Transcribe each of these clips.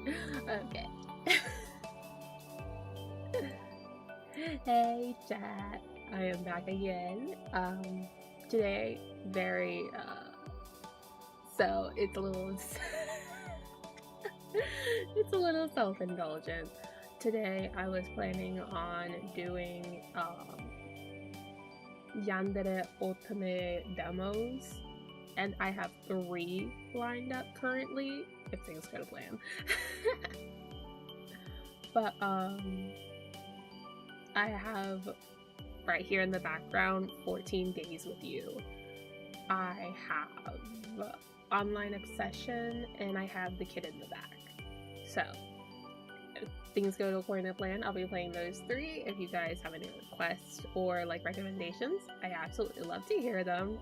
Okay. Hey chat, I am back again. Today, so it's a little, it's a little self-indulgent. Today, I was planning on doing Yandere Otome demos, and I have 3 lined up currently, if things go to plan. But I have right here in the background 14 Days with You. I have Online Obsession, and I have The Kid in the Back. So if things go according to plan, I'll be playing those 3. If you guys have any requests or like recommendations, I absolutely love to hear them.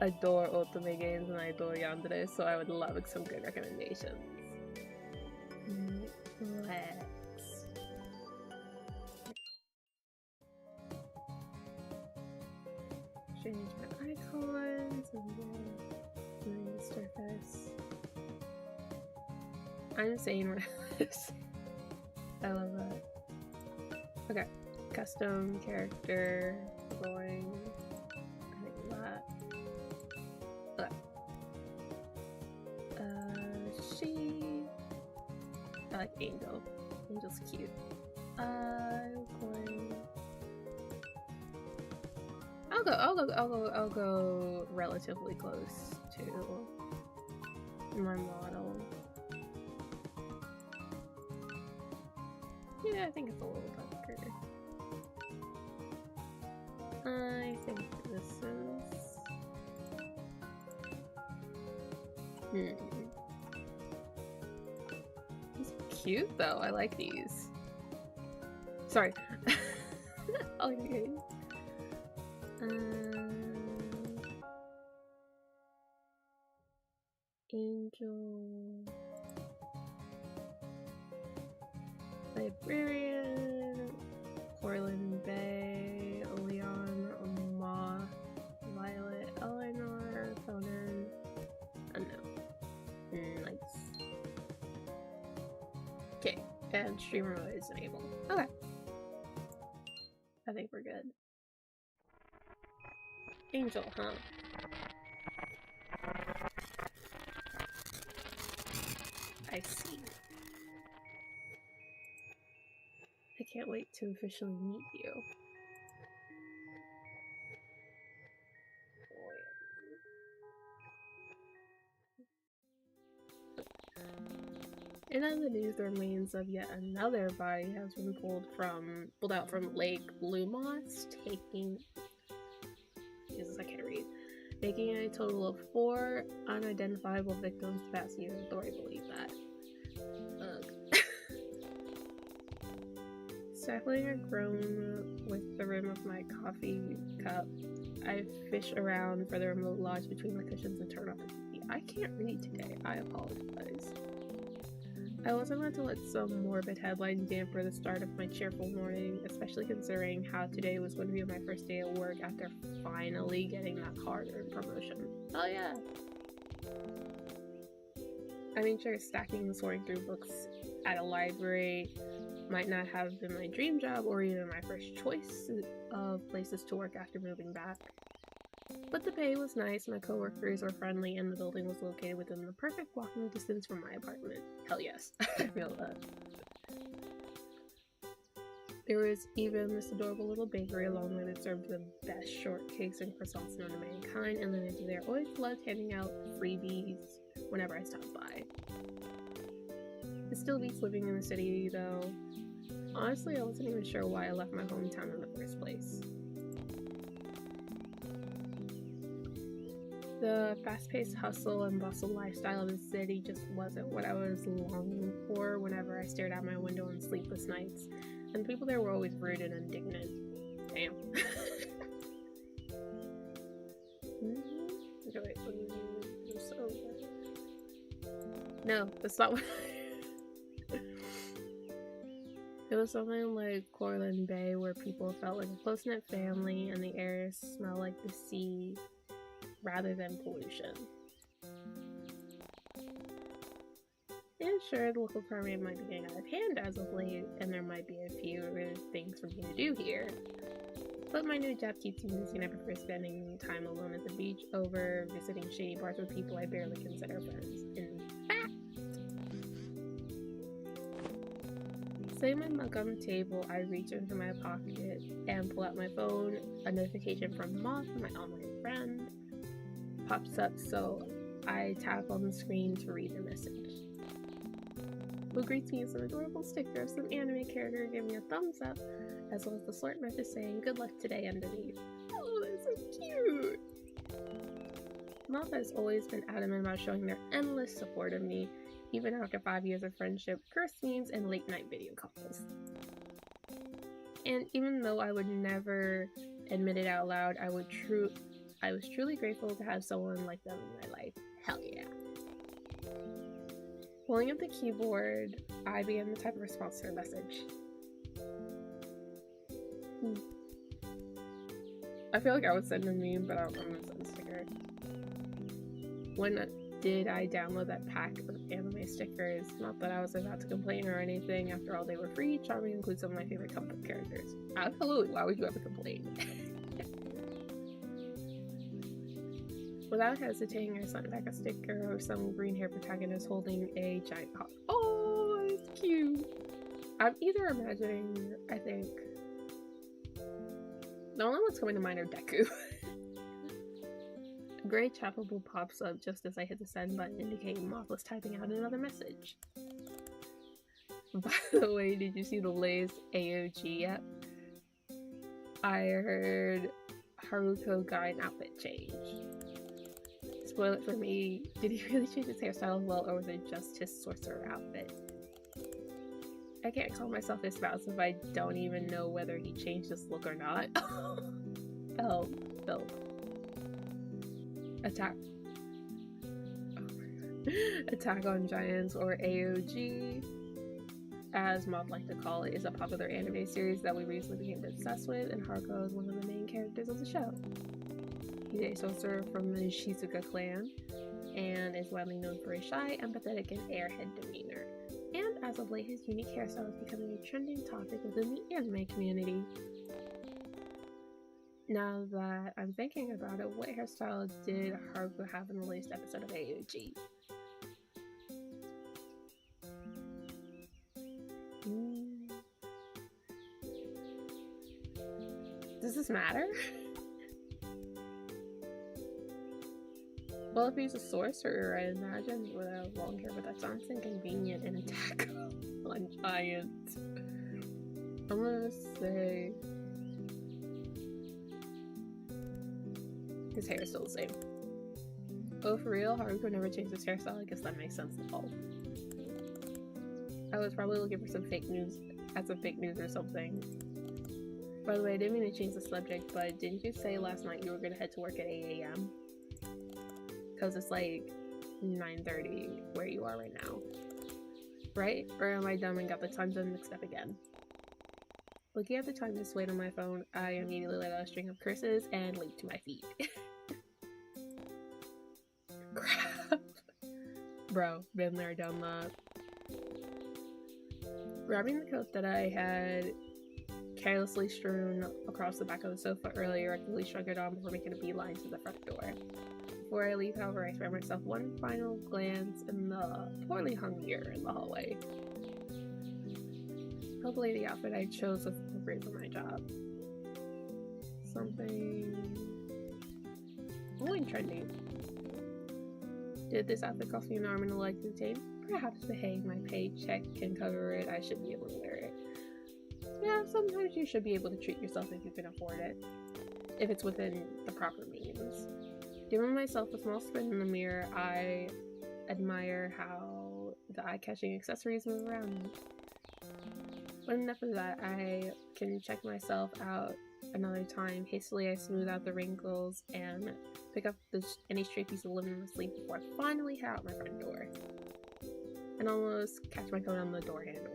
Adore Otome games and I adore Yanderes, so I would love some good recommendations. Let's change my icons and then surface. I'm insane with this. I love that. Okay, custom character going. I think that. She. I like Angel. Angel's cute. I'll go relatively close to my model. Yeah, I think it's a little darker. I think this is... He's cute though, I like these. Sorry. Okay. Angel, Librarian, Portland Bay, Leon, Ma, Violet, Eleanor, Conan, unknown, lights. Okay, and streamer mode is enabled. Okay, I think we're good. Angel, huh? I see. I can't wait to officially meet you. In other news, the remains of yet another body has been pulled out from Lake Lumos, making a total of 4 unidentifiable victims the past year, though I believe that. Ugh. Sapling are grown with the rim of my coffee cup. I fish around for the remote lodge between the cushions and turn off the TV. I can't read today, I apologize. I wasn't meant to let some morbid headline damper the start of my cheerful morning, especially considering how today was going to be my first day at work after finally getting that hard-earned promotion. Oh yeah! I made sure stacking and sorting through books at a library might not have been my dream job or even my first choice of places to work after moving back. But the pay was nice, my coworkers were friendly, and the building was located within the perfect walking distance from my apartment. Hell yes, I feel that. There was even this adorable little bakery along the way that served the best shortcakes and croissants known to mankind, and the manager there always loved handing out freebies whenever I stopped by. It still beats living in the city, though. Honestly, I wasn't even sure why I left my hometown in the first place. The fast-paced hustle and bustle lifestyle of the city just wasn't what I was longing for whenever I stared out my window on sleepless nights, and the people there were always rude and indignant. Damn. Okay, wait, no, that's not what It was something like Cortland Bay, where people felt like a close-knit family and the air smelled like the sea rather than pollution. sure the local apartment might be getting out of hand as of late, and there might be a few things for me to do here. But my new job keeps me busy, and I prefer spending time alone at the beach over visiting shady bars with people I barely consider friends. In fact, setting my mug on the table, I reach into my pocket and pull out my phone. A notification from Moth, my online friend, pops up, so I tap on the screen to read the message. Who greets me with an adorable sticker of some anime character giving me a thumbs up, as well as the short message saying good luck today underneath. Oh, that's so cute! Moth has always been adamant about showing their endless support of me, even after 5 years of friendship, curse memes, and late night video calls. And even though I would never admit it out loud, I was truly grateful to have someone like them in my life. Hell yeah. Pulling up the keyboard, I began to type a response to her message. I feel like I would send a meme, but I don't want to send a sticker. When did I download that pack of anime stickers? Not that I was about to complain or anything. After all, they were free. Charming includes some of my favorite comic book characters. Absolutely, why would you ever complain? Without hesitating, I sent back a sticker of some green-haired protagonist holding a giant hawk. Oh, it's cute! I'm either imagining, I think... The only ones coming to mind are Deku. A gray chat bubble pops up just as I hit the send button, indicating Moth was typing out another message. By the way, did you see the latest AOG yet? I heard Haruko got an outfit change. Spoil it for me, did he really change his hairstyle as well, or was it just his sorcerer outfit? I can't call myself his spouse if I don't even know whether he changed his look or not. Oh, Phil. Attack. Oh my god. Attack on Giants, or AOG, as Mob like to call it, is a popular anime series that we recently became obsessed with, and Haruko is one of the main characters of the show. He's a sorcerer from the Shizuka clan, and is widely known for his shy, empathetic, and airhead demeanor. And as of late, his unique hairstyle is becoming a trending topic within the anime community. Now that I'm thinking about it, what hairstyle did Haruko have in the latest episode of AOG? Does this matter? Well, if he's a sorcerer, I imagine he would have long hair, but that sounds inconvenient in Attack on Giants. I'm gonna say his hair is still the same. Oh, for real? Haruko never changed his hairstyle? I guess that makes sense at all. I was probably looking for some fake news or something. By the way, I didn't mean to change the subject, but didn't you say last night you were gonna head to work at 8 a.m.? Because it's like 9:30 where you are right now. Right? Or am I dumb and got the time zone mixed up again? Looking at the time displayed on my phone, I immediately let out a string of curses and leaped to my feet. Crap. Bro, been there, done that. Grabbing the coat that I had carelessly strewn across the back of the sofa earlier, I quickly shrugged it on before making a beeline to the front door. Before I leave, however, I spare myself one final glance in the poorly hung mirror in the hallway. Hopefully the outfit I chose was appropriate for my job. Something... only trending. Did this outfit cost me an arm and a leg to obtain? Perhaps, but hey, my paycheck can cover it. I should be able to wear it. Yeah, sometimes you should be able to treat yourself if you can afford it. If it's within the proper means. Giving myself a small spin in the mirror, I admire how the eye-catching accessories move around me. But enough of that, I can check myself out another time. Hastily, I smooth out the wrinkles and pick up any stray piece of linen in my sleeve before I finally head out my front door. And almost catch my phone on the door handle.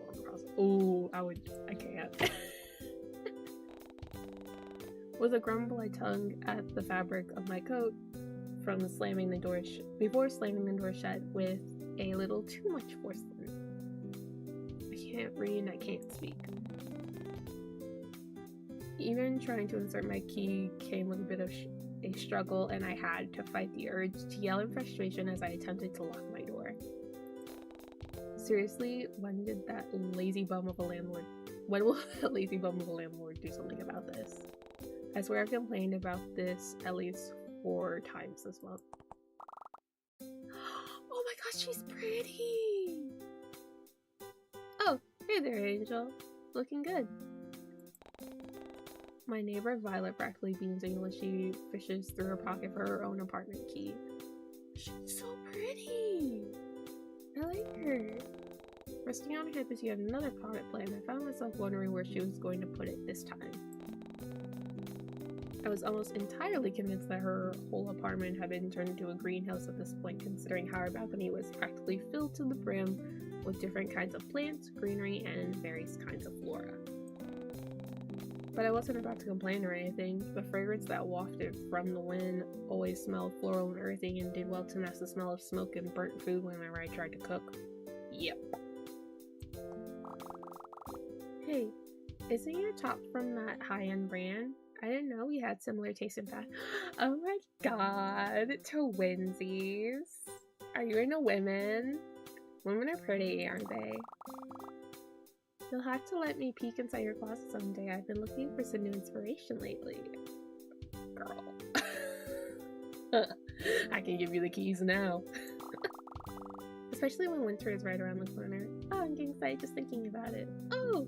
Ooh, I can't. With a grumble, I tug at the fabric of my coat before slamming the door shut with a little too much force can't read and I can't speak. Even trying to insert my key came with a bit of a struggle, and I had to fight the urge to yell in frustration as I attempted to lock my door. Seriously, when will that lazy bum of a landlord do something about this? I swear I've complained about this at least 4 times this month. Oh my gosh, she's pretty! Oh, hey there, Angel. Looking good. My neighbor Violet practically beams when she fishes through her pocket for her own apartment key. She's so pretty! I like her. Resting on her hip is yet another potted plant. I found myself wondering where she was going to put it this time. I was almost entirely convinced that her whole apartment had been turned into a greenhouse at this point, considering how her balcony was practically filled to the brim with different kinds of plants, greenery, and various kinds of flora. But I wasn't about to complain or anything. The fragrance that wafted from the wind always smelled floral and earthy and did well to mask the smell of smoke and burnt food whenever I tried to cook. Yep. Hey, isn't your top from that high-end brand? I didn't know we had similar taste in fashion. Oh my god, twinsies. Are you into women? Women are pretty, aren't they? You'll have to let me peek inside your closet someday. I've been looking for some new inspiration lately. Girl. I can give you the keys now. Especially when winter is right around the corner. Oh, I'm getting excited just thinking about it. Oh!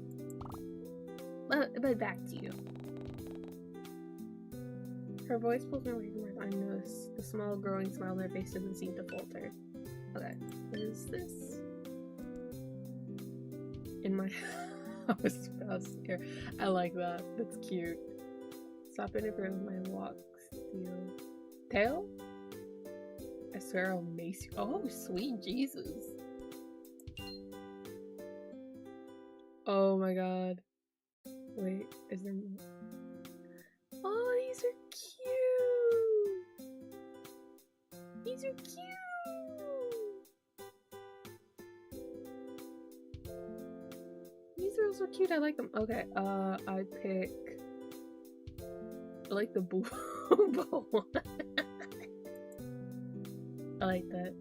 But back to you. Her voice pulls me away from her. I notice the small growing smile on her face doesn't seem to falter. Okay, what is this? In my house here. I like that. That's cute. Stop interfering with my walk, steal. Tail? I swear I'll mace you. Oh, sweet Jesus. Oh my god. Wait, is there more? Oh, these are cute! These are cute! These are also cute, I like them. Okay, I pick... I like the blue one. I like that.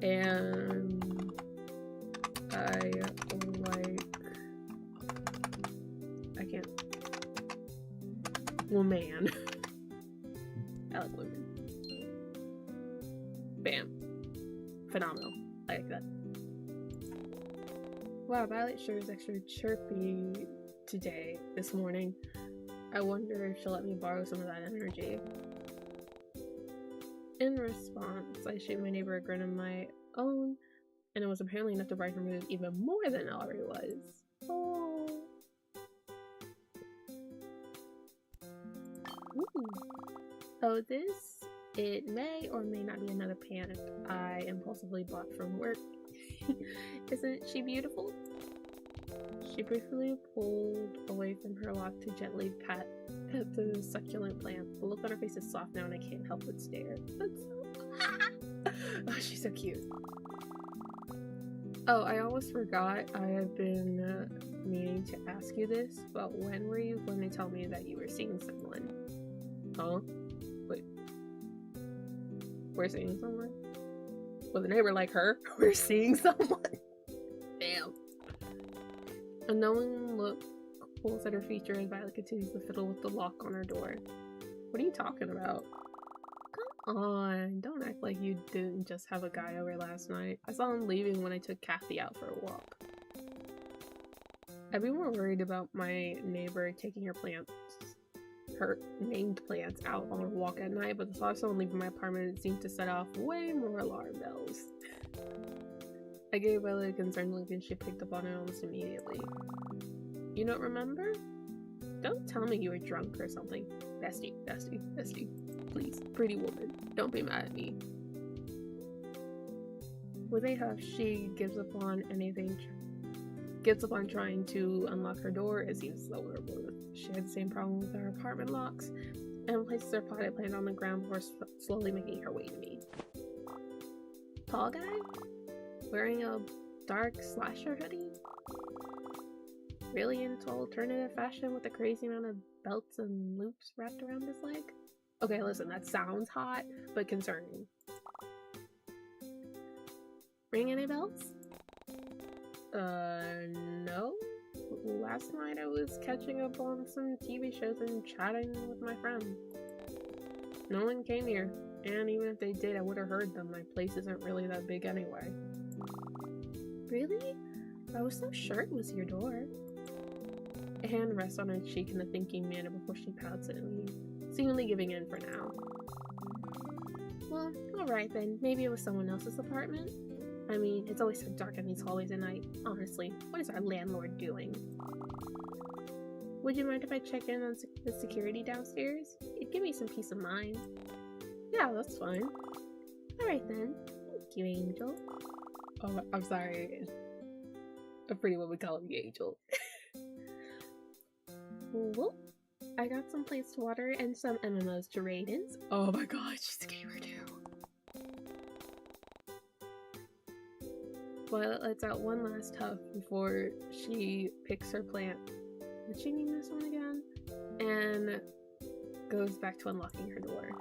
And... I can't... Woman. I like women. Bam. Phenomenal. I like that. Wow, Violet sure is extra chirpy today, this morning. I wonder if she'll let me borrow some of that energy. In response, I shoot my neighbor a grin of my own, and it was apparently enough to brighten her mood even more than it already was. Oh. Ooh. Oh, this? It may or may not be another pant I impulsively bought from work. Isn't she beautiful? She briefly pulled away from her lock to gently pat the succulent plant. The look on her face is soft now and I can't help but stare. That's so... Oh, she's so cute. Oh, I almost forgot. I have been meaning to ask you this, but when were you going to tell me that you were seeing someone? Huh? Wait. We're seeing someone? With a neighbor like her, we're seeing someone. Damn. A knowing look pulls at her feature and Violet continues to fiddle with the lock on her door. What are you talking about? Come on, don't act like you didn't just have a guy over last night. I saw him leaving when I took Kathy out for a walk. I'd be more worried about my neighbor taking her named plants out on a walk at night, but the thought of someone leaving my apartment seemed to set off way more alarm bells. I gave Violet a concerned look and she picked up on it almost immediately. You don't remember? Don't tell me you were drunk or something. Bestie, bestie, bestie. Please, pretty woman, don't be mad at me. With a huff, she gives up on trying to unlock her door. It seems so horrible. She had the same problem with her apartment locks and places her potted plant on the ground before slowly making her way to me. Tall guy? Wearing a dark slasher hoodie? really into alternative fashion with a crazy amount of belts and loops wrapped around his leg? Okay, listen, that sounds hot, but concerning. Ring any bells? No. Last night I was catching up on some TV shows and chatting with my friend. No one came here, and even if they did, I would have heard them. My place isn't really that big anyway. Really? I was so sure it was your door. A hand rests on her cheek in a thinking manner before she pouts at me, seemingly giving in for now. Well, alright then. Maybe it was someone else's apartment? I mean, it's always so dark in these hallways at night. Honestly, what is our landlord doing? Would you mind if I check in on the security downstairs? It'd give me some peace of mind. Yeah, that's fine. Alright then. Thank you, Angel. Oh, I'm sorry. A pretty woman calling me Angel. Well, I got some plates to water and some MMOs to Raiden's. Oh my god, she's a gamer too. Well, let's out one last huff before she picks her plant. Did she name this one again? And goes back to unlocking her door.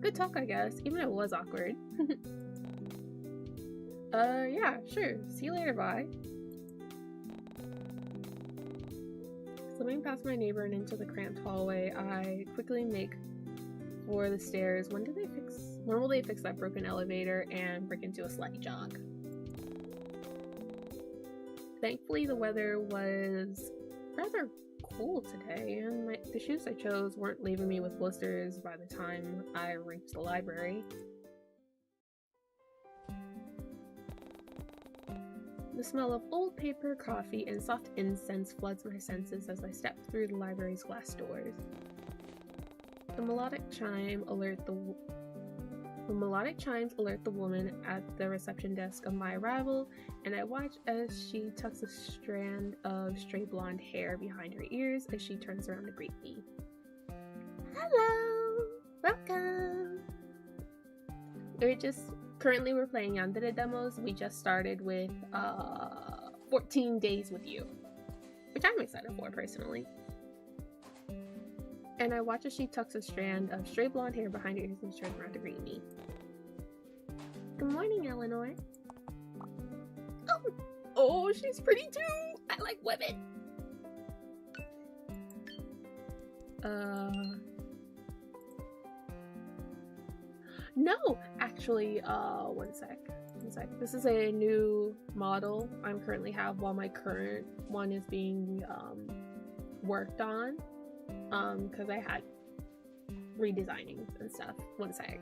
Good talk, I guess, even if it was awkward. Yeah, sure. See you later, bye. Slipping past my neighbor and into the cramped hallway, I quickly make for the stairs. When will they fix that broken elevator and break into a slight jog? Thankfully, the weather was rather cool today, and the shoes I chose weren't leaving me with blisters by the time I reached the library. The smell of old paper, coffee, and soft incense floods my senses as I step through the library's glass doors. The melodic chimes alert the woman at the reception desk of my arrival, and I watch as she tucks a strand of stray blonde hair behind her ears as she turns around to greet me. Hello! Welcome! Currently we're playing Yandere demos. We just started with 14 Days with You, which I'm excited for personally. And I watch as she tucks a strand of stray blonde hair behind her ears and turns around to greet me. Good morning, Eleanor. Oh, she's pretty too! I like women! No! Actually, one sec. This is a new model I currently have while my current one is being, worked on. Because I had redesigning and stuff. One sec.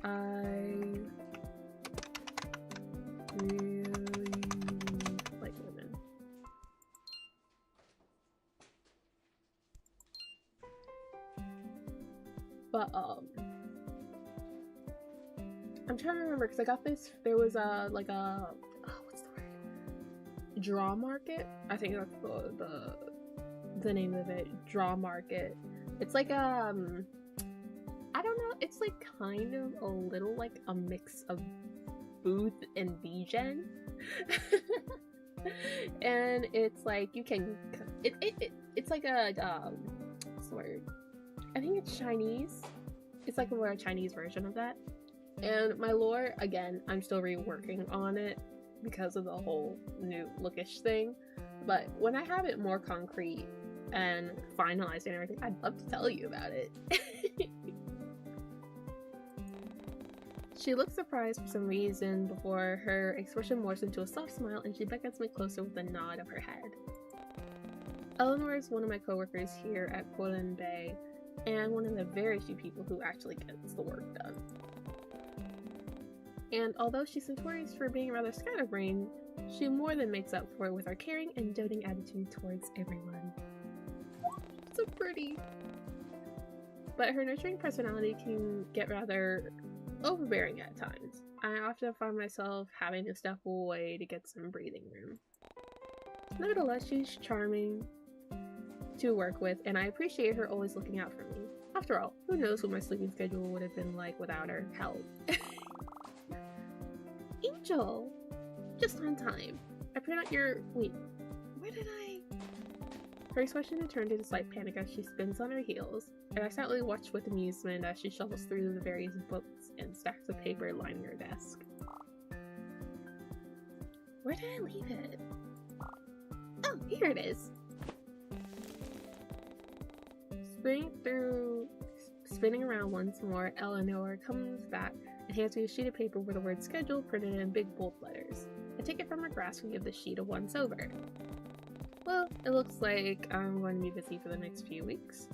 I really like women. But, I'm trying to remember because I got this. There was what's the word? Draw market? I think that's the name of it. Draw market. It's like I don't know. It's like kind of a little like a mix of Booth and VGen. And it's like you can it's like a what's the word? I think it's Chinese. It's like a Chinese version of that. And my lore, again, I'm still reworking on it because of the whole new lookish thing. But when I have it more concrete and finalized and everything, I'd love to tell you about it. She looks surprised for some reason before her expression morphs into a soft smile and she beckons me closer with a nod of her head. Eleanor is one of my coworkers here at Portland Bay and one of the very few people who actually gets the work done. And although she's notorious for being rather scatterbrained, she more than makes up for it with our caring and doting attitude towards everyone. So pretty! But her nurturing personality can get rather overbearing at times. I often find myself having to step away to get some breathing room. Nevertheless, she's charming to work with, and I appreciate her always looking out for me. After all, who knows what my sleeping schedule would have been like without her help. Angel! Just on time. I print out your... Wait. Where did I? Her expression turned into slight panic as she spins on her heels, and I silently watched with amusement as she shuffles through the various books and stacks of paper lining her desk. Where did I leave it? Oh, here it is! Spinning around once more, Eleanor comes back and hands me a sheet of paper with the word schedule printed in big bold letters. I take it from her grasp and give the sheet a once over. Well, it looks like I'm going to be busy for the next few weeks.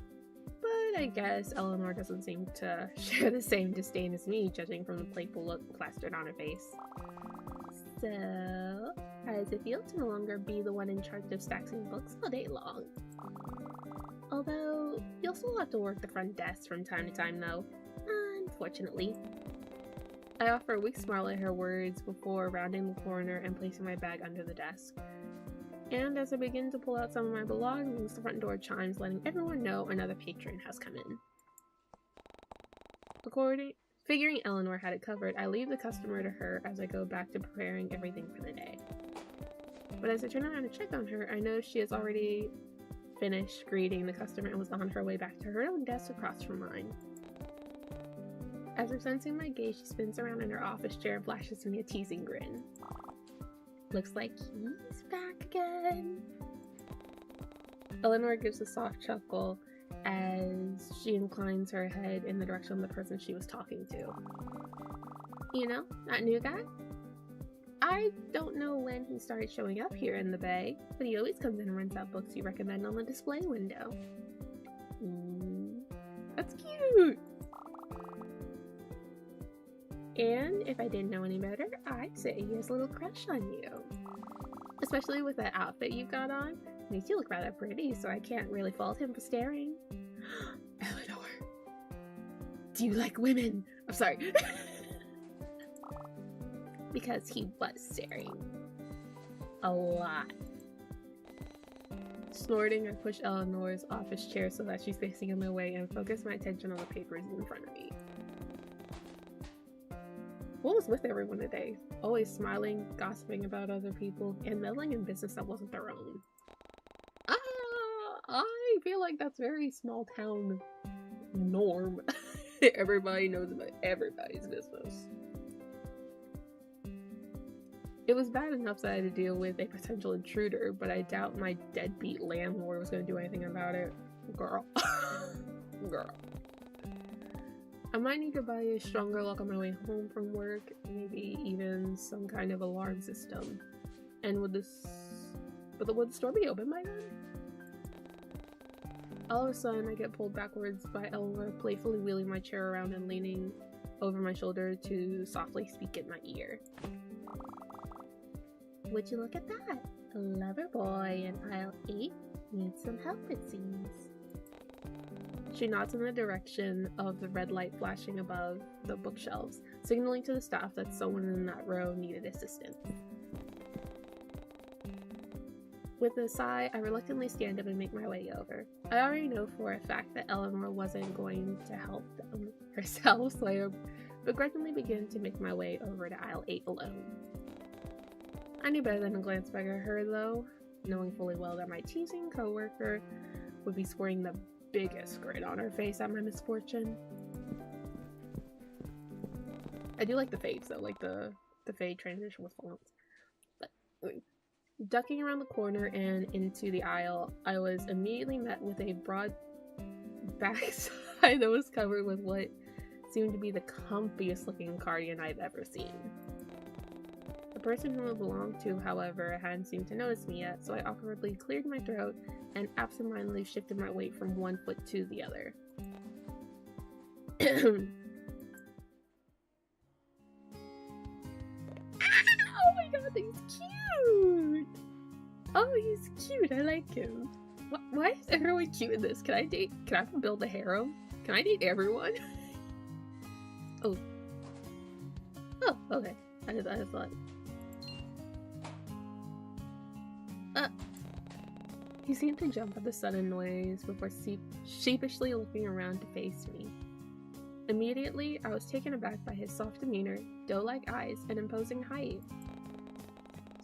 But I guess Eleanor doesn't seem to share the same disdain as me, judging from the playful look plastered on her face. So, how does it feel to no longer be the one in charge of stacking books all day long? Although, you'll still have to work the front desk from time to time though, unfortunately. I offer a weak smile at her words before rounding the corner and placing my bag under the desk. And as I begin to pull out some of my belongings, the front door chimes, letting everyone know another patron has come in. Figuring Eleanor had it covered, I leave the customer to her as I go back to preparing everything for the day. But as I turn around to check on her, I know she has already finished greeting the customer and was on her way back to her own desk across from mine. After sensing my gaze, she spins around in her office chair and flashes me a teasing grin. Looks like he's back again. Eleanor gives a soft chuckle as she inclines her head in the direction of the person she was talking to. You know, that new guy? I don't know when he started showing up here in the Bay, but he always comes in and rents out books you recommend on the display window. That's cute! And if I didn't know any better, I'd say he has a little crush on you. Especially with that outfit you've got on. Makes you look rather pretty, so I can't really fault him for staring. Eleanor, do you like women? I'm sorry. Because he was staring. A lot. Snorting, I push Eleanor's office chair so that she's facing in my way and focus my attention on the papers in front of me. What was with everyone today? Always smiling, gossiping about other people, and meddling in business that wasn't their own. I feel like that's very small town norm. Everybody knows about everybody's business. It was bad enough that I had to deal with a potential intruder, but I doubt my deadbeat landlord was going to do anything about it. Girl. Girl. I might need to buy a stronger lock on my way home from work, maybe even some kind of alarm system. And would the store be open by then? All of a sudden, I get pulled backwards by Eleanor playfully wheeling my chair around and leaning over my shoulder to softly speak in my ear. Would you look at that? A lover boy in aisle 8 needs some help, it seems. She nods in the direction of the red light flashing above the bookshelves, signaling to the staff that someone in that row needed assistance. With a sigh, I reluctantly stand up and make my way over. I already know for a fact that Eleanor wasn't going to help them herself, so I begrudgingly begin to make my way over to aisle 8 alone. I knew better than to glance back at her, though, knowing fully well that my teasing coworker would be sporting the biggest grin on her face at my misfortune. I do like the fades, though, like the fade transition with fonts. But ducking around the corner and into the aisle, I was immediately met with a broad backside that was covered with what seemed to be the comfiest looking cardigan I've ever seen. The person whom it belonged to, however, hadn't seemed to notice me yet, so I awkwardly cleared my throat and absentmindedly shifted my weight from one foot to the other. Oh my god, he's cute! Oh, he's cute, I like him. Why is everyone cute in this? Can I build a harem? Can I date everyone? Oh, okay. I just thought. He seemed to jump at the sudden noise before sheepishly looking around to face me. Immediately, I was taken aback by his soft demeanor, doe-like eyes, and imposing height.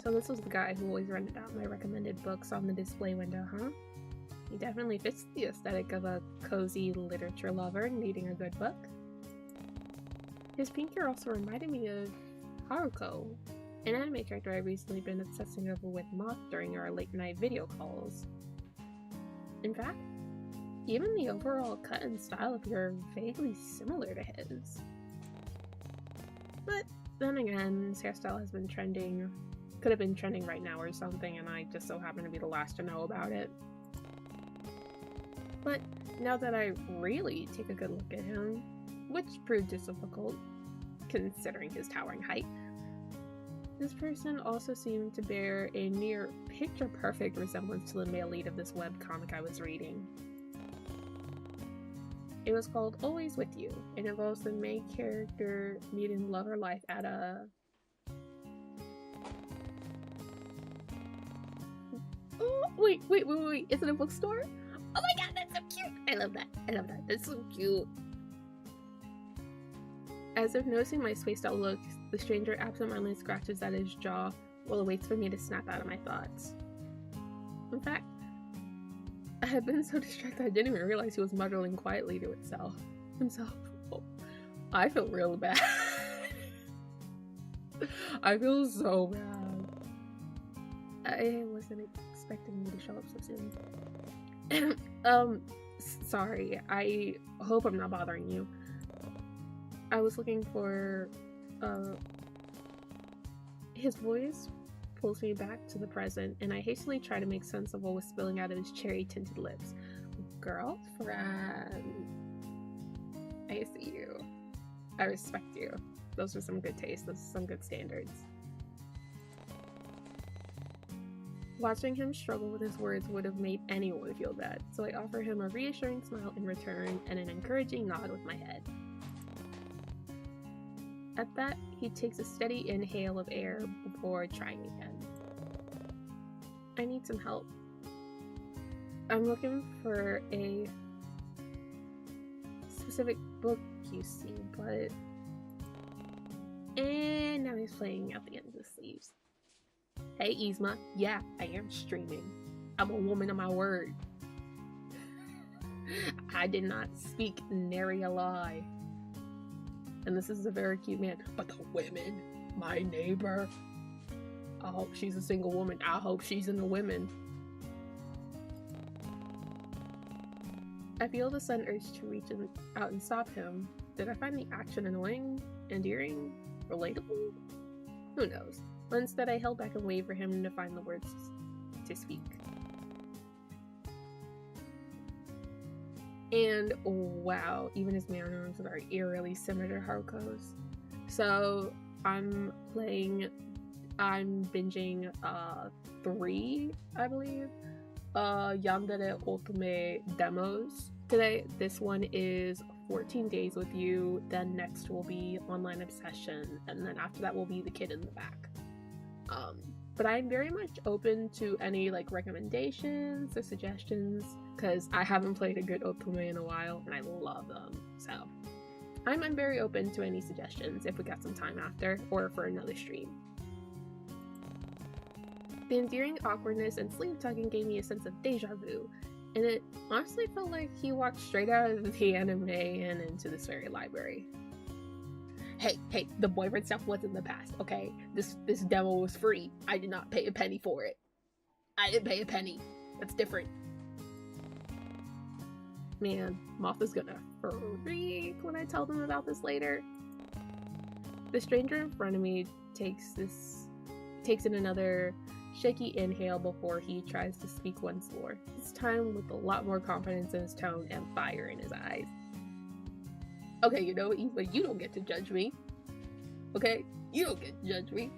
So this was the guy who always rented out my recommended books on the display window, huh? He definitely fits the aesthetic of a cozy literature lover needing a good book. His pink hair also reminded me of Haruko, an anime character I've recently been obsessing over with Moth during our late night video calls. In fact, even the overall cut and style appear vaguely similar to his. But then again, his hairstyle has been trending, could have been trending right now or something, and I just so happen to be the last to know about it. But now that I really take a good look at him, which proved difficult considering his towering height, this person also seemed to bear a near picture-perfect resemblance to the male lead of this webcomic I was reading. It was called Always With You, and involves the main character meeting love or life at a... Oh, wait, is it a bookstore? Oh my god, that's so cute! I love that, that's so cute. As if noticing my spaced out look, the stranger absentmindedly scratches at his jaw while it waits for me to snap out of my thoughts. In fact, I had been so distracted I didn't even realize he was muttering quietly to himself. Oh, I feel real bad. I feel so bad. I wasn't expecting you to show up so soon. Sorry, I hope I'm not bothering you. I was looking for, his voice pulls me back to the present, and I hastily try to make sense of what was spilling out of his cherry-tinted lips. Girlfriend. I see you. I respect you. Those are some good taste. Those are some good standards. Watching him struggle with his words would have made anyone feel bad, so I offer him a reassuring smile in return and an encouraging nod with my head. At that, he takes a steady inhale of air before trying again. I need some help. I'm looking for a specific book, you see, but... And now he's playing out the end of the sleeves. Hey, Yzma. Yeah, I am streaming. I'm a woman of my word. I did not speak nary a lie. And this is a very cute man. But the women, my neighbor. I hope she's a single woman. I hope she's in the women. I feel the sudden urge to reach out and stop him. Did I find the action annoying, endearing, relatable? Who knows? But instead I held back and waited for him to find the words to speak. And wow, even his mannerisms are eerily similar to Haruko's. So I'm binging 3, I believe, Yandere Otome demos today. This one is 14 Days with You, then next will be Online Obsession, and then after that will be The Kid in the Back. But I'm very much open to any like recommendations or suggestions, because I haven't played a good Otome in a while and I love them. So I'm very open to any suggestions if we got some time after or for another stream. The endearing awkwardness and sleeve tugging gave me a sense of deja vu, and it honestly felt like he walked straight out of the anime and into this very library. Hey, the boyfriend stuff was in the past, okay? This demo was free. I did not pay a penny for it. I didn't pay a penny. That's different. Man, Moth is gonna freak when I tell them about this later. The stranger in front of me takes in another shaky inhale before he tries to speak once more, this time with a lot more confidence in his tone and fire in his eyes. Okay, you know what, Yzma, you don't get to judge me. Okay? You don't get to judge me.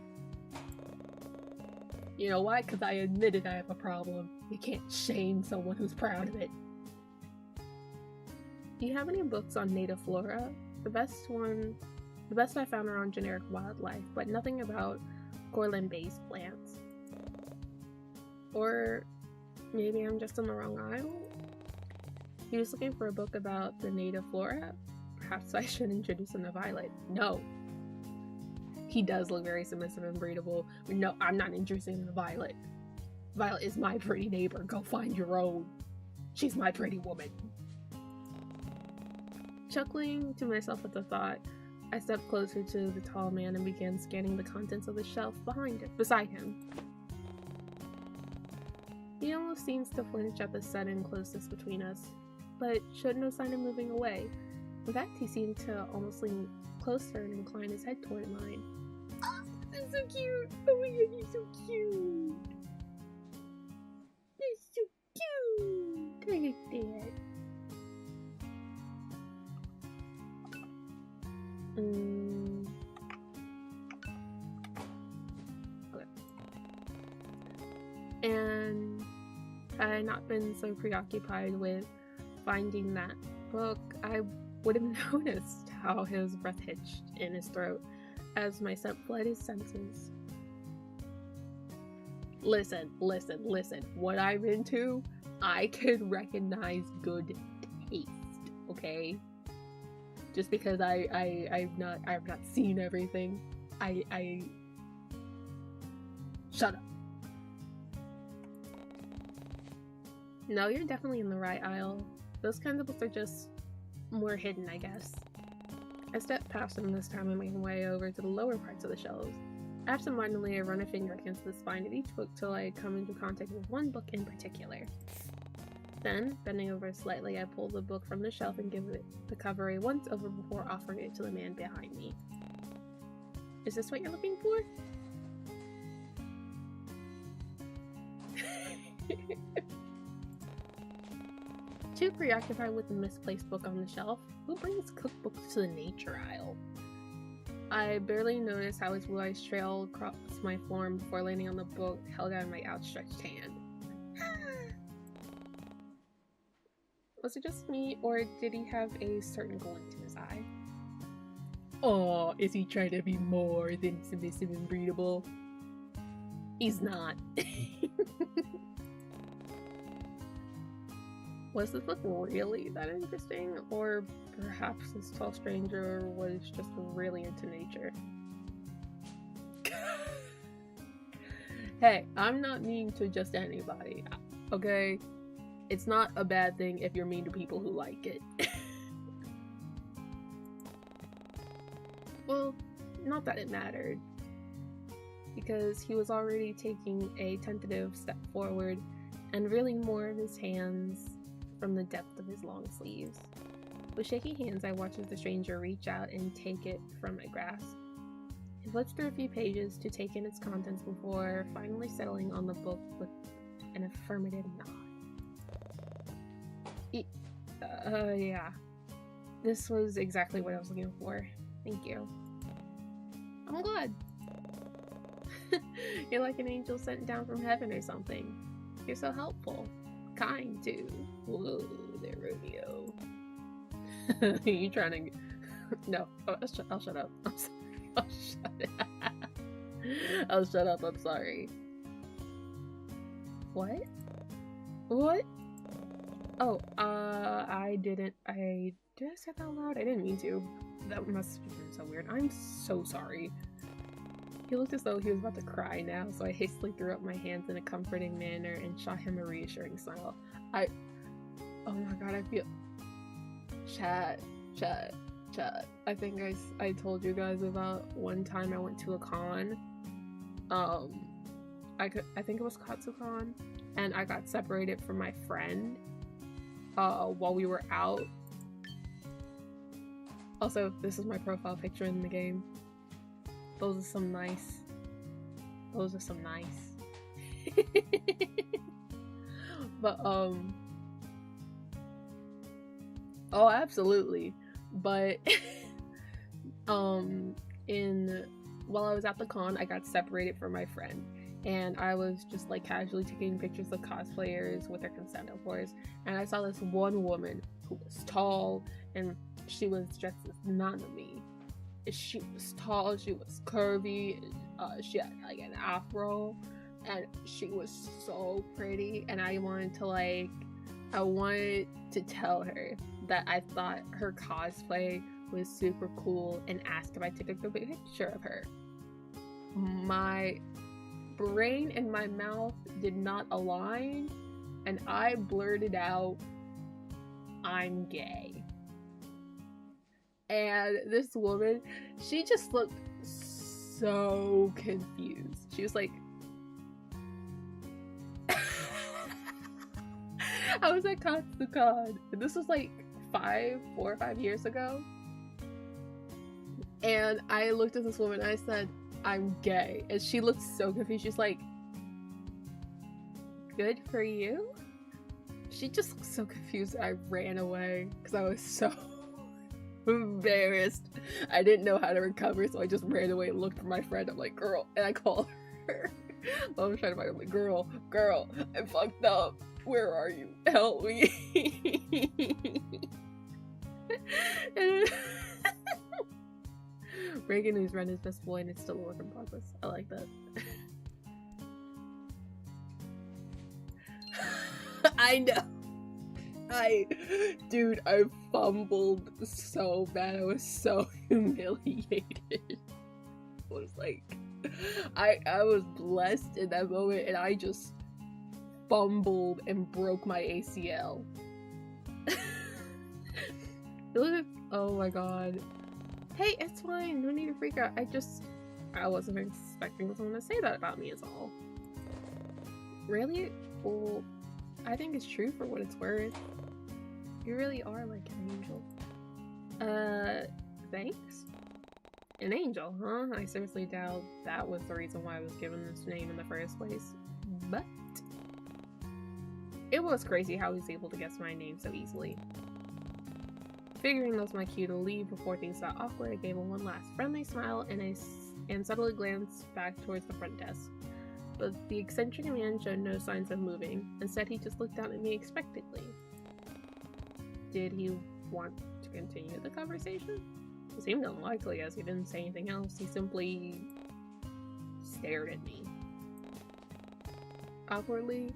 You know why? Because I admitted I have a problem. You can't shame someone who's proud of it. Do you have any books on native flora? The best I found are on generic wildlife, but nothing about Corlin-based plants. Or maybe I'm just on the wrong aisle? He was looking for a book about the native flora? Perhaps I should introduce him to Violet. No. He does look very submissive and breedable. No, I'm not introducing him to Violet. Violet is my pretty neighbor. Go find your own. She's my pretty woman. Chuckling to myself at the thought, I stepped closer to the tall man and began scanning the contents of the shelf beside him. He almost seems to flinch at the sudden closeness between us, but showed no sign of moving away. In fact, he seemed to almost lean closer and incline his head toward mine. Oh, that's so cute! Oh my god, you're so cute! You're so cute! Look at that. Okay. And had I not been so preoccupied with finding that book, I would have noticed how his breath hitched in his throat as my scent fled his senses. Listen. What I'm into, I could recognize good taste, okay? Just because I've not seen everything. I shut up. No, you're definitely in the right aisle. Those kinds of books are just more hidden, I guess. I stepped past him this time and made my way over to the lower parts of the shelves. Absentmindedly, I run a finger against the spine of each book till I come into contact with one book in particular. Then, bending over slightly, I pull the book from the shelf and give it the cover a once over before offering it to the man behind me. Is this what you're looking for? Too preoccupied with the misplaced book on the shelf, who brings cookbooks to the nature aisle? I barely noticed how his blue eyes trailed across my form before landing on the book held out in my outstretched hand. Was it just me, or did he have a certain glint in his eye? Oh, is he trying to be more than submissive and breedable? He's not. Was this book really that interesting, or perhaps this tall stranger was just really into nature? Hey, I'm not mean to just anybody, okay? It's not a bad thing if you're mean to people who like it. Well, not that it mattered, because he was already taking a tentative step forward and reeling more of his hands from the depth of his long sleeves. With shaky hands, I watched as the stranger reach out and take it from my grasp. He flipped through a few pages to take in its contents before finally settling on the book with an affirmative nod. Yeah. This was exactly what I was looking for. Thank you. I'm glad. You're like an angel sent down from heaven or something. You're so helpful. Kind, too. Whoa there, Romeo. You trying to... No. Oh, I'll shut up. I'm sorry. I'll shut up. I'm sorry. What? What? Oh, did I say that out loud? I didn't mean to. That must have been so weird. I'm so sorry. He looked as though he was about to cry now, so I hastily threw up my hands in a comforting manner and shot him a reassuring smile. Oh my god, I feel... Chat. I think I told you guys about one time I went to a con. I think it was Katsucon, and I got separated from my friend while we were out. Also, this is my profile picture in the game. Those are some nice. But oh, absolutely. But while I was at the con, I got separated from my friend, and I was just like casually taking pictures of cosplayers with their consent, of course. And I saw this one woman who was tall, and she was dressed as Nanami. She was tall, she was curvy, she had like an afro, and she was so pretty. And I wanted to tell her that I thought her cosplay was super cool and asked if I took a picture of her. my brain and my mouth did not align, and I blurted out, "I'm gay." And this woman, she just looked so confused. She was like, I was at Katsukan, and this was like 4 or 5 years ago. And I looked at this woman and I said, "I'm gay." And she looked so confused. She's like, "Good for you?" She just looked so confused. I ran away because I was so embarrassed. I didn't know how to recover, so I just ran away and looked for my friend. I'm like, "Girl," and I called her. I was trying to find her. I'm like, girl, I fucked up. Where are you? Help me." Reagan, who's run his best boy, and it's still a work in progress. I like that. I know. Dude, I fumbled so bad. I was so humiliated. I was like, I was blessed in that moment, and I just fumbled and broke my ACL. Oh my god. Hey, it's fine. No need to freak out. I wasn't expecting someone to say that about me is all. Really? Well, I think it's true for what it's worth. You really are like an angel. Thanks? An angel, huh? I seriously doubt that was the reason why I was given this name in the first place. But it was crazy how he was able to guess my name so easily. Figuring that was my cue to leave before things got awkward, I gave him one last friendly smile and subtly glanced back towards the front desk. But the eccentric man showed no signs of moving. Instead, he just looked down at me expectantly. Did he want to continue the conversation? It seemed unlikely, as he didn't say anything else. He simply stared at me. Awkwardly,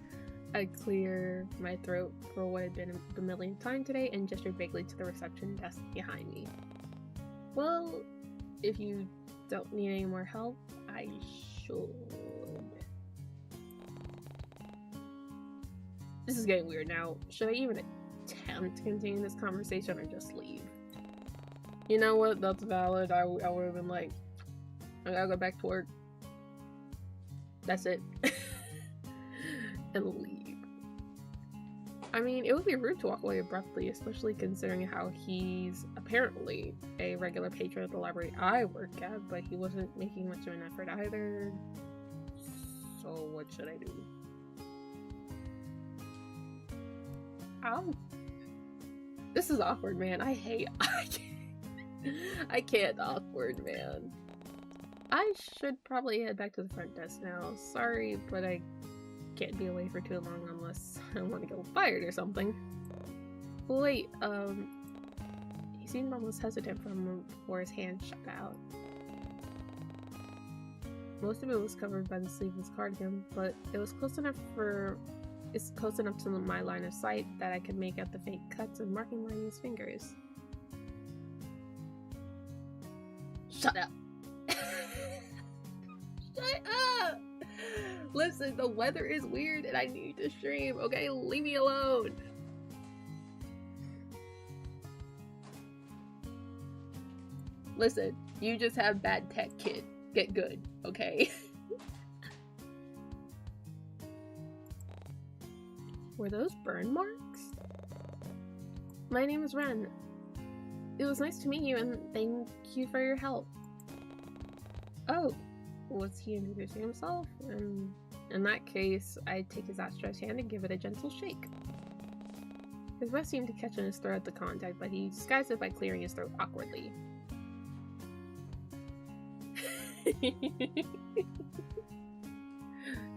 I cleared my throat for what had been the millionth time today and gestured vaguely to the reception desk behind me. "Well, if you don't need any more help, I should." This is getting weird now. Should I even attempt to continue this conversation or just leave? You know what? That's valid. I would have been like, I gotta go back to work. That's it. And leave. I mean, it would be rude to walk away abruptly, especially considering how he's apparently a regular patron at the library I work at, but he wasn't making much of an effort either. So what should I do? Ow. This is awkward, man. I can't awkward, man. I should probably head back to the front desk now. Sorry, but I can't be away for too long unless I want to get fired or something. Wait, he seemed almost hesitant for a moment before his hand shot out. Most of it was covered by the sleeveless cardigan, but it was close enough to my line of sight that I could make out the faint cuts and marking line in his fingers. Shut up! Shut up! Listen, the weather is weird and I need to stream, okay? Leave me alone! Listen, you just have bad tech, kid. Get good, okay? Were those burn marks? My name is Ren. It was nice to meet you and thank you for your help. Oh, was he introducing himself? In that case, I'd take his outstretched hand and give it a gentle shake. His breath seemed to catch in his throat at the contact, but he disguised it by clearing his throat awkwardly.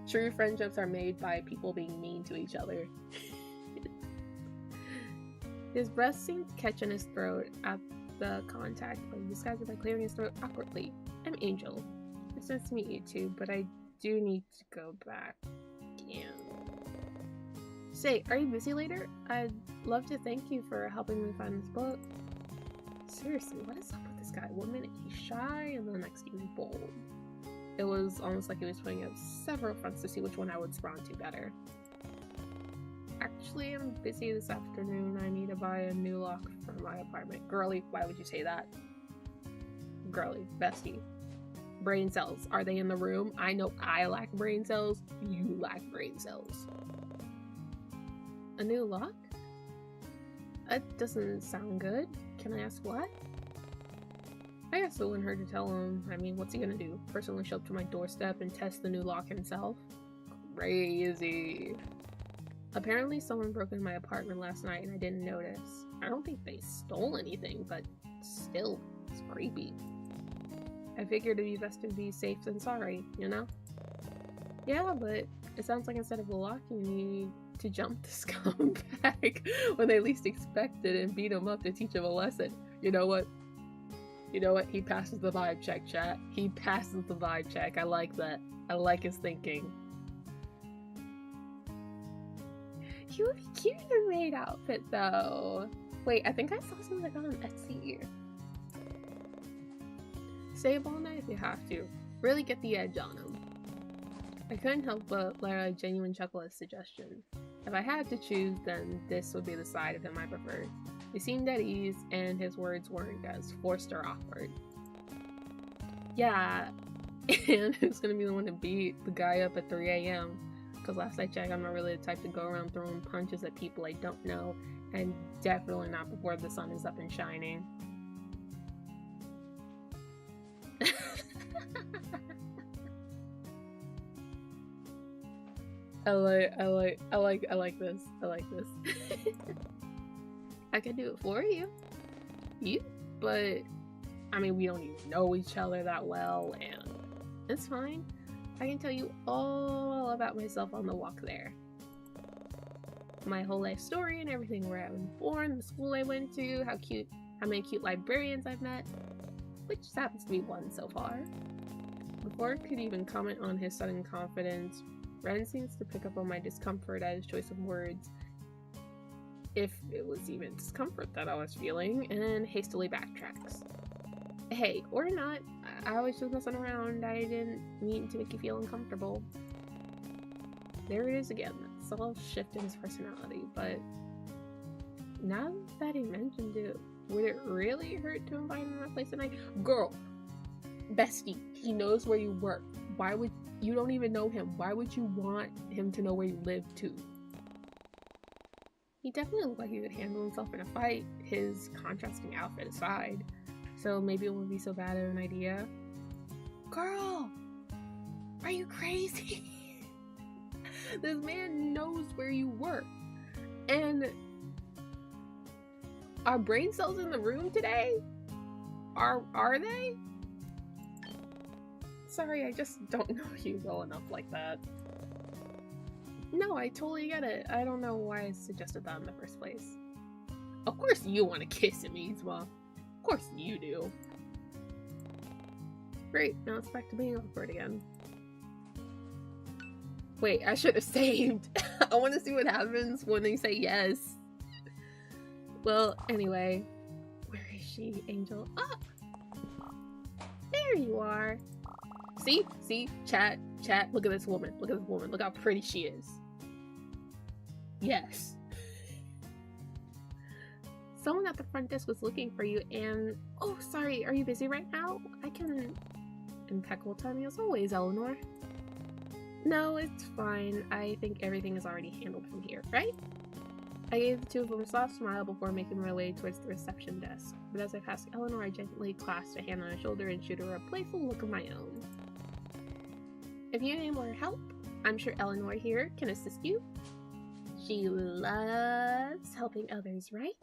True friendships are made by people being mean to each other. His breath seemed to catch in his throat at the contact, but he disguised it by clearing his throat awkwardly. I'm Angel. It's nice to meet you too, but I do need to go back. Damn. Say, are you busy later? I'd love to thank you for helping me find this book. Seriously, what is up with this guy? One minute he's shy, and the next he's bold. It was almost like he was putting up several fronts to see which one I would respond to better. Actually, I'm busy this afternoon. I need to buy a new lock for my apartment. Girly, why would you say that? Girly, bestie. Brain cells, are they in the room? I know I lack brain cells. You lack brain cells. A new lock? That doesn't sound good. Can I ask what? I guess it wouldn't hurt to tell him. I mean, what's he gonna do? Personally show up to my doorstep and test the new lock himself? Crazy. Apparently someone broke into my apartment last night and I didn't notice. I don't think they stole anything, but still, it's creepy. I figured it'd be best to be safe than sorry, you know? Yeah, but it sounds like instead of a lock, you need to jump the scumbag when they least expect it and beat him up to teach him a lesson. You know what? You know what? He passes the vibe check, chat. He passes the vibe check. I like that. I like his thinking. He would be cute in a maid outfit, though. Wait, I think I saw something like that on Etsy. Stay up all night if you have to. Really get the edge on him. I couldn't help but let a genuine chuckle at his suggestion. If I had to choose, then this would be the side of him I preferred. He seemed at ease, and his words weren't as forced or awkward. Yeah, and who's gonna be the one to beat the guy up at 3 a.m.? Because last I checked, I'm not really the type to go around throwing punches at people I don't know, and definitely not before the sun is up and shining. I like this. I like this. I can do it for you. But I mean, we don't even know each other that well, and it's fine. I can tell you all about myself on the walk there. My whole life story and everything, where I was born, the school I went to, how many cute librarians I've met, which happens to be one so far. Before I could even comment on his sudden confidence, Ren seems to pick up on my discomfort at his choice of words, if it was even discomfort that I was feeling, and hastily backtracks. Hey, or not, I was just messing around. I didn't mean to make you feel uncomfortable. There it is again, that subtle shift in his personality, but now that he mentioned it, would it really hurt to invite him to my place tonight? Girl, bestie, he knows where you work. Why would you don't even know him? Why would you want him to know where you live too? He definitely looked like he could handle himself in a fight, his contrasting outfit aside. So maybe it wouldn't be so bad of an idea. Girl! Are you crazy? This man knows where you work. And are brain cells in the room today? Are they? Sorry, I just don't know you well enough like that. No, I totally get it. I don't know why I suggested that in the first place. Of course you want to kiss him, Yzma. Of course you do. Great, now it's back to being awkward again. Wait, I should have saved. I want to see what happens when they say yes. Well, anyway. Where is she, Angel? Ah! There you are. See? Chat. Look at this woman. Look how pretty she is. Yes. Someone at the front desk was looking for you and... Oh, sorry. Are you busy right now? I can... Impeccable timing as always, Eleanor. No, it's fine. I think everything is already handled from here, right? I gave the two of them a soft smile before making my way towards the reception desk. But as I passed Eleanor, I gently clasped a hand on her shoulder and shot her a playful look of my own. If you need more help, I'm sure Eleanor here can assist you. She loves helping others, right?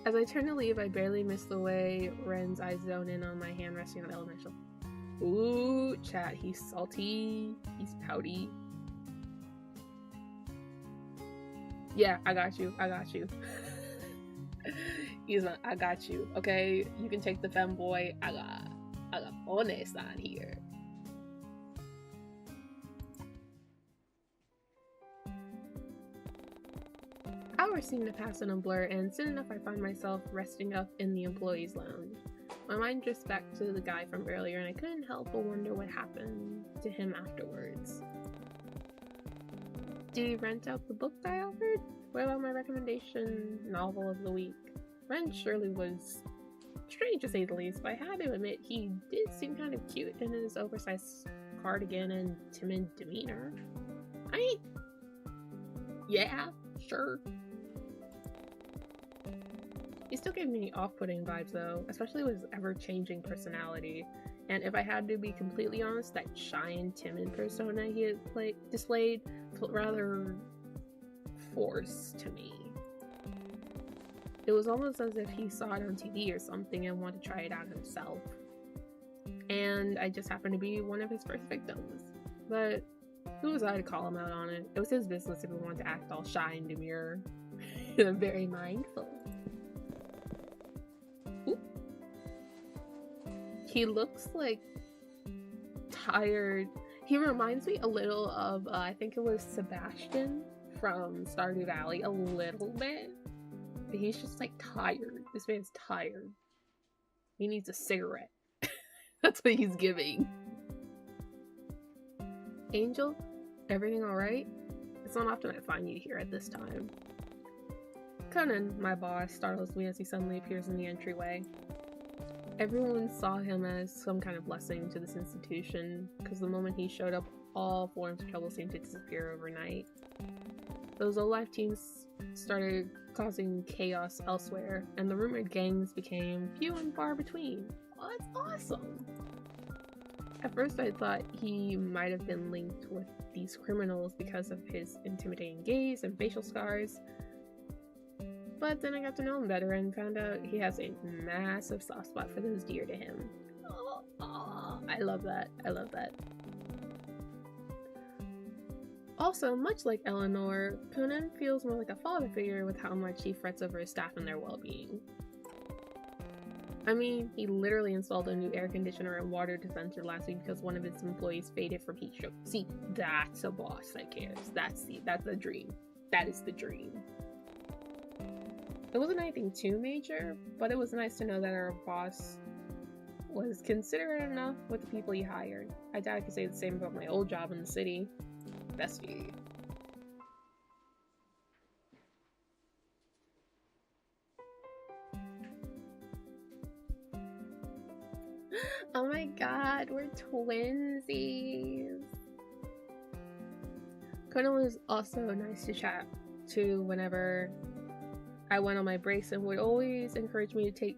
As I turned to leave, I barely missed the way Ren's eyes zone in on my hand resting on Eleanor's shoulder. Ooh, chat, he's salty, he's pouty. Yeah, I got you. Yzma, I got you, okay? You can take the femboy. I got One-san here. Hours seem to pass in a blur, and soon enough I find myself resting up in the employees' lounge. My mind drifts back to the guy from earlier, and I couldn't help but wonder what happened to him afterwards. Did he rent out the book I offered? What about my recommendation novel of the week? Ren surely was strange to say the least, but I had to admit he did seem kind of cute in his oversized cardigan and timid demeanor. I mean, yeah, sure. He still gave me off-putting vibes though, especially with his ever-changing personality. And if I had to be completely honest, that shy and timid persona he had displayed felt rather forced to me. It was almost as if he saw it on TV or something and wanted to try it out himself. And I just happened to be one of his first victims. But who was I to call him out on it? It was his business if he wanted to act all shy and demure. I'm very mindful. Ooh. He looks like tired. He reminds me a little of, I think it was Sebastian from Stardew Valley, a little bit. But he's just like tired. This man's tired. He needs a cigarette. That's what he's giving. Angel, everything alright? It's not often I find you here at this time. Conan, my boss, startles me as he suddenly appears in the entryway. Everyone saw him as some kind of blessing to this institution, because the moment he showed up, all forms of trouble seemed to disappear overnight. Those low-life teams started causing chaos elsewhere, and the rumored gangs became few and far between. Oh, that's awesome! At first I thought he might have been linked with these criminals because of his intimidating gaze and facial scars, but then I got to know him better and found out he has a massive soft spot for those dear to him. Oh, I love that. I love that. Also, much like Eleanor, Conan feels more like a father figure with how much he frets over his staff and their well-being. I mean, he literally installed a new air conditioner and water dispenser last week because one of his employees faded from heat stroke. See, that's a boss that cares. That's the dream. That is the dream. It wasn't anything too major, but it was nice to know that our boss was considerate enough with the people he hired. I doubt I could say the same about my old job in the city. Bestie. Oh my god, we're twinsies. Conan was also nice to chat to whenever I went on my breaks and would always encourage me to take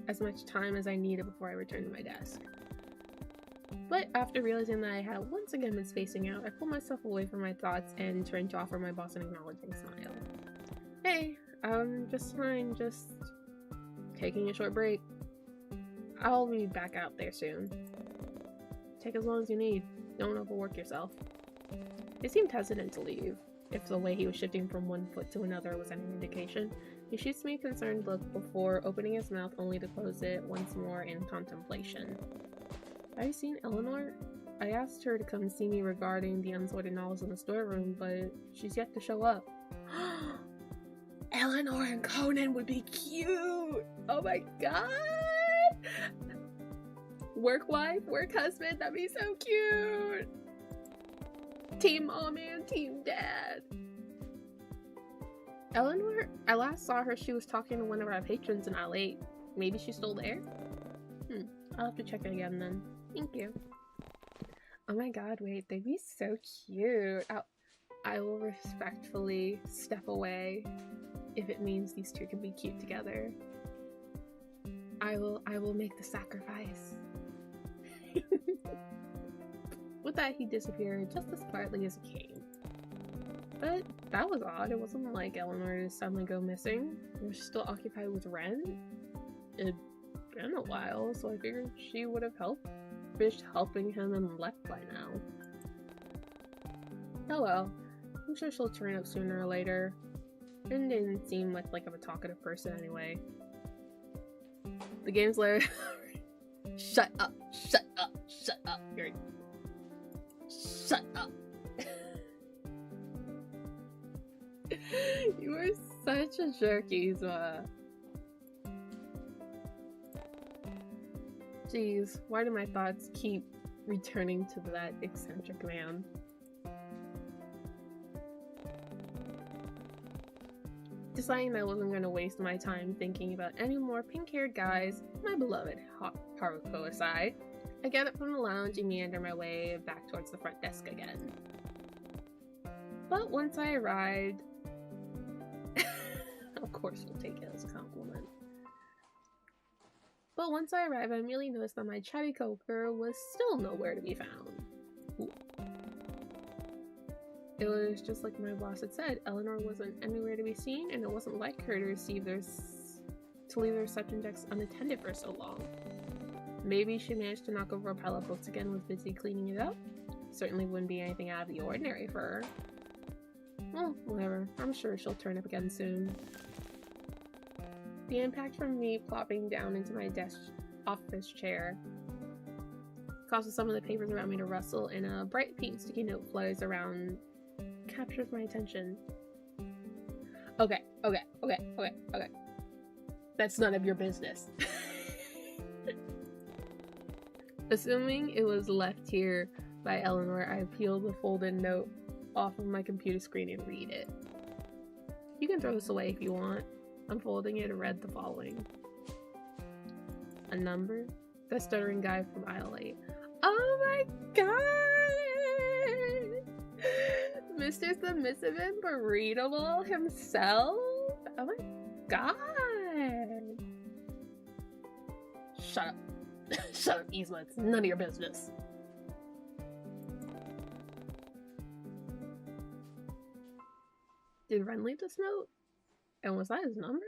as much time as I needed before I returned to my desk. But after realizing that I had once again been spacing out, I pulled myself away from my thoughts and turned to offer my boss an acknowledging smile. Hey, just fine, just taking a short break. I'll be back out there soon. Take as long as you need. Don't overwork yourself. He seemed hesitant to leave, if the way he was shifting from one foot to another was any indication. He shoots me a concerned look before opening his mouth only to close it once more in contemplation. Have you seen Eleanor? I asked her to come see me regarding the unsorted novels in the storeroom, but she's yet to show up. Eleanor and Conan would be cute! Oh my god! Work wife, work husband, that'd be so cute! Team mom and team dad. Eleanor? I last saw her, she was talking to one of our patrons in L8. Maybe she's still there? I'll have to check it again then. Thank you. Oh my god, wait, they'd be so cute. I will respectfully step away if it means these two can be cute together. I will make the sacrifice. With that, he disappeared just as quietly as he came. But that was odd. It wasn't like Eleanor to suddenly go missing. Was she still occupied with Ren? It'd been a while, so I figured she would have finished helping him and left by now. Oh well. I'm sure she'll turn up sooner or later. Ren didn't seem like of a talkative person anyway. The game's like, shut up, shut up, shut up. Shut up. You are such a jerk, Yzma. Jeez, why do my thoughts keep returning to that eccentric man? Deciding that I wasn't going to waste my time thinking about any more pink-haired guys, my beloved Haruko aside, I get up from the lounge and meander my way back towards the front desk again. But once I arrived, of course we'll take it as a compliment. But once I arrived, I immediately noticed that my chatty coworker was still nowhere to be found. Ooh. It was just like my boss had said, Eleanor wasn't anywhere to be seen, and it wasn't like her to leave their reception desk unattended for so long. Maybe she managed to knock over a pile of books again and was busy cleaning it up. Certainly wouldn't be anything out of the ordinary for her. Well, whatever. I'm sure she'll turn up again soon. The impact from me plopping down into my desk office chair causes some of the papers around me to rustle, and a bright pink sticky note flutters around, captures my attention. Okay. That's none of your business. Assuming it was left here by Eleanor, I peeled the folded note off of my computer screen and read it. You can throw this away if you want. Unfolding it, read the following. A number? The stuttering guy from aisle 8. Oh my god! Mr. Submissive and Breedable himself? Oh my god! Shut up. Shut up, Isma. It's none of your business. Did Ren leave this note? And was that his number?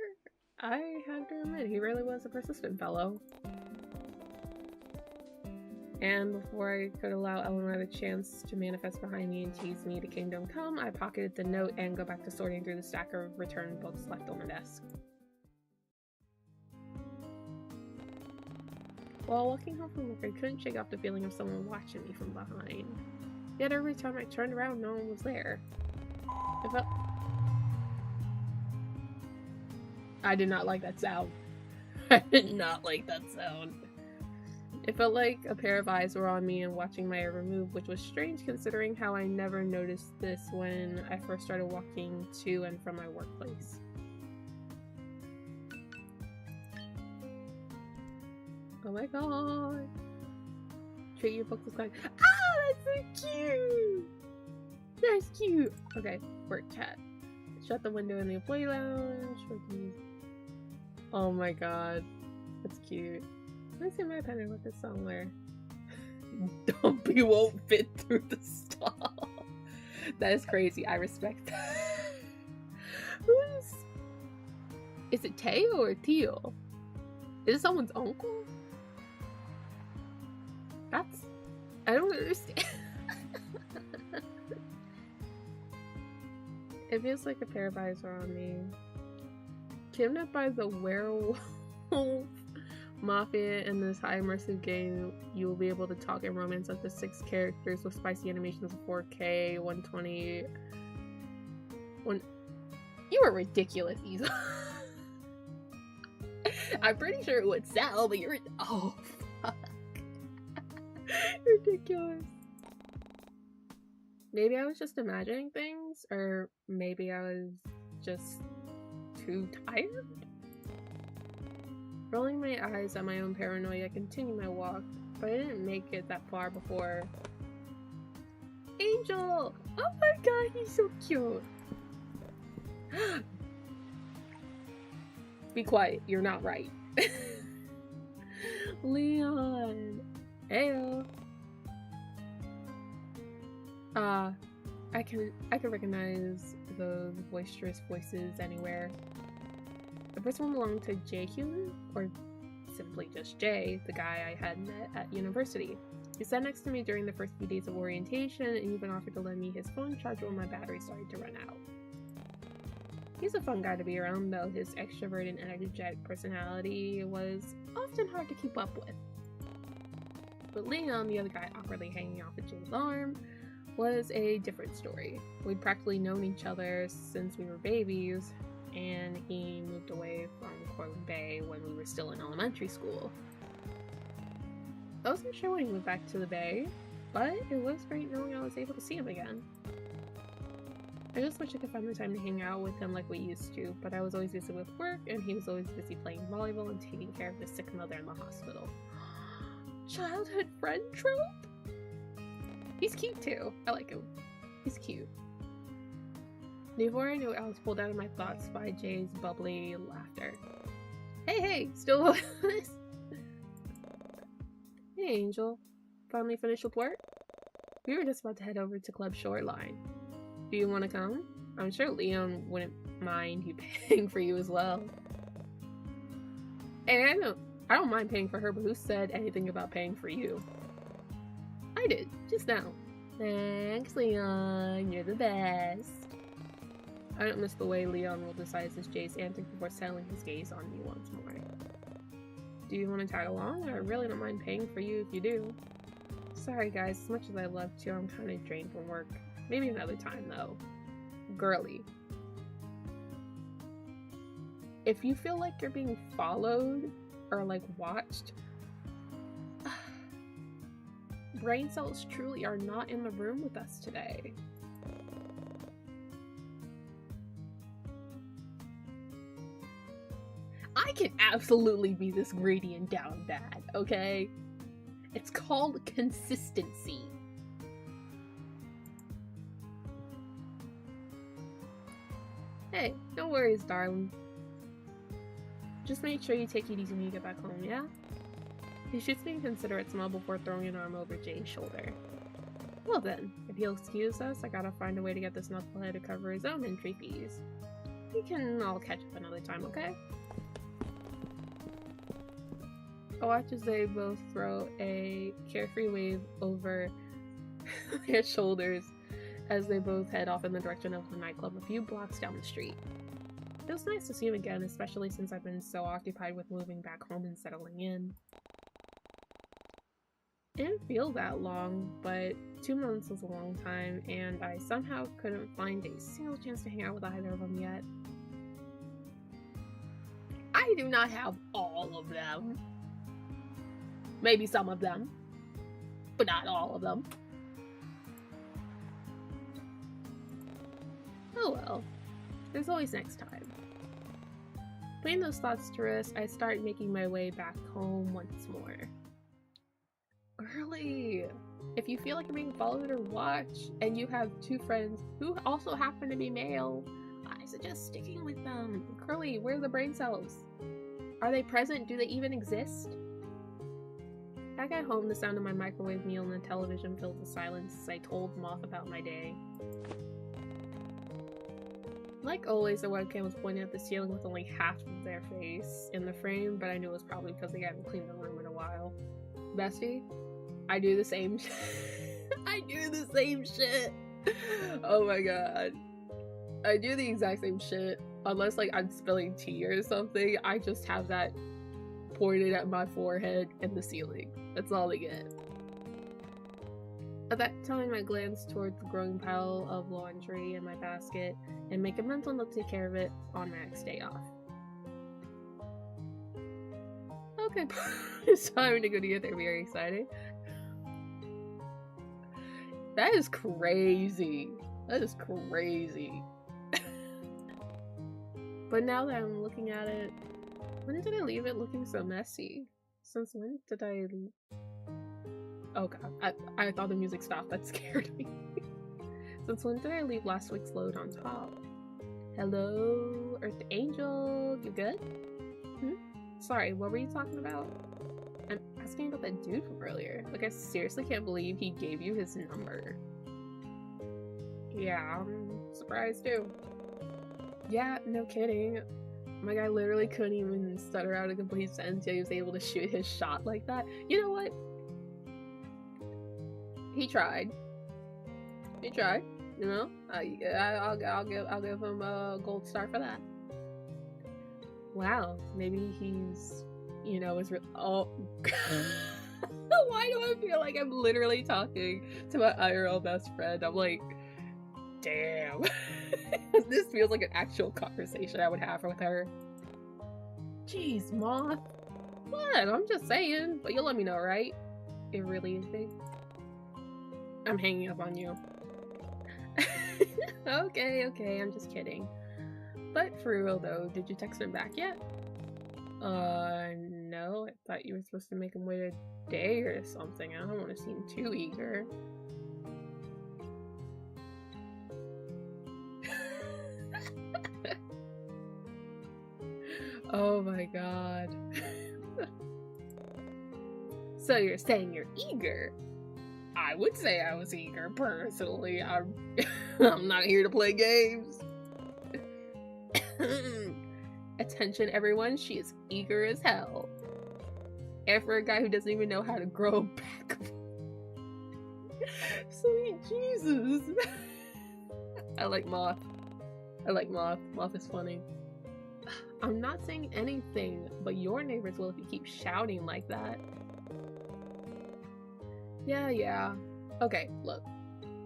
I have to admit, he really was a persistent fellow. And before I could allow Eleanor the chance to manifest behind me and tease me to Kingdom Come, I pocketed the note and go back to sorting through the stack of returned books left on the desk. While walking home from work, I couldn't shake off the feeling of someone watching me from behind. Yet every time I turned around, no one was there. It felt... I did not like that sound. I did not like that sound. It felt like a pair of eyes were on me and watching my every move, which was strange considering how I never noticed this when I first started walking to and from my workplace. Oh my god. Treat your book with like, ah, that's so cute! That's cute! Okay, work chat. Shut the window in the employee lounge. Oh my god. That's cute. Let me see my pen and put this somewhere. Dumpy won't fit through the stall. That is crazy. I respect that. Is it Teo or Tio? Is it someone's uncle? I don't understand. It feels like a pair of eyes are on me. Kidnapped by the werewolf mafia in this high immersive game, you will be able to talk and romance up to 6 characters with spicy animations of 4K, 120. You are ridiculous, Isa. I'm pretty sure it would sell, but you're. Oh, fuck. Ridiculous. Maybe I was just imagining things, or maybe I was just too tired? Rolling my eyes at my own paranoia, I continued my walk, but I didn't make it that far before... Angel! Oh my god, he's so cute! Be quiet, you're not right. Leon! Heyo! I can recognize those boisterous voices anywhere. The first one belonged to Jae-hyun, or simply just Jay, the guy I had met at university. He sat next to me during the first few days of orientation and even offered to lend me his phone charger when my battery started to run out. He's a fun guy to be around, though his extroverted and energetic personality was often hard to keep up with. But Leon, the other guy awkwardly hanging off of Jay's arm, was a different story. We'd practically known each other since we were babies, and he moved away from Corlin Bay when we were still in elementary school. I wasn't sure when he went back to the Bay, but it was great knowing I was able to see him again. I just wish I could find the time to hang out with him like we used to, but I was always busy with work, and he was always busy playing volleyball and taking care of his sick mother in the hospital. Childhood friend trope? He's cute too. I like him. He's cute. Before I knew it, I was pulled out of my thoughts by Jay's bubbly laughter. Hey, still with us? Hey, Angel. Finally finished with work? We were just about to head over to Club Shoreline. Do you want to come? I'm sure Leon wouldn't mind you paying for you as well. Hey, I don't mind paying for her, but who said anything about paying for you? I did, just now. Thanks, Leon. You're the best. I don't miss the way Leon rolled his eyes as Jay's antic before settling his gaze on me once more. Do you want to tag along? I really don't mind paying for you if you do. Sorry guys, as much as I love to, I'm kind of drained from work. Maybe another time though. Girly. If you feel like you're being followed or like watched, brain cells truly are not in the room with us today. I can absolutely be this greedy and down bad, okay? It's called consistency. Hey, no worries, darling. Just make sure you take it easy when you get back home, yeah? He shoots me a considerate smile before throwing an arm over Jay's shoulder. Well then, if he'll excuse us, I gotta find a way to get this knucklehead to cover his own entry fees. We can all catch up another time, okay? I watch as they both throw a carefree wave over their shoulders as they both head off in the direction of the nightclub a few blocks down the street. It was nice to see him again, especially since I've been so occupied with moving back home and settling in. It didn't feel that long, but 2 months was a long time, and I somehow couldn't find a single chance to hang out with either of them yet. I do not have all of them. Maybe some of them, but not all of them. Oh well, there's always next time. Putting those thoughts to rest, I start making my way back home once more. Girly, if you feel like you're being followed or watched, and you have 2 friends who also happen to be male, I suggest sticking with them. Curly, where are the brain cells? Are they present? Do they even exist? Back at home, the sound of my microwave meal and the television filled the silence as I told Moth about my day. Like always, the webcam was pointing at the ceiling with only half of their face in the frame, but I knew it was probably because they hadn't cleaned the room in a while. Bestie, I do the same I do the same shit! Oh my god. I do the exact same shit. Unless like I'm spilling tea or something, I just have that pointed at my forehead and the ceiling. That's all they get. At that time, I glanced toward the growing pile of laundry in my basket and make a mental note to take care of it on my next day off. Okay, it's time to go to your therapy. Are you excited? That is crazy. That is crazy. But now that I'm looking at it, when did I leave it looking so messy? Since when did I... Oh god, I thought the music stopped. That scared me. Since when did I leave last week's load on top? Hello, Earth Angel. You good? Sorry, what were you talking about? I'm asking about that dude from earlier. Like, I seriously can't believe he gave you his number. Yeah, I'm surprised too. Yeah, no kidding. My guy literally couldn't even stutter out a complete sentence, yet he was able to shoot his shot like that. You know what? He tried. He tried. You know, I'll give him a gold star for that. Wow, maybe he's, you know, oh. Why do I feel like I'm literally talking to my IRL best friend? I'm like, damn. This feels like an actual conversation I would have with her. Jeez, Moth. What? I'm just saying, but you'll let me know, right? It really is big. I'm hanging up on you. Okay, I'm just kidding. But for real though, did you text him back yet? No. I thought you were supposed to make him wait a day or something. I don't want to seem too eager. Oh my god. So you're saying you're eager? I would say I was eager, personally. I'm not here to play games. Attention everyone, she is eager as hell. And for a guy who doesn't even know how to grow back. Sweet Jesus. I like Moth. Moth is funny. I'm not saying anything, but your neighbors will if you keep shouting like that. Yeah. Okay, look.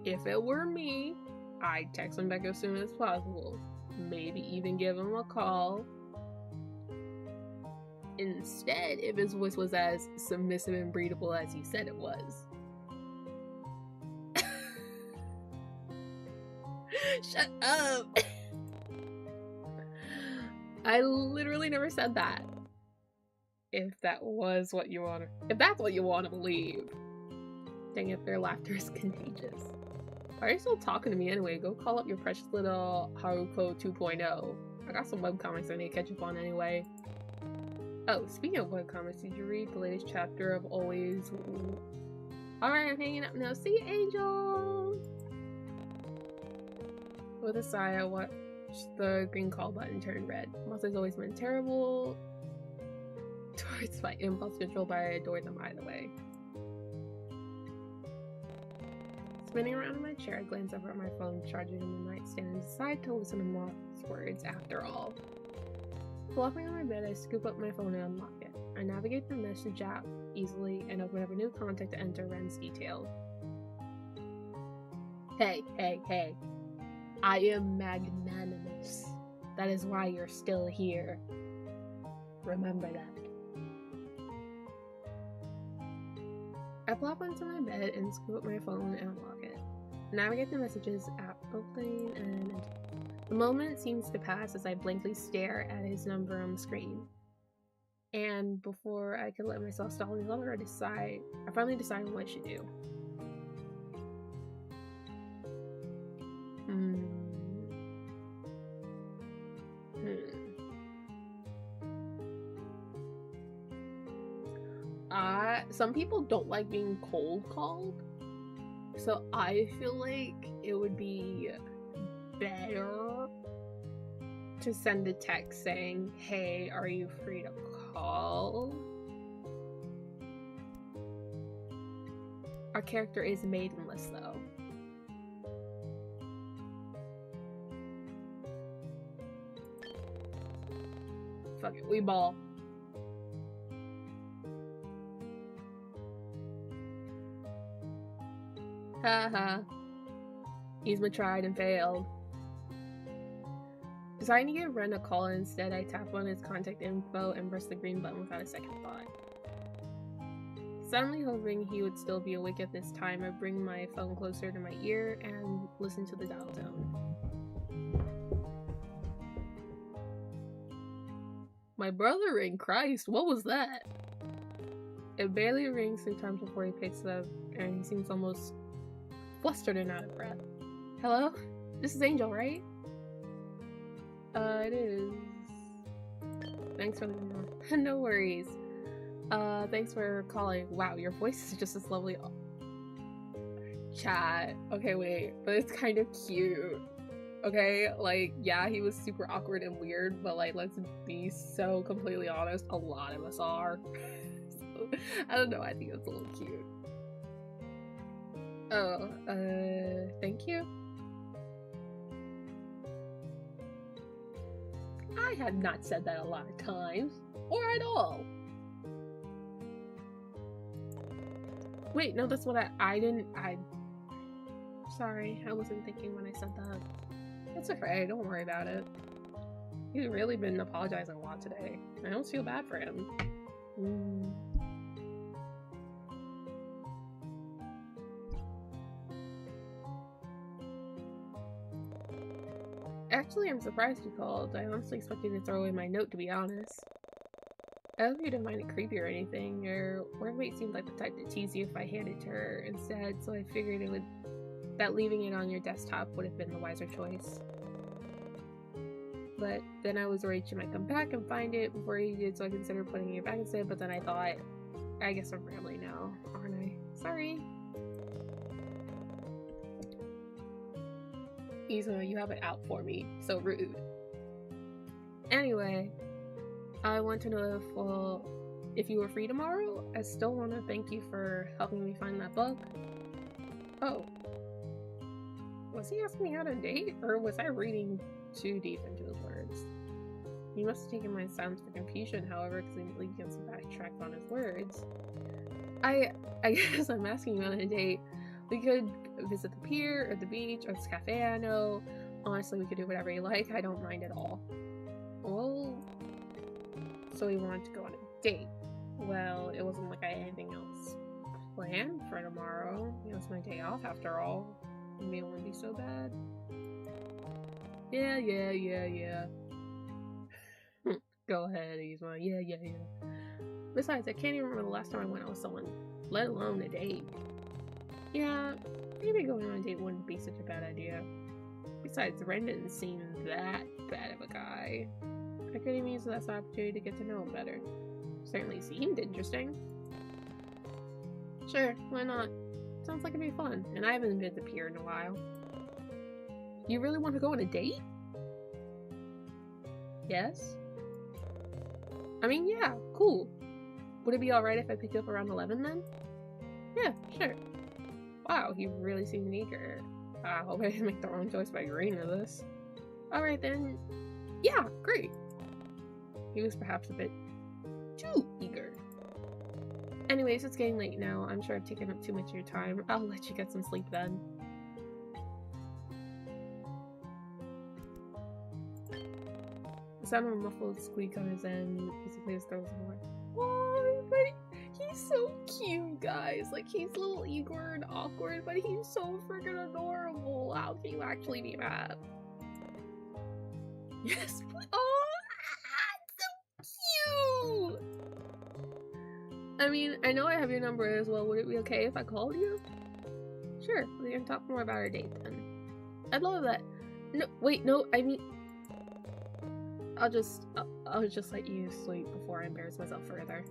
If it were me, I'd text him back as soon as possible. Maybe even give him a call. Instead, if his voice was as submissive and breathable as he said it was. Shut up! I literally never said that. If that's what you want to believe. Dang it, their laughter is contagious. Why are you still talking to me anyway? Go call up your precious little Haruko 2.0. I got some webcomics I need to catch up on anyway. Oh, speaking of webcomics, did you read the latest chapter of Always? Alright, I'm hanging up now. See you, Angel! With a sigh, I watched the green call button turn red. Moth has always been terrible towards my impulse control, but I adore them either way. Spinning around in my chair, I glance over at my phone, charging in the nightstand, and decide to listen to Moth's words after all. Flopping on my bed, I scoop up my phone and unlock it. I navigate the message app easily and open up a new contact to enter Ren's details. Hey. I am magnanimous. That is why you're still here. Remember that. I plop onto my bed and scoop up my phone and unlock it. Navigate the messages app opening and the moment seems to pass as I blankly stare at his number on the screen. And before I can let myself stall any longer, I finally decide on what I should do. Some people don't like being cold called, so I feel like it would be better to send a text saying, hey, are you free to call? Our character is maidenless though. Fuck it, we ball. Haha. He's been tried and failed. Deciding to give Ren a call instead, I tap on his contact info and press the green button without a second thought. Suddenly hoping he would still be awake at this time, I bring my phone closer to my ear and listen to the dial tone. My brother in Christ, what was that? It barely rings 3 times before he picks up, and he seems almost flustered and out of breath. Hello? This is Angel, right? It is. Thanks for the no worries. Thanks for calling. Wow, your voice is just as lovely. Chat. Okay, wait, but it's kind of cute. Okay, like, yeah, he was super awkward and weird, but like, let's be so completely honest, a lot of us are. So, I don't know, I think it's a little cute. Oh, thank you. I have not said that a lot of times, or at all. Wait, no, that's what sorry, I wasn't thinking when I said that. It's okay, don't worry about it. He's really been apologizing a lot today. I almost feel bad for him. Actually, I'm surprised you called. I honestly expected to throw away my note, to be honest. I hope you didn't find it creepy or anything. Your workmate seemed like the type to tease you if I handed it to her instead, so I figured that leaving it on your desktop would have been the wiser choice. But then I was worried she might come back and find it before you did, so I considered putting it back instead, but then I thought, I guess I'm rambling now, aren't I? Sorry. Isa, you have it out for me. So rude. Anyway, I want to know if you were free tomorrow. I still want to thank you for helping me find that book. Oh. Was he asking me out on a date? Or was I reading too deep into his words? He must have taken my sounds for confusion, however, because he immediately begins to backtrack on his words. I guess I'm asking you on a date. We could visit the pier, or the beach, or this cafe I know. Honestly, we could do whatever you like. I don't mind at all. Well, so we wanted to go on a date. Well, it wasn't like I had anything else planned for tomorrow. You know, it's my day off after all. Maybe it wouldn't be so bad. Yeah. Go ahead, Yzma. Yeah. Besides, I can't even remember the last time I went out with someone, let alone a date. Yeah, maybe going on a date wouldn't be such a bad idea. Besides, Ren didn't seem that bad of a guy. I could even use this opportunity to get to know him better. Certainly seemed interesting. Sure, why not? Sounds like it'd be fun, and I haven't been to the pier in a while. You really want to go on a date? Yes? I mean, yeah, cool. Would it be alright if I picked you up around 11 then? Yeah, sure. Wow, he really seemed eager. I hope I didn't make the wrong choice by agreeing to this. Alright then. Yeah, great. He was perhaps a bit too eager. Anyways, it's getting late now. I'm sure I've taken up too much of your time. I'll let you get some sleep then. The sound of a muffled squeak on his end as he plays throws more. Oh, but he's so cute, guys. Like, he's a little eager and awkward, but he's so freaking adorable. How can you actually be mad? Yes, oh, so cute! I mean, I know I have your number as well. Would it be okay if I called you? Sure, we can talk more about our date then. I'd love that. No, wait, no, I mean... I'll just let you sleep before I embarrass myself further.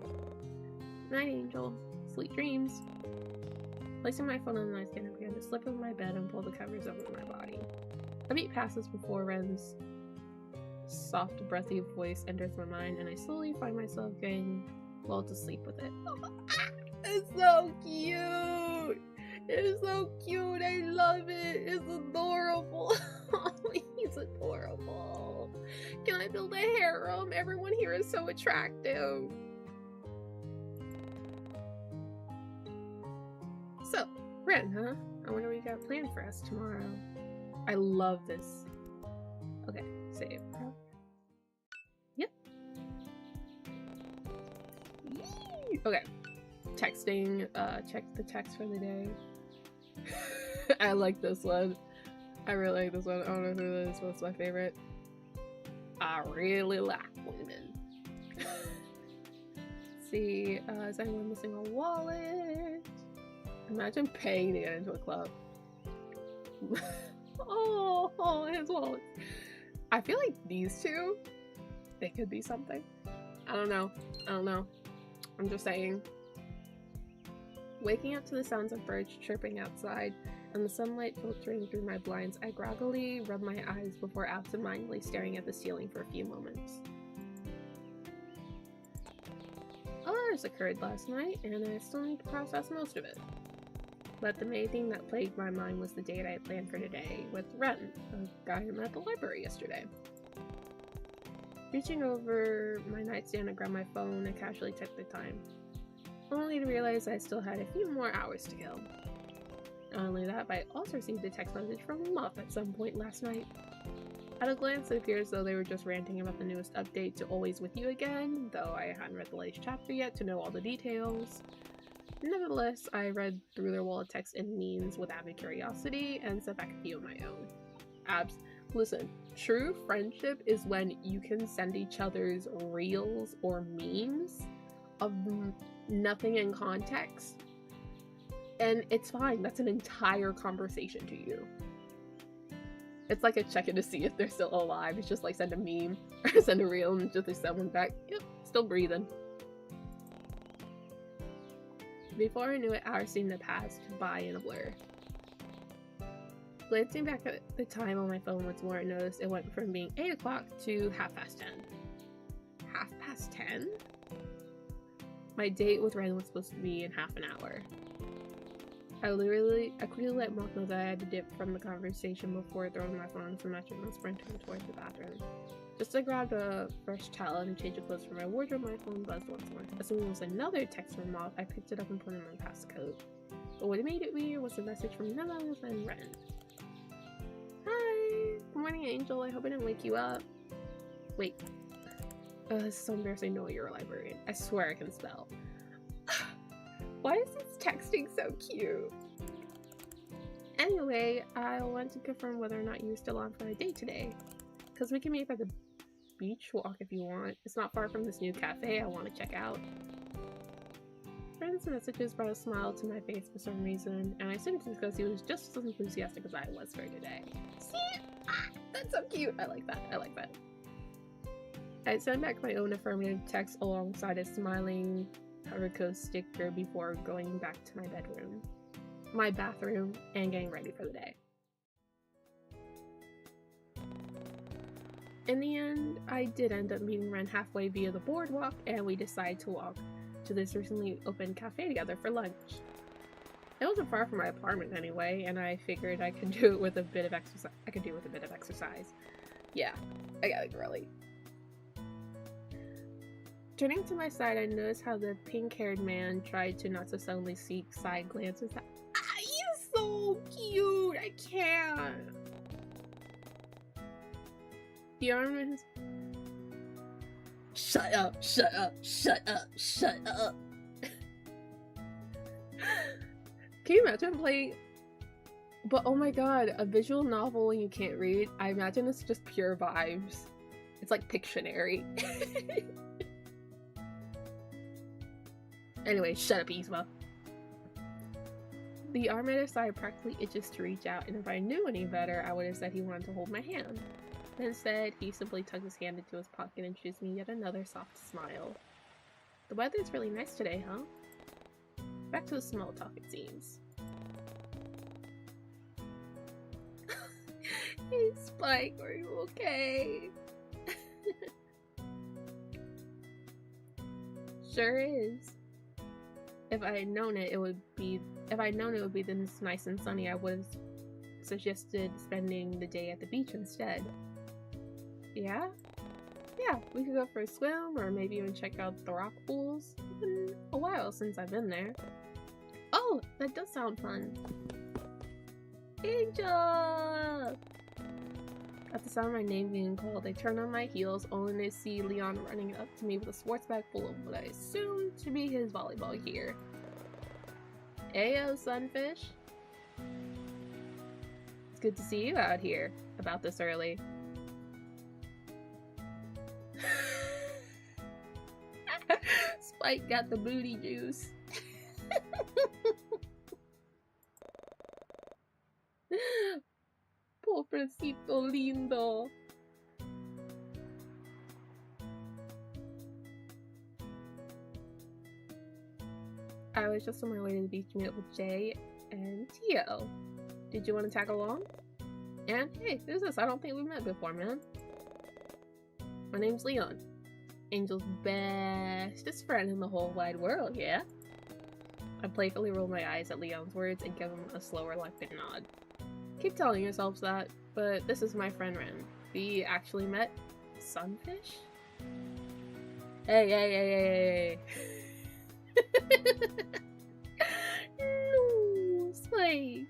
Night, Angel. Sweet dreams. Placing my phone on the nightstand, I began to slip into my bed and pull the covers over my body. A beat passes before Ren's soft, breathy voice enters my mind, and I slowly find myself getting lulled to sleep with it. It's so cute! It's so cute! I love it! It's adorable! He's adorable! Can I build a harem? Everyone here is so attractive! So, Ren, huh? I wonder what you got planned for us tomorrow. I love this. Okay, save. Yep. Yee! Okay. Texting, check the text for the day. I like this one. I really like this one. I don't know who this was my favorite. I really like women. See, is anyone missing a wallet? Imagine paying to get into a club. Oh, his wallet. I feel like these two, they could be something. I don't know. I'm just saying. Waking up to the sounds of birds chirping outside and the sunlight filtering through my blinds, I groggily rub my eyes before absentmindedly staring at the ceiling for a few moments. Others occurred last night, and I still need to process most of it. But the main thing that plagued my mind was the date I had planned for today with Ren, a guy I met at the library yesterday. Reaching over my nightstand to grab my phone, I casually checked the time, only to realize I still had a few more hours to kill. Not only that, but I also received a text message from Muff at some point last night. At a glance, it appears as though they were just ranting about the newest update to Always With You Again, though I hadn't read the latest chapter yet to know all the details. Nevertheless, I read through their wall of text and memes with avid curiosity and set back a few of my own. Abs, listen, true friendship is when you can send each other's reels or memes of nothing in context, and it's fine. That's an entire conversation to you. It's like a check-in to see if they're still alive. It's just like send a meme or send a reel and just send one back. Yep, still breathing. Before I knew it, hours seemed to pass by in a blur. Glancing back at the time on my phone once more, I noticed it went from being 8 o'clock to 10:30. 10:30? My date with Ren was supposed to be in half an hour. I quickly let Mark know that I had to dip from the conversation before throwing my phone into the mattress and sprinting towards the bathroom. Just I grabbed a fresh towel and a change of clothes from my wardrobe, my phone buzzed once more. Assuming it was another text from Mom, I picked it up and put it in my passcode. But what made it weird was a message from none other than Ren. Hi! Good morning, Angel. I hope I didn't wake you up. Wait. This is so embarrassing knowing you're a librarian. I swear I can spell. Why is this texting so cute? Anyway, I want to confirm whether or not you're still on for a date today. Because we can meet by the beach walk if you want. It's not far from this new cafe I want to check out. Friend's messages brought a smile to my face for some reason, and I assumed it's because he was just as enthusiastic as I was for today. See? That's so cute! I like that. I like that. I sent back my own affirmative text alongside a smiling Haruko sticker before going back to my bathroom, and getting ready for the day. In the end, I did end up meeting Ren halfway via the boardwalk, and we decided to walk to this recently opened cafe together for lunch. It wasn't far from my apartment anyway, and I figured I could do it with a bit of exercise. Yeah, I got it girly. Turning to my side, I noticed how the pink-haired man tried to not so suddenly seek side glances at— he's so cute! I can't! The arm in his— Shut up! Shut up! Shut up! Shut up! Can you imagine playing— But oh my god, a visual novel when you can't read? I imagine it's just pure vibes. It's like Pictionary. Anyway, shut up, Yzma. The arm at his side practically itches to reach out, and if I knew any better, I would have said he wanted to hold my hand. But instead, he simply tugged his hand into his pocket and shoots me yet another soft smile. The weather's really nice today, huh? Back to the small talk, it seems. Hey, Spike, are you okay? Sure is. If I had known it would be this nice and sunny, I would have suggested spending the day at the beach instead. Yeah? Yeah, we could go for a swim, or maybe even check out the rock pools. It's been a while since I've been there. Oh, that does sound fun. Angel! At the sound of my name being called, I turn on my heels, only to see Leon running up to me with a sports bag full of what I assume to be his volleyball gear. Ayo, Sunfish. It's good to see you out here, about this early. Spike got the booty juice. Pobrecito lindo. I was just on my way to the beach to meet up with Jay and Tio. Did you want to tag along? And hey, who's this? I don't think we've met before, man. My name's Leon. Angel's bestest friend in the whole wide world, yeah? I playfully roll my eyes at Leon's words and give him a slow reluctant nod. Keep telling yourselves that, but this is my friend Ren. We actually met Sunfish? Hey. No, Spike.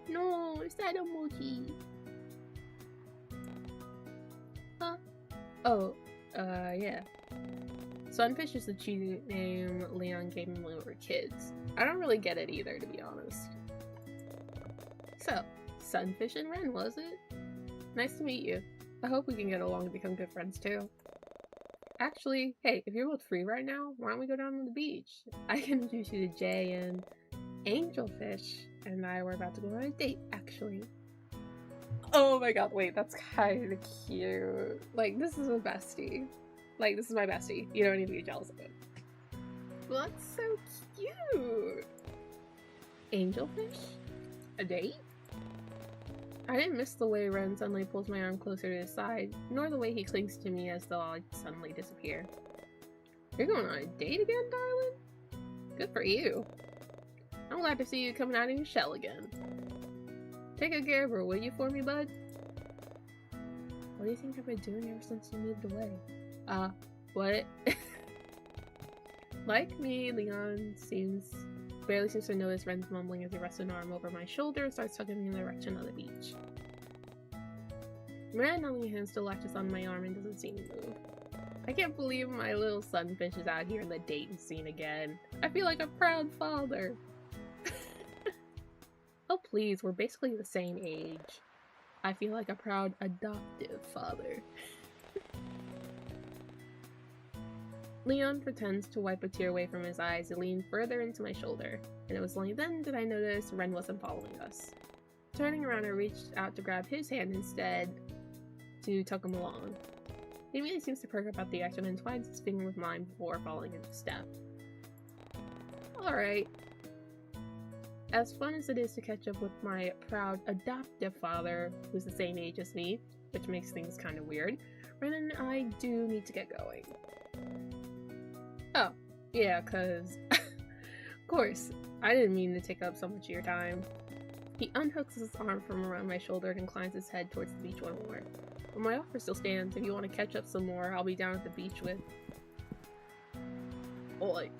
No, sad emoji. Huh? Oh, yeah. Sunfish is the cheesy name Leon gave me when we were kids. I don't really get it either, to be honest. So, Sunfish and Ren, was it? Nice to meet you. I hope we can get along and become good friends too. Actually, hey, if you're both free right now, why don't we go down to the beach? I can introduce you to Jay and Angelfish and I were about to go on a date, actually. Oh my god, wait, that's kind of cute. Like, this is a bestie. Like, this is my bestie. You don't need to be jealous of it. Well, that's so cute. Angelfish? A date? I didn't miss the way Ren suddenly pulls my arm closer to his side, nor the way he clings to me as though I'll suddenly disappear. You're going on a date again, darling? Good for you. I'm glad to see you coming out of your shell again. Take good care of her, will you, for me, bud? What do you think I've been doing ever since you moved away? What? Like me, Leon barely seems to notice Ren's mumbling as he rests an arm over my shoulder and starts tugging me in the direction of the beach. Ren, on the other hand, still latches on my arm and doesn't seem to move. I can't believe my little sunfish is out here in the dating scene again. I feel like a proud father. Oh please, we're basically the same age. I feel like a proud adoptive father. Leon pretends to wipe a tear away from his eyes and lean further into my shoulder, and it was only then that I noticed Ren wasn't following us. Turning around, I reached out to grab his hand instead to tug him along. He immediately seems to perk up at the action and twines his finger with mine before following into step. Alright. As fun as it is to catch up with my proud adoptive father, who's the same age as me, which makes things kind of weird, Ren and I do need to get going. Oh, yeah, cause of course, I didn't mean to take up so much of your time. He unhooks his arm from around my shoulder and inclines his head towards the beach one more. But my offer still stands. If you want to catch up some more, I'll be down at the beach with... Oi.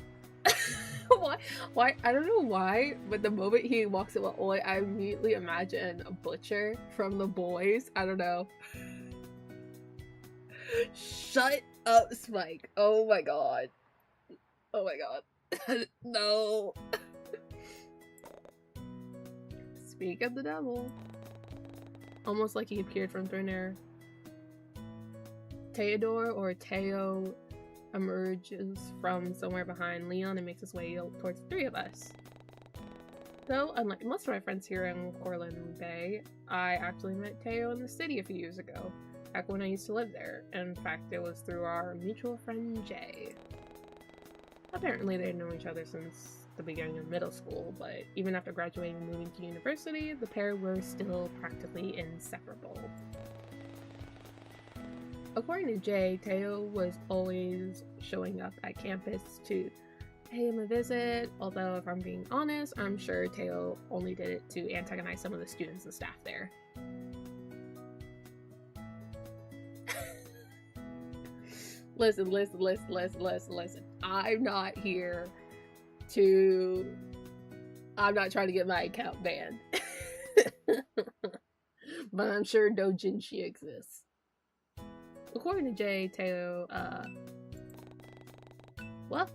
Why? I don't know why, but the moment he walks in with Oi, I immediately imagine a Butcher from The Boys. I don't know. Shut up, Spike. Oh my god. Oh my god. No. Speak of the devil. Almost like he appeared from thin air. Theodore or Teo emerges from somewhere behind Leon and makes his way towards the three of us. Though, unlike most of my friends here in Corlin Bay, I actually met Teo in the city a few years ago, back when I used to live there. In fact, it was through our mutual friend Jay. Apparently they'd known each other since the beginning of middle school, but even after graduating and moving to university, the pair were still practically inseparable. According to Jay, Teo was always showing up at campus to pay him a visit, although if I'm being honest, I'm sure Teo only did it to antagonize some of the students and staff there. Listen. I'm not trying to get my account banned. But I'm sure doujinshi exists. According to Jay, Teo, well,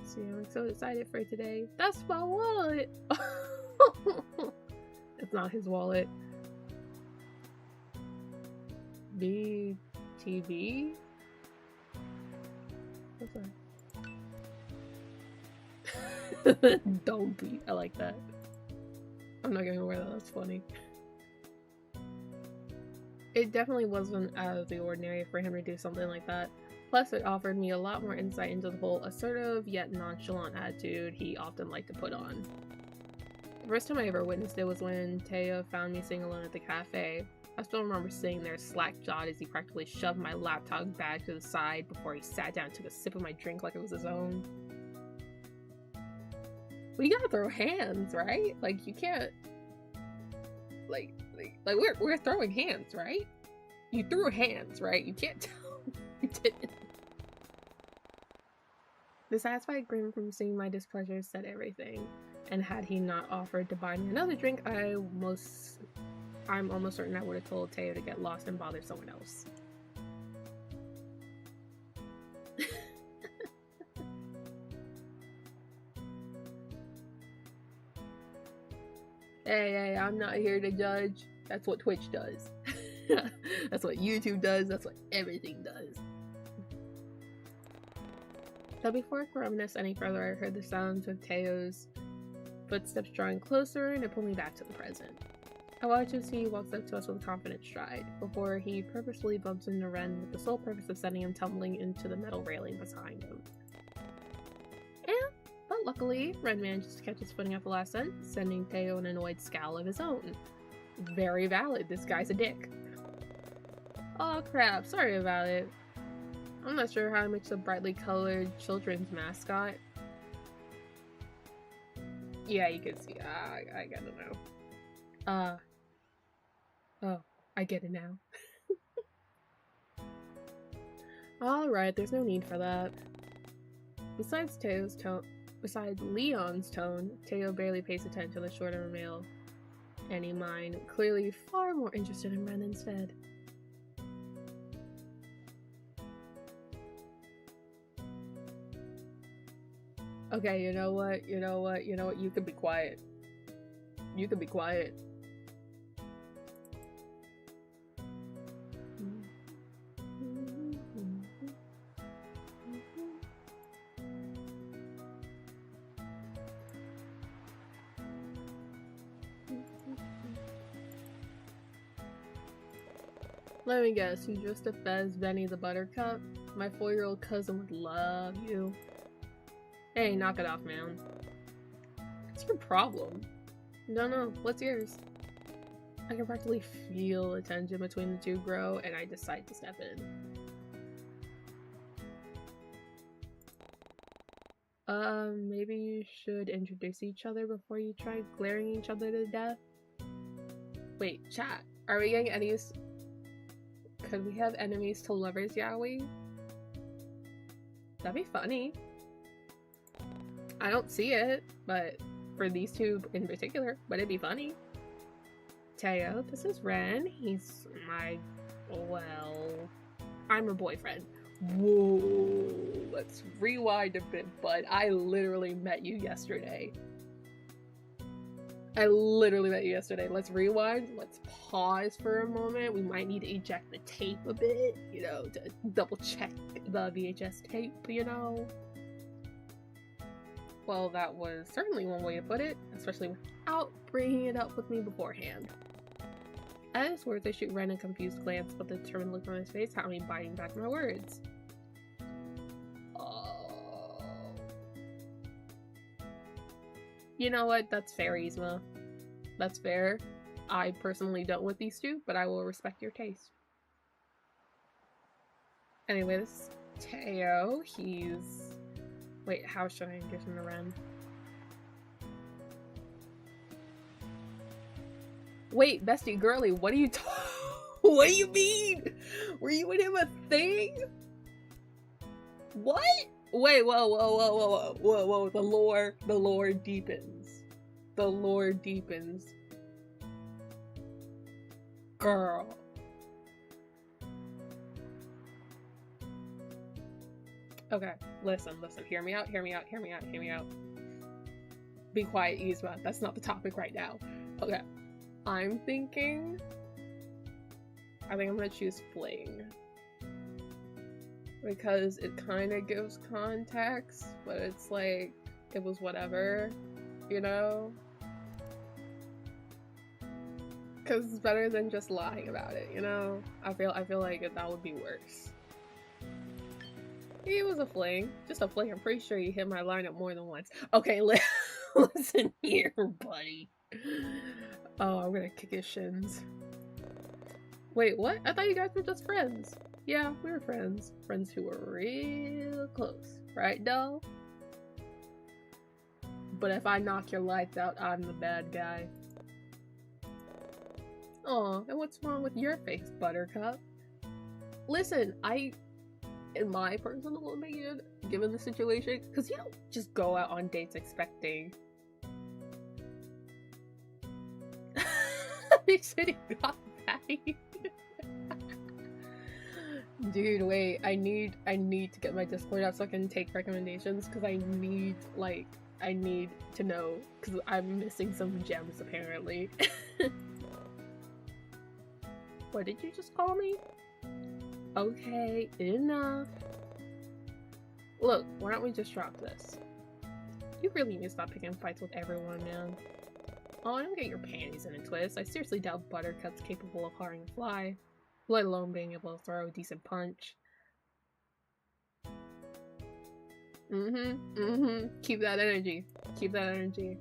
see, I'm so excited for today. That's my wallet! It's not his wallet. BTV? What's that? Donkey. I like that. I'm not gonna wear that, that's funny. It definitely wasn't out of the ordinary for him to do something like that. Plus, it offered me a lot more insight into the whole assertive yet nonchalant attitude he often liked to put on. The first time I ever witnessed it was when Teo found me sitting alone at the cafe. I still remember sitting there slack-jawed as he practically shoved my laptop bag to the side before he sat down and took a sip of my drink like it was his own. Well, you gotta throw hands, right? Like, you can't... Like we're throwing hands, right? You threw hands, right? You can't tell you didn't. The satisfied grin from seeing my displeasure said everything, and had he not offered to buy me another drink, I'm almost certain I would have told Teo to get lost and bother someone else. Hey, I'm not here to judge. That's what Twitch does. That's what YouTube does. That's what everything does. So before I could reminisce any further, I heard the sounds of Teo's footsteps drawing closer, and it pulled me back to the present. I watched as he walks up to us with a confident stride, before he purposefully bumps into Ren with the sole purpose of sending him tumbling into the metal railing behind him. But luckily, Ren manages to catch his footing at the last sentence, sending Teo an annoyed scowl of his own. Very valid, this guy's a dick. Oh crap, sorry about it. I'm not sure how I mix a brightly colored children's mascot. Yeah, you can see. I gotta know. Oh, I get it now. Alright, there's no need for that. Besides Leon's tone, Teo barely pays attention to the shorter male any mind, clearly far more interested in Ren instead. Okay, you know what, you can be quiet. You can be quiet. Let me guess, you dressed up as Benny the Buttercup? My 4-year-old cousin would love you. Hey, knock it off, man. What's your problem? No, what's yours? I can practically feel the tension between the two grow, and I decide to step in. Maybe you should introduce each other before you try glaring each other to death? Wait, chat, are we getting enemies? Could we have enemies to lovers, Yaoi? That'd be funny. I don't see it, but for these two in particular, but it'd be funny. Teo, this is Ren. He's my, well, I'm her boyfriend. Whoa, let's rewind a bit, bud. I literally met you yesterday. Let's rewind. Let's pause for a moment. We might need to eject the tape a bit, to double check the VHS tape, Well, that was certainly one way to put it, especially without bringing it up with me beforehand. At his words, I shoot Ren a confused glance, but the determined look on his face had me biting back my words. Oh. You know what? That's fair, Yzma. That's fair. I personally don't with these two, but I will respect your taste. Anyway, this is Teo. He's... Wait, how should I introduce him to Ren? Wait, bestie girly, what do you what do you mean? Were you and him a thing? What? Wait, whoa, the lore deepens. The lore deepens. Girl. Okay, listen, hear me out. Be quiet, Yzma. That's not the topic right now. Okay. I think I'm gonna choose fling. Because it kind of gives context, but it's like, it was whatever, Because it's better than just lying about it, I feel like that would be worse. It was a fling. Just a fling. I'm pretty sure you hit my lineup more than once. Okay, listen here, buddy. Oh, I'm gonna kick his shins. Wait, what? I thought you guys were just friends. Yeah, we were friends. Friends who were real close. Right, doll? But if I knock your lights out, I'm the bad guy. Aw, and what's wrong with your face, Buttercup? Listen, in my personal opinion, given the situation, because you don't just go out on dates expecting... They said he got patty. Dude, wait, I need to get my Discord out so I can take recommendations, because I need to know, because I'm missing some gems apparently. What did you just call me? Okay, enough. Look, why don't we just drop this? You really need to stop picking fights with everyone, man. Oh, don't get your panties in a twist. I seriously doubt Buttercup's capable of harming a fly, let alone being able to throw a decent punch. Keep that energy. Keep that energy.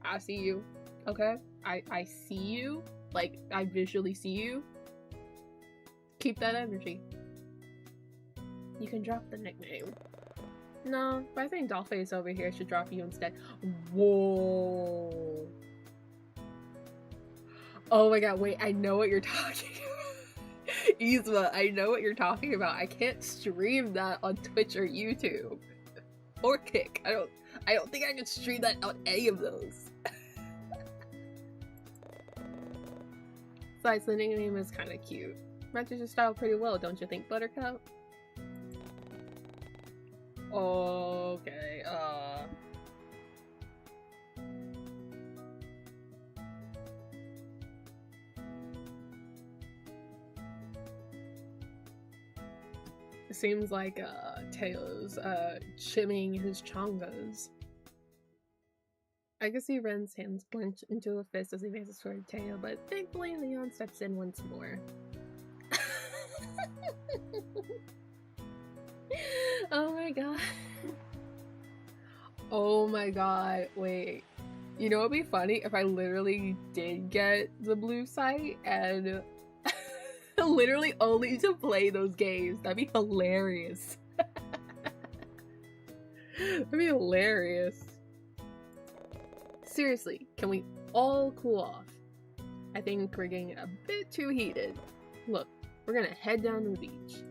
I see you. Okay? I see you. Like, I visually see you. Keep that energy. You can drop the nickname. No, but I think Dollface over here should drop you instead. Whoa. Oh my god, wait, I know what you're talking about. Yzma, I know what you're talking about. I can't stream that on Twitch or YouTube. Or Kick. I don't think I can stream that on any of those. Besides, the nickname is kind of cute. Matches your style pretty well, don't you think, Buttercup? Okay, It seems like, Teo's, chimming his chongos. I can see Ren's hands clench into a fist as he faces toward Teo, but thankfully Leon steps in once more. Oh my god. Oh my god, wait. You know what'd be funny? If I literally did get the blue site and literally only to play those games. That'd be hilarious. That'd be hilarious. Seriously, can we all cool off? I think we're getting a bit too heated. Look, we're gonna head down to the beach.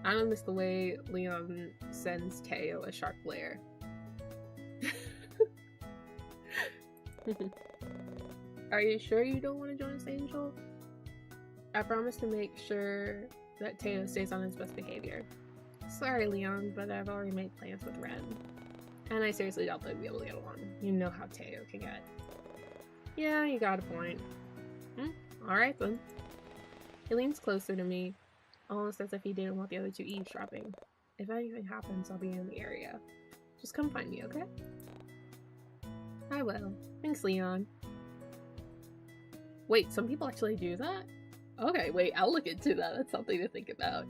I don't miss the way Leon sends Teo a sharp glare. Are you sure you don't want to join us, Angel? I promise to make sure that Teo stays on his best behavior. Sorry, Leon, but I've already made plans with Ren. And I seriously doubt they'd be able to get along. You know how Teo can get. Yeah, you got a point. Alright then. He leans closer to me, almost as if he didn't want the other two eavesdropping. If anything happens, I'll be in the area. Just come find me, okay? I will. Thanks, Leon. Wait, some people actually do that? Okay, wait, I'll look into that. That's something to think about.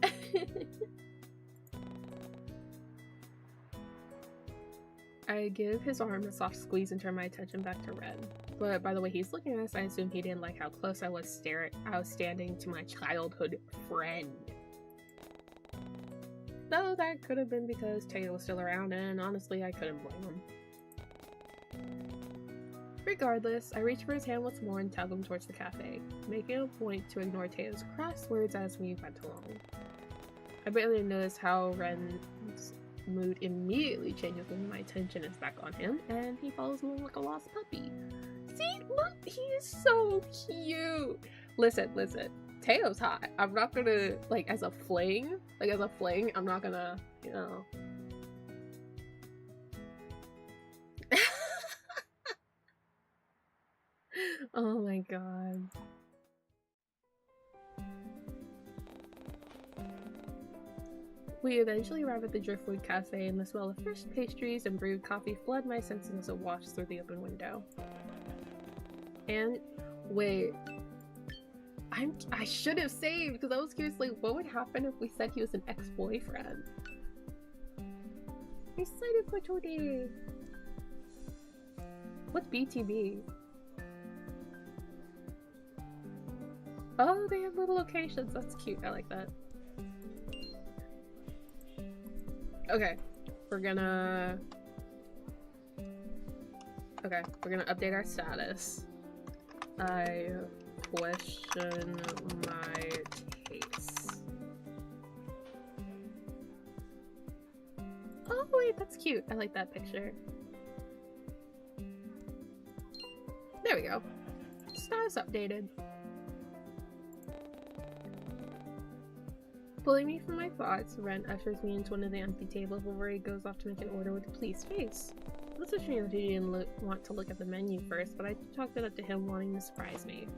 I give his arm a soft squeeze and turn my attention back to Ren. But by the way he's looking at us, I assume he didn't like how close I was standing to my childhood friend. Though that could have been because Teo was still around, and honestly, I couldn't blame him. Regardless, I reach for his hand once more and tug him towards the cafe, making a point to ignore Teo's cross words as we went along. I barely noticed how Ren's mood immediately changes when my attention is back on him, and he follows me like a lost puppy. See, look, he is so cute! Listen, Teo's hot. I'm not gonna, as a fling, I'm not gonna, you know... Oh my god. We eventually arrive at the Driftwood Cafe, and the smell of fresh pastries and brewed coffee flood my senses as it washed through the open window. And wait, I should have saved because I was curious, what would happen if we said he was an ex-boyfriend? Excited for today. What's BTB? Oh, they have little locations. That's cute. I like that. Okay, we're gonna update our status. I question my taste. Oh wait, that's cute. I like that picture. There we go. Status updated. Pulling me from my thoughts, Ren ushers me into one of the empty tables where he goes off to make an order with a pleased face. It's a shame that he didn't want to look at the menu first, but I chalked it up to him wanting to surprise me.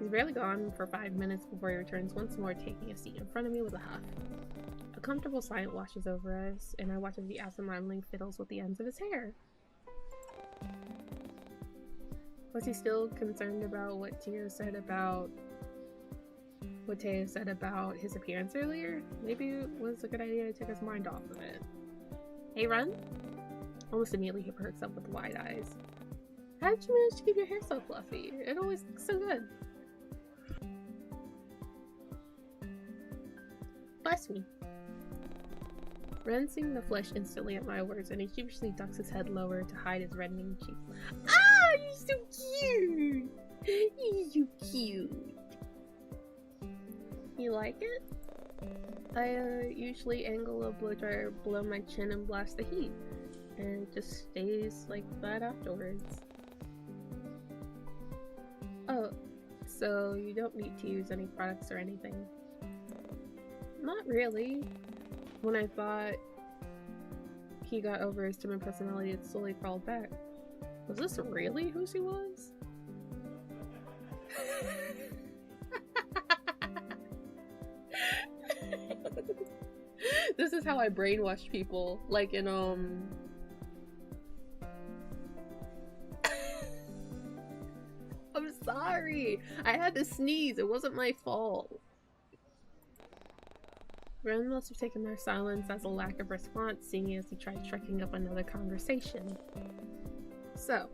He's barely gone for 5 minutes before he returns once more, taking a seat in front of me with a huff. A comfortable silence washes over us, and I watch as he absentmindedly fiddles with the ends of his hair. Was he still concerned about what Taya said about his appearance earlier? Maybe it was a good idea to take his mind off of it. Hey, Ren? Almost immediately he perks up with wide eyes. How did you manage to keep your hair so fluffy? It always looks so good. Bless me. Ren seeing the flesh instantly at my words, and he sheepishly ducks his head lower to hide his reddening cheeks. Ah, you're so cute! You're so cute. You like it? I usually angle a blow dryer below my chin and blast the heat, and it just stays like that afterwards. Oh, so you don't need to use any products or anything? Not really. When I thought he got over his timid personality, it slowly crawled back. Was this really who she was? This is how I brainwash people, like in I'm sorry! I had to sneeze, it wasn't my fault. Ren must have taken their silence as a lack of response, seeing as he tried striking up another conversation. So,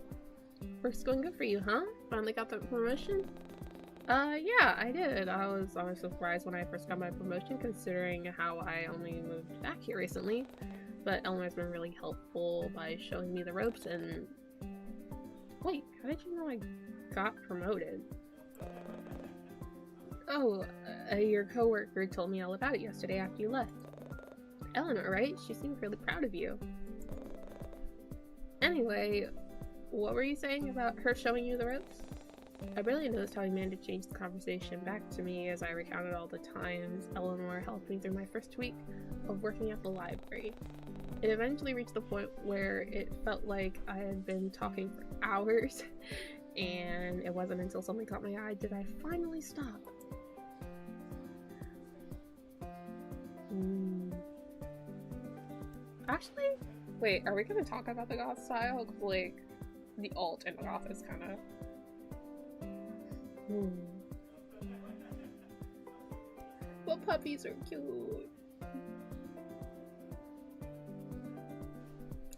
work's going good for you, huh? Finally got that promotion? Yeah, I did. I was surprised when I first got my promotion, considering how I only moved back here recently. But Eleanor's been really helpful by showing me the ropes and... Wait, how did you know I got promoted? Oh, your coworker told me all about it yesterday after you left. Eleanor, right? She seemed really proud of you. Anyway, what were you saying about her showing you the ropes? I barely noticed how he managed to change the conversation back to me as I recounted all the times Eleanor helped me through my first week of working at the library. It eventually reached the point where it felt like I had been talking for hours, and it wasn't until something caught my eye did I finally stop. Actually, wait, are we gonna talk about the goth style? 'Cause, like, the alt in goth is kind of... Well, puppies are cute.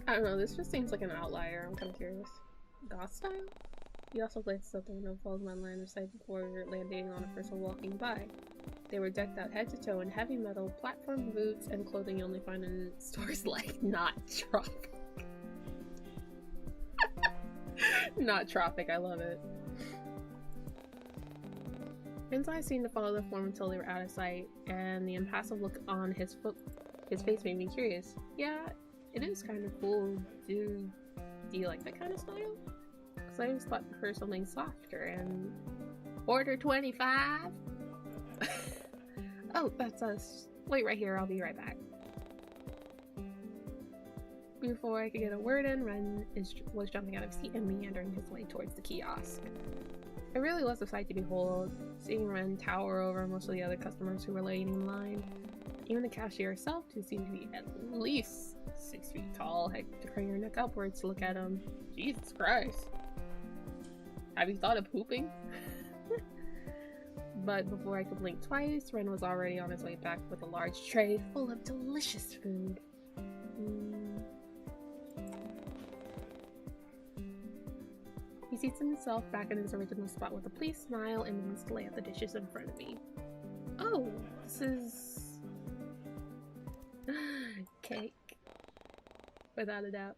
I don't know, this just seems like an outlier. I'm kind of curious. Goth style? You also glanced at the window, followed my line of sight before landing on a person walking by. They were decked out head to toe in heavy metal, platform boots, and clothing you only find in stores like Not Tropic. Not Tropic, I love it. His eyes seemed to follow the form until they were out of sight, and the impassive look on his face made me curious. Yeah, it is kind of cool. Do you like that kind of style? Because I always thought for something softer, and... Order 25! Oh, that's us. Wait right here, I'll be right back. Before I could get a word in, Ren was jumping out of his seat and meandering his way towards the kiosk. It really was a sight to behold, seeing Ren tower over most of the other customers who were laying in line. Even the cashier herself, who seemed to be at least 6 feet tall, had to crane her neck upwards to look at him. Jesus Christ. Have you thought of pooping? But before I could blink twice, Ren was already on his way back with a large tray full of delicious food. He seats himself back in his original spot with a pleased smile and begins to lay out the dishes in front of me. Oh, this is... cake. Without a doubt.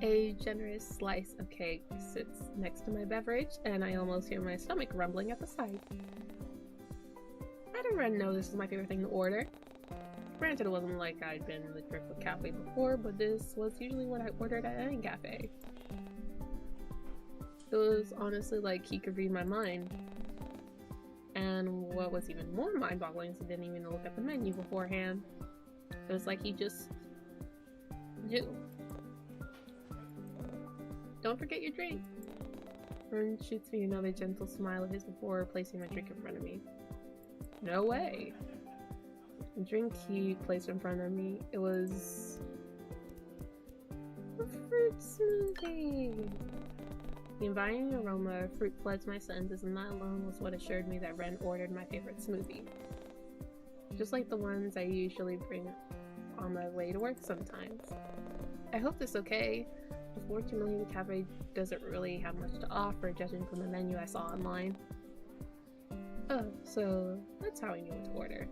A generous slice of cake sits next to my beverage, and I almost hear my stomach rumbling at the sight. I didn't really know this was my favorite thing to order. Granted, it wasn't like I'd been in the Driftwood Cafe before, but this was usually what I ordered at any cafe. It was honestly like he could read my mind. And what was even more mind-boggling is he didn't even look at the menu beforehand. It was like he just knew. Don't forget your drink. Ren shoots me another gentle smile of his before placing my drink in front of me. No way. The drink he placed in front of me, it was a fruit smoothie. The inviting aroma of fruit floods my senses, and that alone was what assured me that Ren ordered my favorite smoothie. Just like the ones I usually bring on my way to work sometimes. I hope this is okay. Unfortunately, the cafe doesn't really have much to offer, judging from the menu I saw online. Oh, so that's how I knew what to order.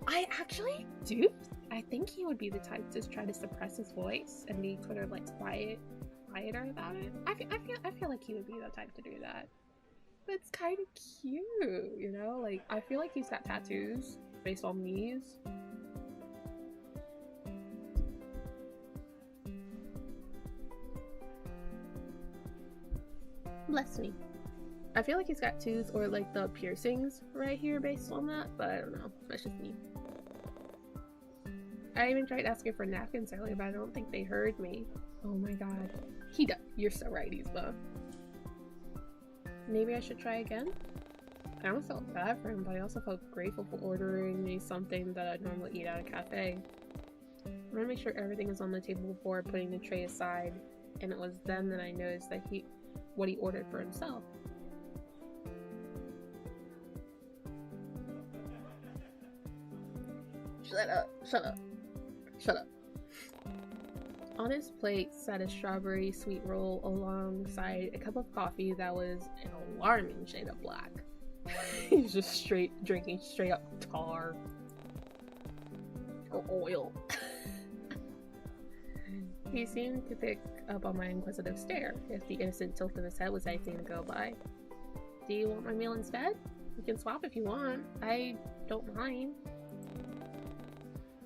I actually do. I think he would be the type to try to suppress his voice and be sort of like quieter about it. I feel like he would be the type to do that. But it's kind of cute, you know? Like, I feel like he's got tattoos based on these. Bless me. I feel like he's got tattoos or like the piercings right here based on that, but I don't know. That's just me. I even tried asking for napkins earlier, but I don't think they heard me. Oh my god. He does. You're so right, Isma. Maybe I should try again? I almost felt bad for him, but I also felt grateful for ordering me something that I'd normally eat at a cafe. I want to make sure everything is on the table before putting the tray aside, and it was then that I noticed that what he ordered for himself. Shut up, shut up, shut up. On his plate sat a strawberry sweet roll alongside a cup of coffee that was an alarming shade of black. He was just drinking straight up tar. Or oil. He seemed to pick up on my inquisitive stare, if the innocent tilt of his head was anything to go by. Do you want my meal instead? We can swap if you want. I don't mind.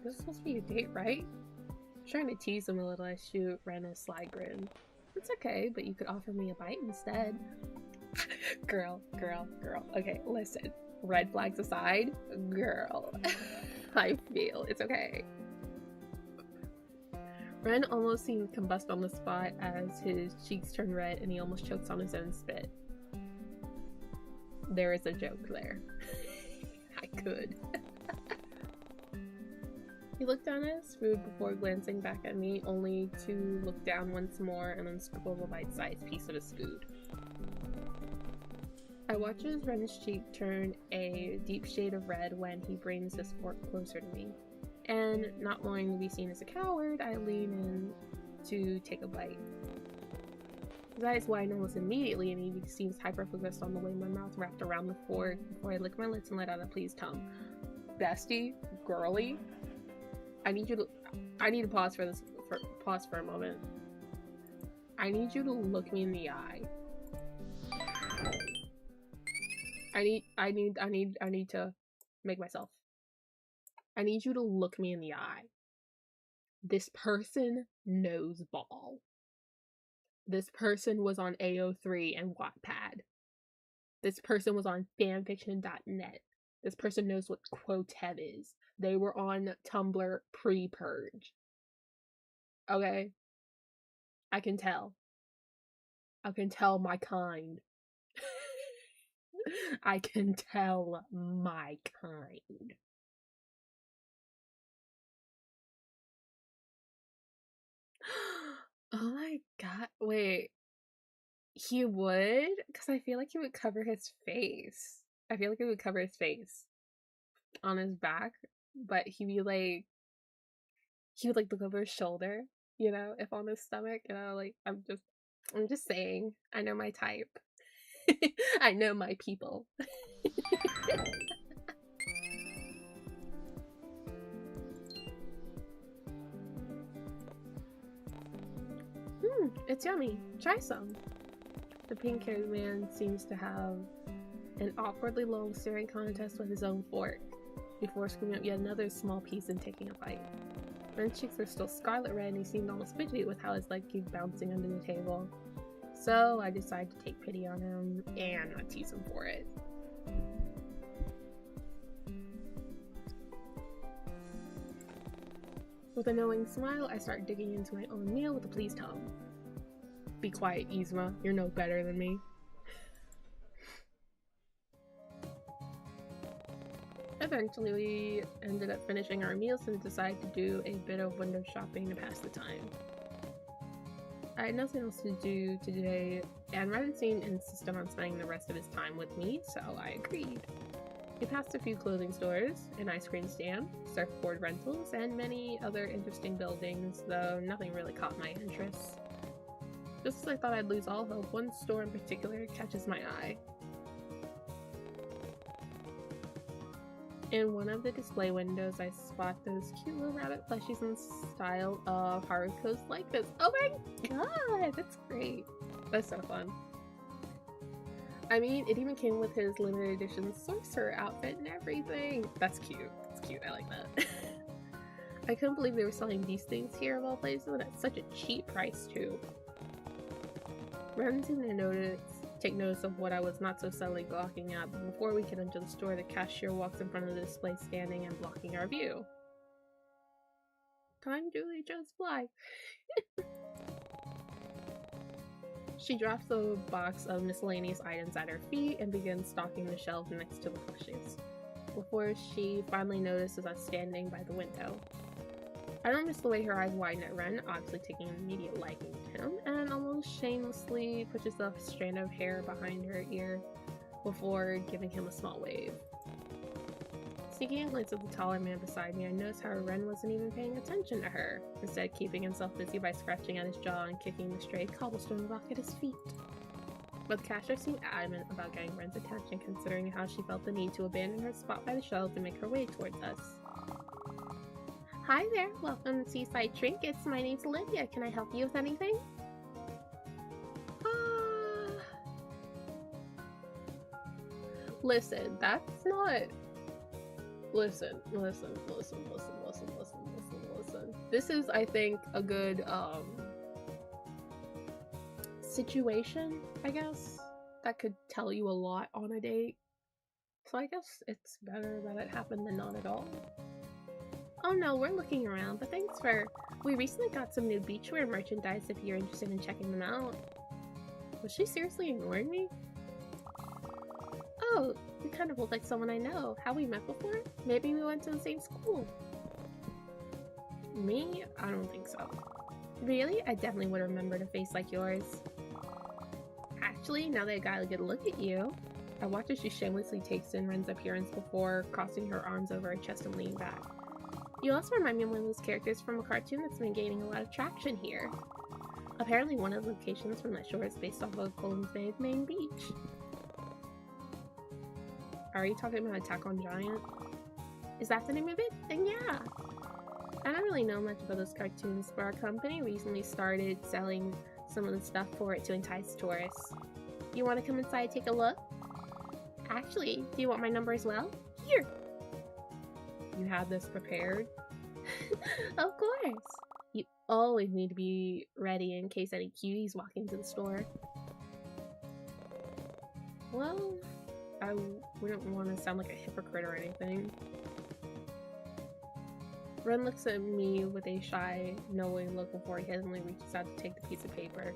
This is supposed to be a date, right? I'm trying to tease him a little. I shoot Ren a sly grin. It's okay, but you could offer me a bite instead. Girl. Okay, listen. Red flags aside, girl. I feel it's okay. Ren almost seemed to combust on the spot as his cheeks turned red and he almost chokes on his own spit. There is a joke there. I could. He looked down at his food before glancing back at me, only to look down once more and then scribble a bite-sized piece of his food. I watch as Ren's cheek turn a deep shade of red when he brings his fork closer to me. And, not wanting to be seen as a coward, I lean in to take a bite. His eyes widen almost immediately and he seems hyper-focused on the way my mouth wrapped around the fork before I lick my lips and let out a pleased tongue. Bestie? Girly? I need to pause for this, pause for a moment. I need you to look me in the eye. I need to make myself. I need you to look me in the eye. This person knows ball. This person was on AO3 and Wattpad. This person was on fanfiction.net. This person knows what Quotev is. They were on Tumblr pre-purge. Okay? I can tell. I can tell my kind. I can tell my kind. Oh my god. Wait. He would? Because I feel like he would cover his face. I feel like he would cover his face on his back. But he would like look over his shoulder, you know, if on his stomach, you know, like I'm just saying, I know my type. I know my people. It's yummy. Try some. The pink-haired man seems to have an awkwardly long staring contest with his own fork, before scooping up yet another small piece and taking a bite. Ren's cheeks were still scarlet red and he seemed almost fidgety with how his leg kept bouncing under the table. So I decided to take pity on him and not tease him for it. With a knowing smile, I start digging into my own meal with a pleased hum. Be quiet, Yzma. You're no better than me. Eventually, we ended up finishing our meals and decided to do a bit of window shopping to pass the time. I had nothing else to do today, and Renstein insisted on spending the rest of his time with me, so I agreed. We passed a few clothing stores, an ice cream stand, surfboard rentals, and many other interesting buildings, though nothing really caught my interest. Just as I thought I'd lose all hope, one store in particular catches my eye. In one of the display windows, I spot those cute little rabbit plushies in style of Haruko's likeness. Oh my god, that's great. That's so fun. I mean, it even came with his limited edition sorcerer outfit and everything. That's cute. That's cute. I like that. I couldn't believe they were selling these things here of all places, and at such a cheap price too. Ren seemed to take notice of what I was not so subtly gawking at, but before we get into the store, the cashier walks in front of the display, standing and blocking our view. Time duly just fly. She drops a box of miscellaneous items at her feet and begins stocking the shelves next to the plushies, before she finally notices us standing by the window. I don't miss the way her eyes widen at Ren, obviously taking an immediate liking to him, and almost shamelessly pushes a strand of hair behind her ear before giving him a small wave. Sneaking a glance at the taller man beside me, I noticed how Ren wasn't even paying attention to her, instead keeping himself busy by scratching at his jaw and kicking the stray cobblestone rock at his feet. But the cashier seemed adamant about getting Ren's attention, considering how she felt the need to abandon her spot by the shelves and make her way towards us. Hi there, welcome to Seaside Trinkets. My name's Olivia. Can I help you with anything? Listen, that's not... Listen. This is, I think, a good, situation, I guess, that could tell you a lot on a date. So I guess it's better that it happened than not at all. Oh no, we're looking around, but thanks for... We recently got some new beachwear merchandise if you're interested in checking them out. Was she seriously ignoring me? Oh, you kind of look like someone I know. Have we met before? Maybe we went to the same school. Me? I don't think so. Really? I definitely would have remembered a face like yours. Actually, now that I got a good look at you, I watch as she shamelessly takes in Ren's appearance before crossing her arms over her chest and leaning back. You also remind me of one of those characters from a cartoon that's been gaining a lot of traction here. Apparently one of the locations from that shore is based off of Golden Bay's main beach. Are you talking about Attack on Giant? Is that the name of it? Then yeah! I don't really know much about those cartoons, but our company recently started selling some of the stuff for it to entice tourists. You want to come inside and take a look? Actually, do you want my number as well? Here! You had this prepared? Of course! You always need to be ready in case any cuties walk into the store. Well, I wouldn't want to sound like a hypocrite or anything. Ren looks at me with a shy, knowing look before he hesitantly reaches out to take the piece of paper.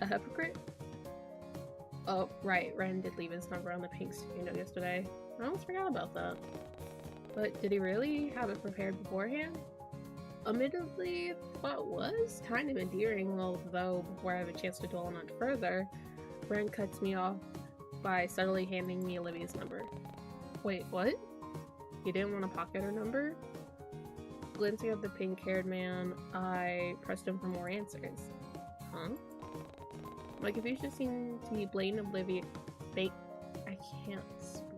A hypocrite? Oh, right, Ren did leave his number on the pink sticky note yesterday. I almost forgot about that. But did he really have it prepared beforehand? Admittedly, the thought was kind of endearing, although before I have a chance to dwell on it further, Ren cuts me off by subtly handing me Olivia's number. Wait, what? You didn't want to pocket her number? Glancing at the pink-haired man, I pressed him for more answers. Huh? My confusion seemed to be blatant oblivious. I can't speak.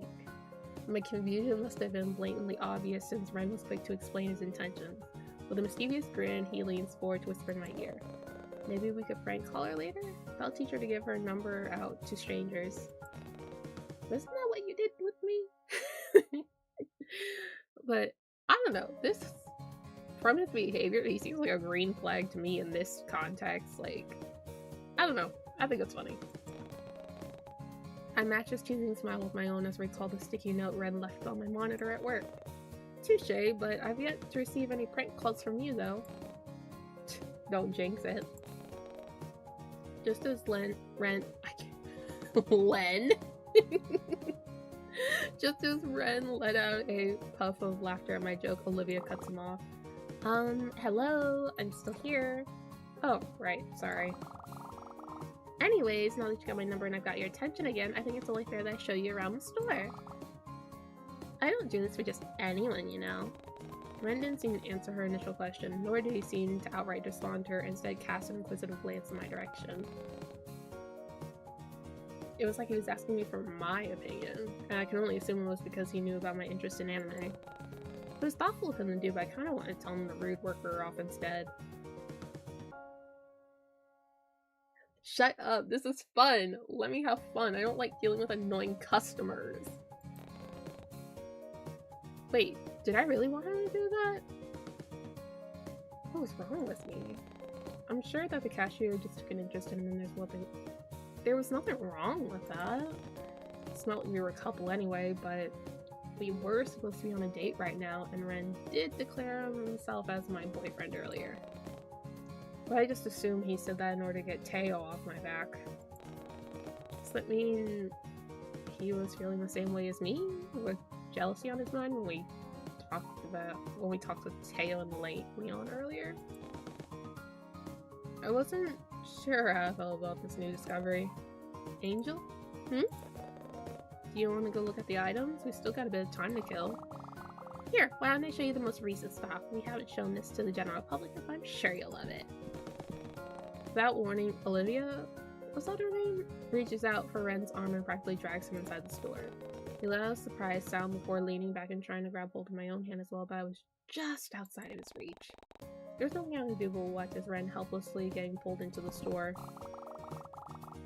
My confusion must have been blatantly obvious since Ren was quick to explain his intentions. With a mischievous grin, he leans forward to whisper in my ear. Maybe we could prank call her later? I'll teach her to give her number out to strangers. Isn't that what you did with me? But, I don't know, this... From his behavior, he seems like a green flag to me in this context, like... I don't know, I think it's funny. I match his choosing smile with my own as I recall the sticky note Ren left on my monitor at work. Touche, but I've yet to receive any prank calls from you, though. Don't jinx it. Just as Len Just as Ren let out a puff of laughter at my joke, Olivia cuts him off. Hello, I'm still here. Oh, right, sorry. Anyways, now that you got my number and I've got your attention again, I think it's only fair that I show you around the store. I don't do this for just anyone, you know. Ren didn't seem to answer her initial question, nor did he seem to outright respond to her, instead cast an inquisitive glance in my direction. It was like he was asking me for my opinion, and I can only assume it was because he knew about my interest in anime. It was thoughtful of him to do, but I kind of wanted to tell him the rude worker off instead. Shut up, this is fun! Let me have fun, I don't like dealing with annoying customers. Wait, did I really want him to do that? What was wrong with me? I'm sure that the cashier just took an interest in him and there was nothing wrong with that. It's not like we were a couple anyway, but we were supposed to be on a date right now, and Ren did declare himself as my boyfriend earlier. But I just assumed he said that in order to get Teo off my back. Does that mean he was feeling the same way as me? With jealousy on his mind when we talked with Teo and Leon earlier? I wasn't sure how I felt about this new discovery. Angel? Do you want to go look at the items? We still got a bit of time to kill. Here, why don't I show you the most recent stock? We haven't shown this to the general public, but I'm sure you'll love it. Without warning, Olivia, was that her name? Reaches out for Ren's arm and practically drags him inside the store. He let out a surprised sound before leaning back and trying to grab hold of my own hand as well, but I was just outside of his reach. There was nothing I could do but watch as Ren helplessly getting pulled into the store.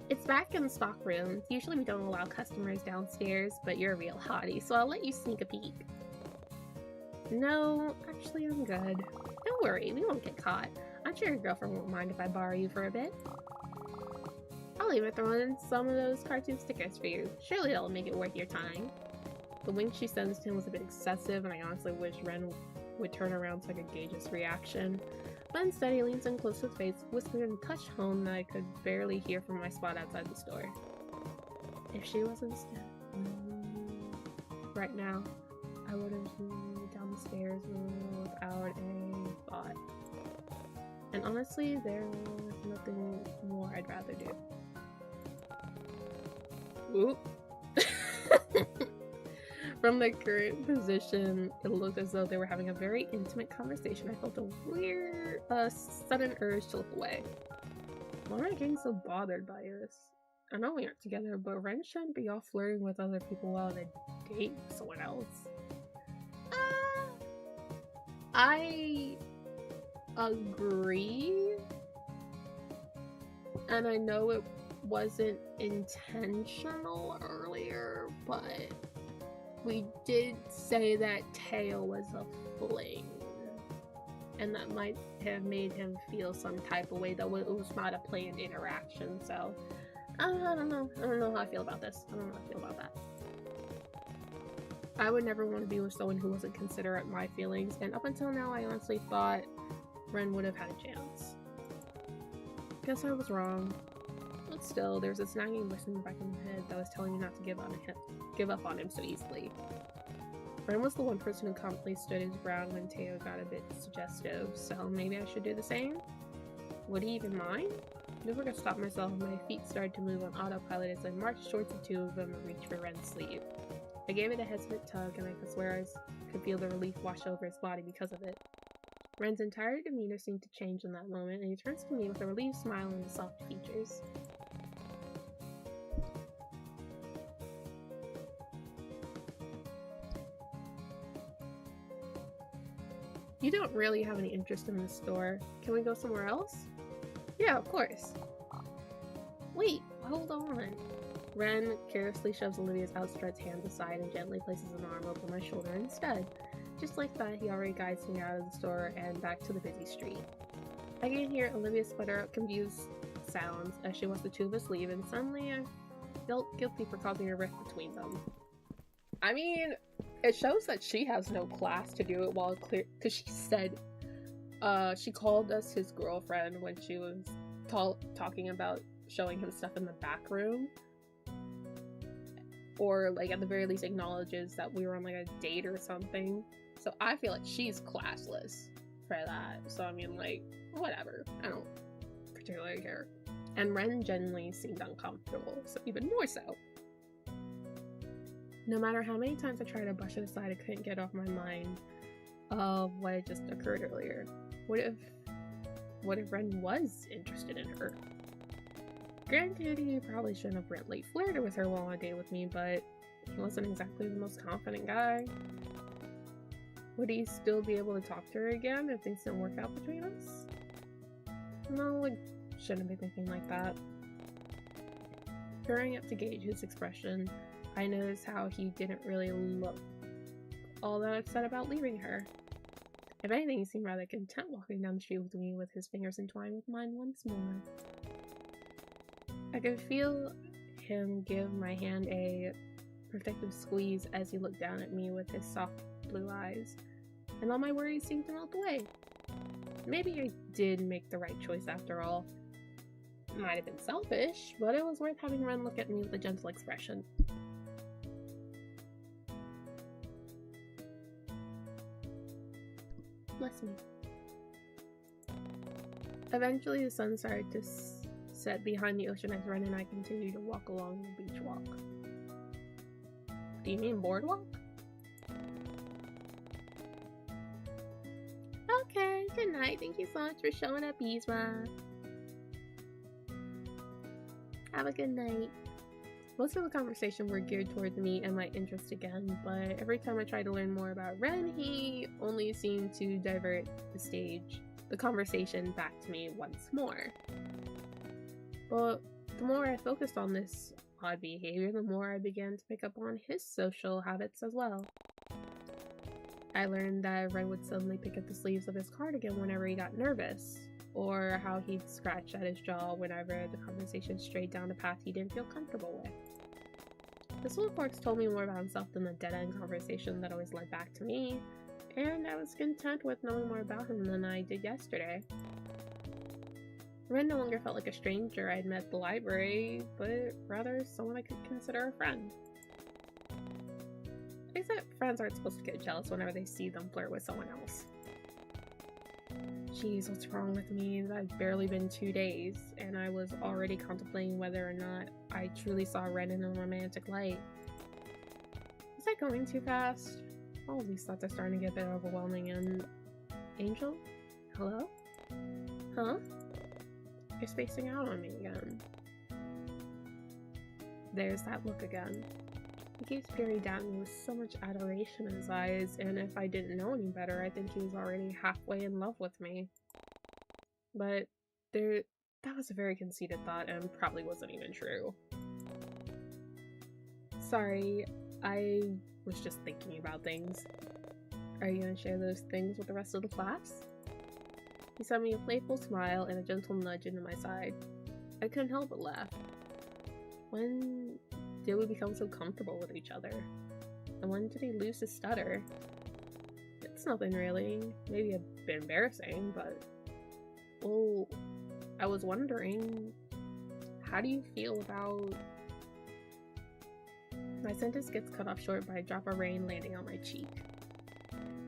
It's back in the stock room. Usually we don't allow customers downstairs, but you're a real hottie, so I'll let you sneak a peek. No, actually I'm good. Don't worry, we won't get caught. I'm sure your girlfriend won't mind if I borrow you for a bit. I'll even throw in some of those cartoon stickers for you. Surely that'll make it worth your time. The wink she sends to him was a bit excessive, and I honestly wish Ren would turn around so I could gauge his reaction. But instead he leans in close to his face, whispering a touch home that I could barely hear from my spot outside the store. If she wasn't right now, I would have moved down the stairs without a thought. And honestly, there's nothing more I'd rather do. Whoop. From the current position, it looked as though they were having a very intimate conversation. I felt a sudden urge to look away. Why am I getting so bothered by this? I know we aren't together, but Ren shouldn't be off flirting with other people while they date someone else. I agree. And I know it wasn't intentional earlier, but we did say that Teo was a fling, and that might have made him feel some type of way, though it was not a planned interaction, so I don't know how I feel about this. I don't know how I feel about that. I would never want to be with someone who wasn't considerate of my feelings, and up until now I honestly thought Ren would have had a chance. Guess I was wrong. But still, there's this nagging voice in the back of my head that was telling me not to give up on him so easily. Ren was the one person who confidently stood his ground when Teo got a bit suggestive, so maybe I should do the same? Would he even mind? Before I could stop myself, my feet started to move on autopilot as I marched towards the two of them and reached for Ren's sleeve. I gave it a hesitant tug, and I could swear I could feel the relief wash over his body because of it. Ren's entire demeanor seemed to change in that moment, and he turns to me with a relieved smile on his soft features. You don't really have any interest in this store. Can we go somewhere else? Yeah, of course. Wait, hold on. Ren carelessly shoves Olivia's outstretched hand aside and gently places an arm over my shoulder instead. Just like that, he already guides me out of the store and back to the busy street. I can hear Olivia sputter out confused sounds as she wants the two of us leave, and suddenly I felt guilty for causing a rift between them. I mean, it shows that she has no class to do it while clear, because she said, she called us his girlfriend when she was talking about showing him stuff in the back room. Or, like, at the very least acknowledges that we were on, like, a date or something. So I feel like she's classless for that. So, I mean, like, whatever. I don't particularly care. And Ren genuinely seemed uncomfortable, so even more so. No matter how many times I tried to brush it aside, I couldn't get off my mind of what had just occurred earlier. What if Ren was interested in her? Granted, he probably shouldn't have really flirted with her while on a date with me, but he wasn't exactly the most confident guy. Would he still be able to talk to her again if things didn't work out between us? No, I shouldn't be thinking like that. Hurrying up to gauge his expression, I noticed how he didn't really look all that upset about leaving her. If anything, he seemed rather content walking down the street with me with his fingers entwined with mine once more. I could feel him give my hand a protective squeeze as he looked down at me with his soft blue eyes, and all my worries seemed to melt away. Maybe I did make the right choice after all. It might have been selfish, but it was worth having Ren look at me with a gentle expression. Bless me. Eventually the sun started to set behind the ocean as Ren and I continued to walk along the beach walk. Do you mean boardwalk? Okay, good night. Thank you so much for showing up, Isra. Have a good night. Most of the conversation were geared towards me and my interest again, but every time I tried to learn more about Ren, he only seemed to divert the conversation back to me once more. But the more I focused on this odd behavior, the more I began to pick up on his social habits as well. I learned that Ren would suddenly pick at the sleeves of his cardigan whenever he got nervous, or how he'd scratch at his jaw whenever the conversation strayed down a path he didn't feel comfortable with. This little quirks told me more about himself than the dead-end conversation that always led back to me, and I was content with knowing more about him than I did yesterday. Ren no longer felt like a stranger I'd met at the library, but rather someone I could consider a friend. Except friends aren't supposed to get jealous whenever they see them flirt with someone else. Jeez, what's wrong with me? It's barely been 2 days, and I was already contemplating whether or not I truly saw Ren in a romantic light. Was I going too fast? All of these thoughts are starting to get a bit overwhelming, and... Angel? Hello? Huh? You're spacing out on me again. There's that look again. He keeps peering down at me with so much adoration in his eyes, and if I didn't know any better, I think he was already halfway in love with me. But that was a very conceited thought and probably wasn't even true. Sorry, I was just thinking about things. Are you gonna share those things with the rest of the class? He sent me a playful smile and a gentle nudge into my side. I couldn't help but laugh. When did we become so comfortable with each other? And when did he lose his stutter? It's nothing really. Maybe a bit embarrassing, but... Well, I was wondering... How do you feel about... My sentence gets cut off short by a drop of rain landing on my cheek.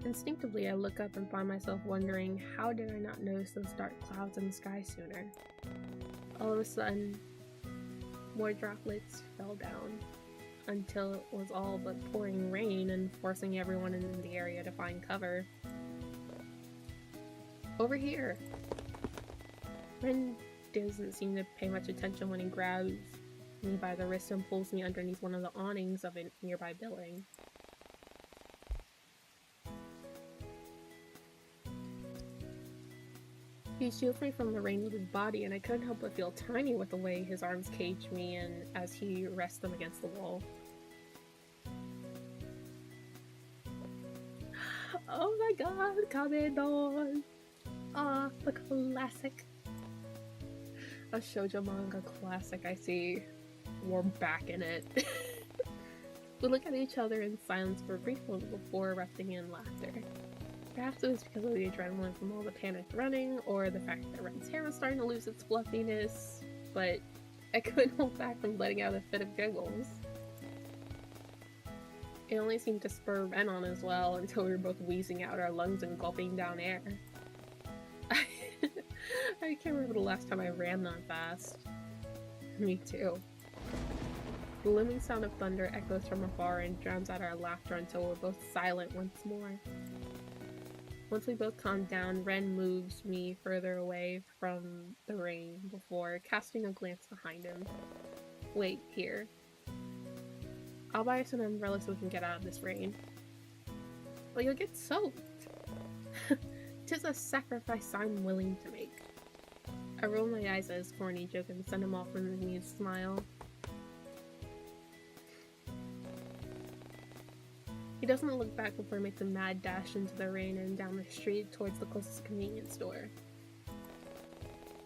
Instinctively, I look up and find myself wondering, how did I not notice those dark clouds in the sky sooner? All of a sudden, more droplets fell down, until it was all but pouring rain and forcing everyone in the area to find cover. Over here! Ren doesn't seem to pay much attention when he grabs me by the wrist and pulls me underneath one of the awnings of a nearby building. He shields me from the rain with his body, and I couldn't help but feel tiny with the way his arms cage me and as he rests them against the wall. Oh my god, coming on! Ah, the classic. A shoujo manga classic, I see. We're back in it. We look at each other in silence for a brief moment before erupting in laughter. Perhaps it was because of the adrenaline from all the panicked running, or the fact that Ren's hair was starting to lose its fluffiness, but I couldn't hold back from letting out a fit of giggles. It only seemed to spur Ren on as well until we were both wheezing out our lungs and gulping down air. I can't remember the last time I ran that fast. Me too. The looming sound of thunder echoes from afar and drowns out our laughter until we're both silent once more. Once we both calm down, Ren moves me further away from the rain before casting a glance behind him. Wait, here. I'll buy us an umbrella so we can get out of this rain. But you'll get soaked. 'Tis a sacrifice I'm willing to make. I roll my eyes at his corny joke and send him off with an amused smile. He doesn't look back before he makes a mad dash into the rain and down the street towards the closest convenience store.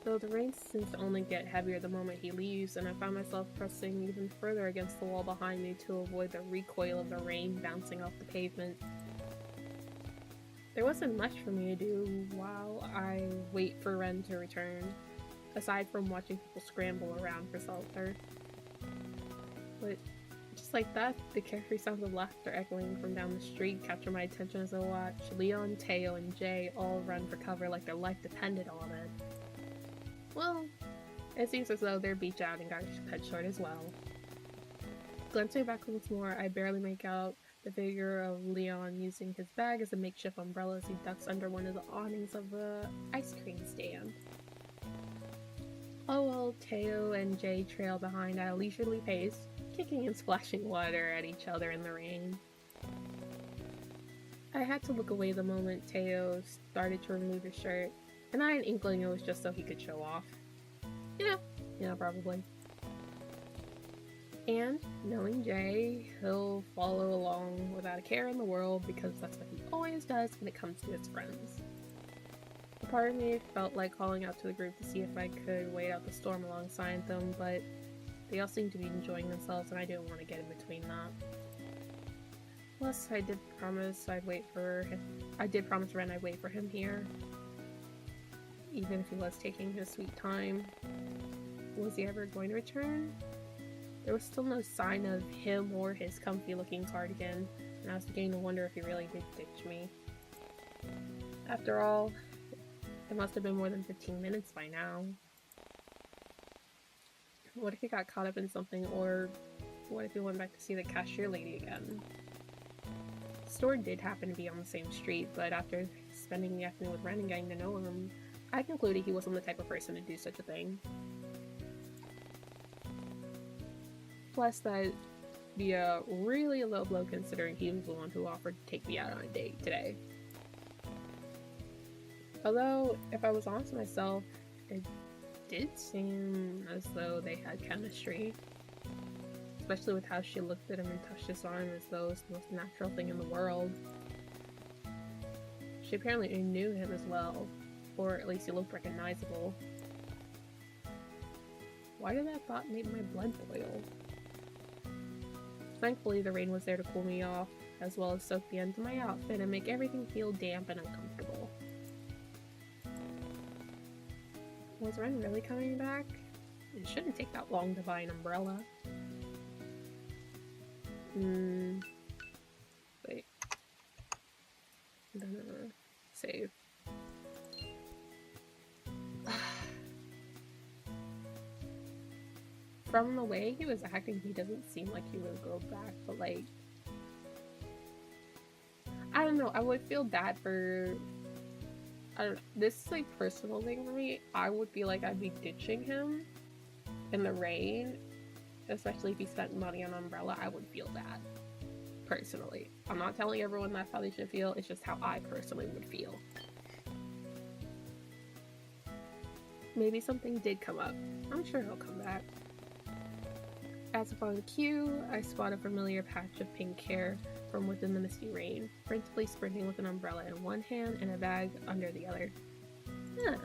Though the rain seems to only get heavier the moment he leaves, and I find myself pressing even further against the wall behind me to avoid the recoil of the rain bouncing off the pavement. There wasn't much for me to do while I wait for Ren to return, aside from watching people scramble around for shelter. But just like that, the carefree sounds of laughter echoing from down the street capture my attention as I watch Leon, Teo, and Jay all run for cover like their life depended on it. Well, it seems as though their beach outing got cut short as well. Glancing back once more, I barely make out the figure of Leon using his bag as a makeshift umbrella as he ducks under one of the awnings of the ice cream stand. Oh well, Teo and Jay trail behind at a leisurely pace, kicking and splashing water at each other in the rain. I had to look away the moment Teo started to remove his shirt, and I had an inkling it was just so he could show off. Yeah, probably. And, knowing Jay, he'll follow along without a care in the world because that's what he always does when it comes to his friends. A part of me felt like calling out to the group to see if I could wait out the storm alongside them, but they all seemed to be enjoying themselves and I didn't want to get in between that. Plus, I did promise Ren I'd wait for him here. Even if he was taking his sweet time. Was he ever going to return? There was still no sign of him or his comfy-looking cardigan, and I was beginning to wonder if he really did ditch me. After all, it must have been more than 15 minutes by now. What if he got caught up in something, or what if he went back to see the cashier lady again? The store did happen to be on the same street, but after spending the afternoon with Ren and getting to know him, I concluded he wasn't the type of person to do such a thing. Plus, that'd be a really low blow considering he was the one who offered to take me out on a date today. Although, if I was honest with myself, it did seem as though they had chemistry. Especially with how she looked at him and touched his arm as though it was the most natural thing in the world. She apparently knew him as well, or at least he looked recognizable. Why did that thought make my blood boil? Thankfully, the rain was there to cool me off, as well as soak the ends of my outfit and make everything feel damp and uncomfortable. Was Ren really coming back? It shouldn't take that long to buy an umbrella. Wait. Save. From the way he was acting, he doesn't seem like he would go back, but like, I don't know, I would feel bad for, this is like personal thing for me. I would feel like I'd be ditching him in the rain, especially if he spent money on an umbrella. I would feel bad, personally. I'm not telling everyone that's how they should feel, it's just how I personally would feel. Maybe something did come up. I'm sure he'll come back. As upon cue, I spot a familiar patch of pink hair from within the misty rain, principally sprinting with an umbrella in one hand and a bag under the other. Huh.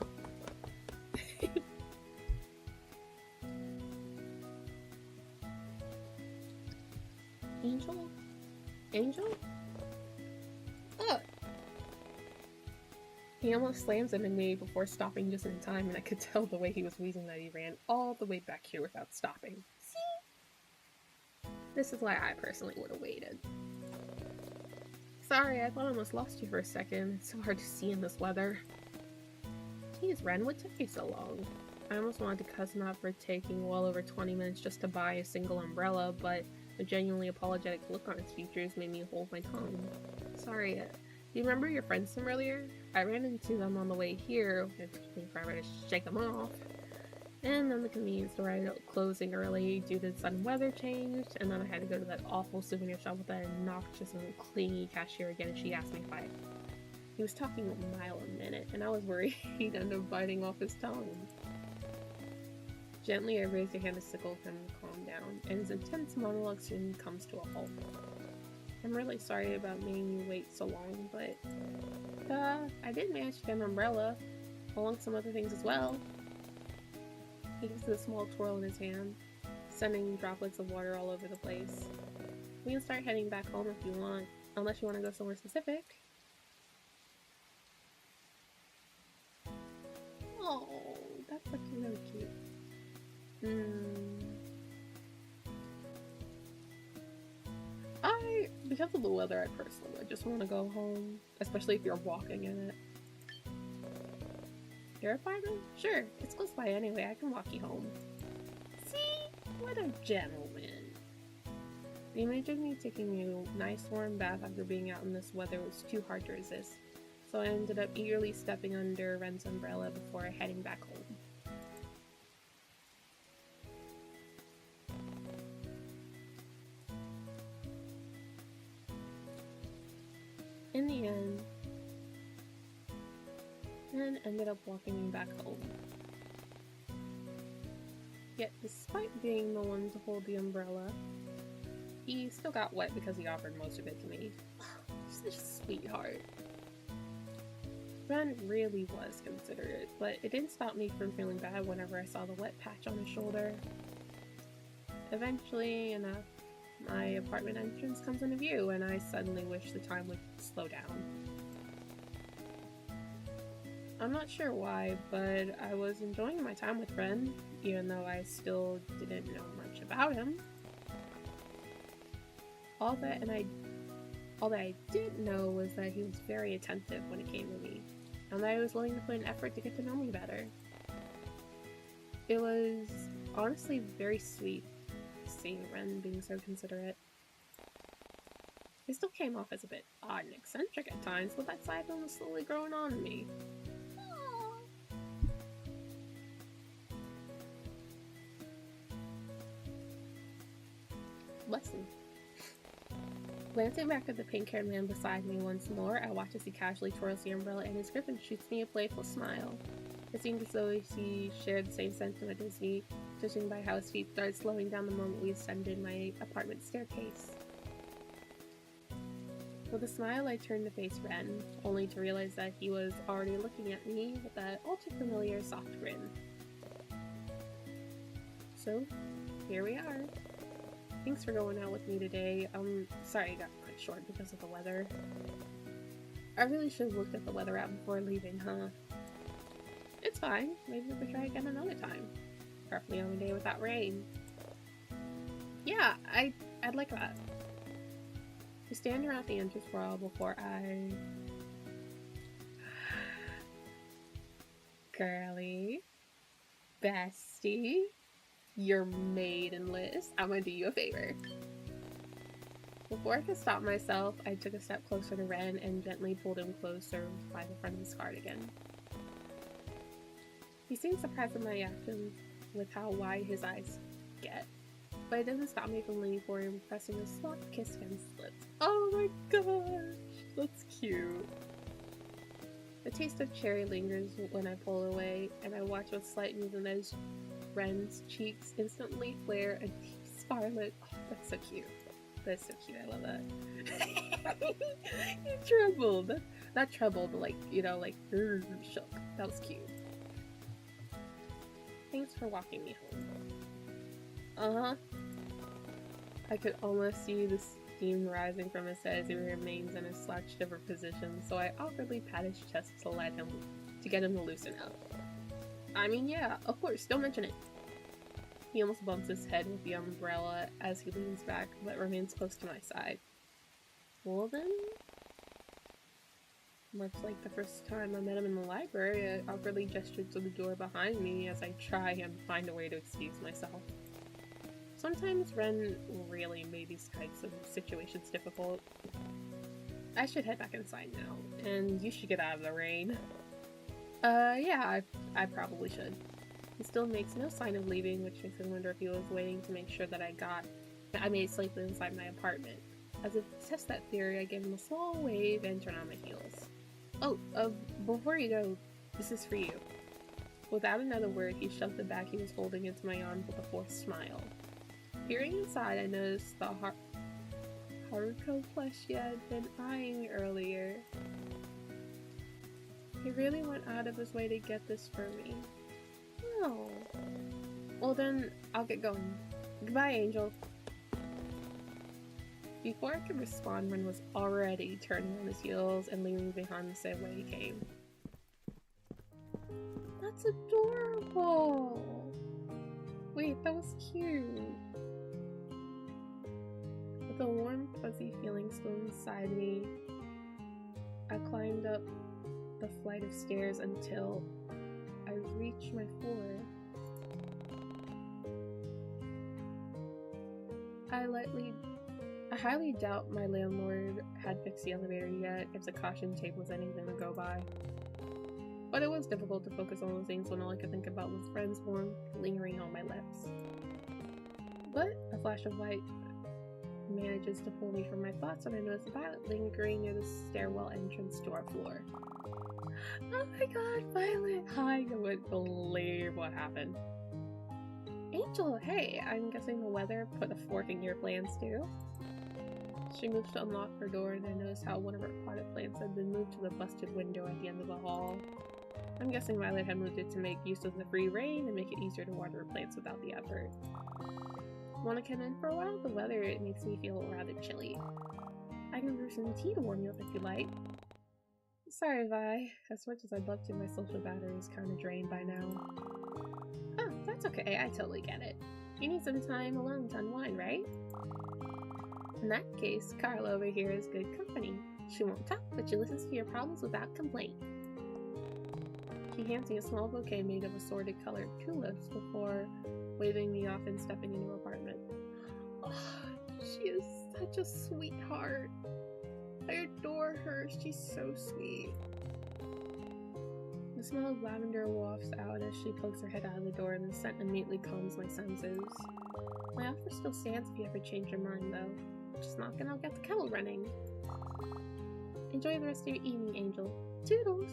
Angel? Angel? Oh! He almost slams into me before stopping just in time, and I could tell the way he was wheezing that he ran all the way back here without stopping. See? This is why I personally would have waited. Sorry, I thought I almost lost you for a second. It's so hard to see in this weather. Jeez, Ren, what took you so long? I almost wanted to cuss him out for taking well over 20 minutes just to buy a single umbrella, but a genuinely apologetic look on his features made me hold my tongue. Sorry, do you remember your friends from earlier? I ran into them on the way here. It took me forever to shake them off. And then the convenience store ended up closing early due to the sudden weather change, and then I had to go to that awful souvenir shop with that obnoxious and clingy cashier again, and she asked me if he was talking a mile a minute, and I was worried he'd end up biting off his tongue. Gently, I raised a hand to signal him to calm down, and his intense monologue soon comes to a halt. I'm really sorry about making you wait so long, but I did manage to get an umbrella, along with some other things as well. He gives it a small twirl in his hand, sending droplets of water all over the place. We can start heading back home if you want, unless you want to go somewhere specific. Oh, that's looking really cute. Because of the weather, I personally would just want to go home, especially if you're walking in it. Your apartment? Sure, it's close by anyway, I can walk you home. See? What a gentleman. The image of me taking a nice warm bath after being out in this weather was too hard to resist, so I ended up eagerly stepping under Ren's umbrella before heading back home. In the end, Ren ended up walking me back home. Yet, despite being the one to hold the umbrella, he still got wet because he offered most of it to me. Such a sweetheart. Ren really was considerate, but it didn't stop me from feeling bad whenever I saw the wet patch on his shoulder. Eventually enough, my apartment entrance comes into view, and I suddenly wish the time would slow down. I'm not sure why, but I was enjoying my time with Ren, even though I still didn't know much about him. All that I did know was that he was very attentive when it came to me, and that he was willing to put an effort to get to know me better. It was honestly very sweet seeing Ren being so considerate. He still came off as a bit odd and eccentric at times, but that side of him was slowly growing on me. Lesson. Glancing back at the pink-haired man beside me once more, I watch as he casually twirls the umbrella in his grip and shoots me a playful smile. It seemed as though he shared the same sentiment as me, judging by how his feet started slowing down the moment we ascended my apartment staircase. With a smile, I turned to face Ren, only to realize that he was already looking at me with that all-too-familiar soft grin. So, here we are. Thanks for going out with me today. Sorry I got cut short because of the weather. I really should have looked at the weather app before leaving, huh? It's fine. Maybe we could try again another time. Preferably on a day without rain. Yeah, I'd like that. We stand around the entrance for a while before I... Girly. Bestie. You're maidenless. I'm gonna do you a favor. Before I could stop myself, I took a step closer to Ren and gently pulled him closer by the front of his cardigan. He seemed surprised at my actions with how wide his eyes get, but it doesn't stop me from leaning forward and pressing a soft kiss against his lips. Oh my gosh, that's cute. The taste of cherry lingers when I pull away, and I watch with slight movement as Ren's cheeks instantly flare a deep scarlet. Oh, that's so cute. That's so cute. I love that. He trembled. Not trembled, but like, you know, like, shook. That was cute. Thanks for walking me home. I could almost see this steam rising from his head as he remains in his slouched over position, so I awkwardly pat his chest to get him to loosen up. I mean, yeah, of course, don't mention it. He almost bumps his head with the umbrella as he leans back, but remains close to my side. Well then? Much like the first time I met him in the library, I awkwardly gestured to the door behind me as I try and find a way to excuse myself. Sometimes Ren really made these types of situations difficult. I should head back inside now, and you should get out of the rain. Yeah, I probably should. He still makes no sign of leaving, which makes me wonder if he was waiting to make sure that I made it safely inside my apartment. As if to test that theory, I give him a small wave and turn on my heels. Oh, before you go, this is for you. Without another word, he shoved the bag he was holding into my arms with a forced smile. Peering inside, I noticed the Haruko plushie I had been eyeing earlier. He really went out of his way to get this for me. Oh. Well then, I'll get going. Goodbye, Angel. Before I could respond, Ren was already turning on his heels and leaning behind the same way he came. That's adorable! Wait, that was cute. With a warm, fuzzy feeling still inside me, I climbed up the flight of stairs until I reached my floor. I highly doubt my landlord had fixed the elevator yet, if the caution tape was anything to go by. But it was difficult to focus on those things when all I could think about was Friend's warmth lingering on my lips. But a flash of light manages to pull me from my thoughts when I notice Violet lingering near the stairwell entrance to our floor. Oh my god, Violet! I wouldn't believe what happened. Angel, hey! I'm guessing the weather put a fork in your plans too? She moves to unlock her door and I notice how one of her potted plants had been moved to the busted window at the end of the hall. I'm guessing Violet had moved it to make use of the free rain and make it easier to water her plants without the effort. Wanna come in for a while? The weather, it makes me feel rather chilly. I can brew some tea to warm you up if you like. Sorry, Vi. As much as I'd love to, my social battery is kinda drained by now. Oh, that's okay. I totally get it. You need some time alone to unwind, right? In that case, Carla over here is good company. She won't talk, but she listens to your problems without complaint. She hands me a small bouquet made of assorted colored tulips before waving me off and stepping into her apartment. Oh, she is such a sweetheart. I adore her. She's so sweet. The smell of lavender wafts out as she pokes her head out of the door, and the scent immediately calms my senses. My offer still stands if you ever change your mind, though. Just knock and I'll get the kettle running. Enjoy the rest of your evening, Angel. Toodles!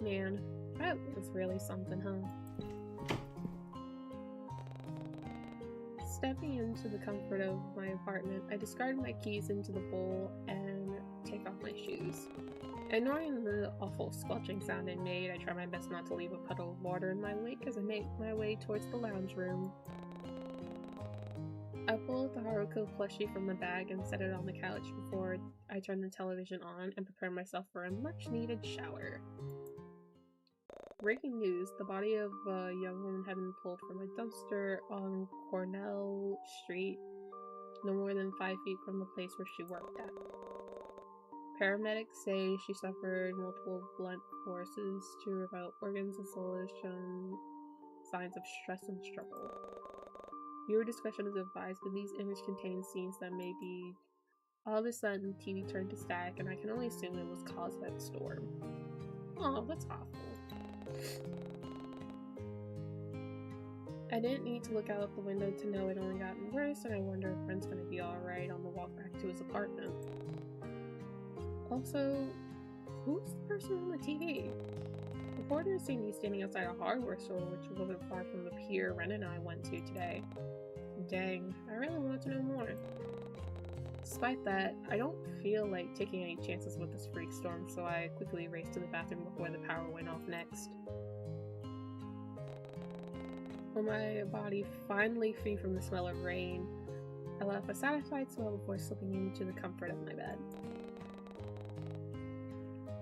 Man, that was really something, huh? Stepping into the comfort of my apartment, I discard my keys into the bowl and take off my shoes. Ignoring the awful squelching sound it made, I try my best not to leave a puddle of water in my wake as I make my way towards the lounge room. I pull the Haruko plushie from the bag and set it on the couch before I turn the television on and prepare myself for a much-needed shower. Breaking news, the body of a young woman had been pulled from a dumpster on Cornell Street, no more than 5 feet from the place where she worked at. Paramedics say she suffered multiple blunt forces to her organs and soul has shown signs of stress and struggle. Viewer discretion is advised, but these images contain scenes that may be... All of a sudden, TV turned to static, and I can only assume it was caused by the storm. Oh, that's awful. I didn't need to look out the window to know it only gotten worse, and I wonder if Brent's gonna be alright on the walk back to his apartment. Also, who's the person on the TV? Reporters see me standing outside a hardware store, which wasn't far from the pier Ren and I went to today. Dang, I really want to know more. Despite that, I don't feel like taking any chances with this freak storm, so I quickly raced to the bathroom before the power went off next. With my body finally free from the smell of rain, I left a satisfied smile before slipping into the comfort of my bed.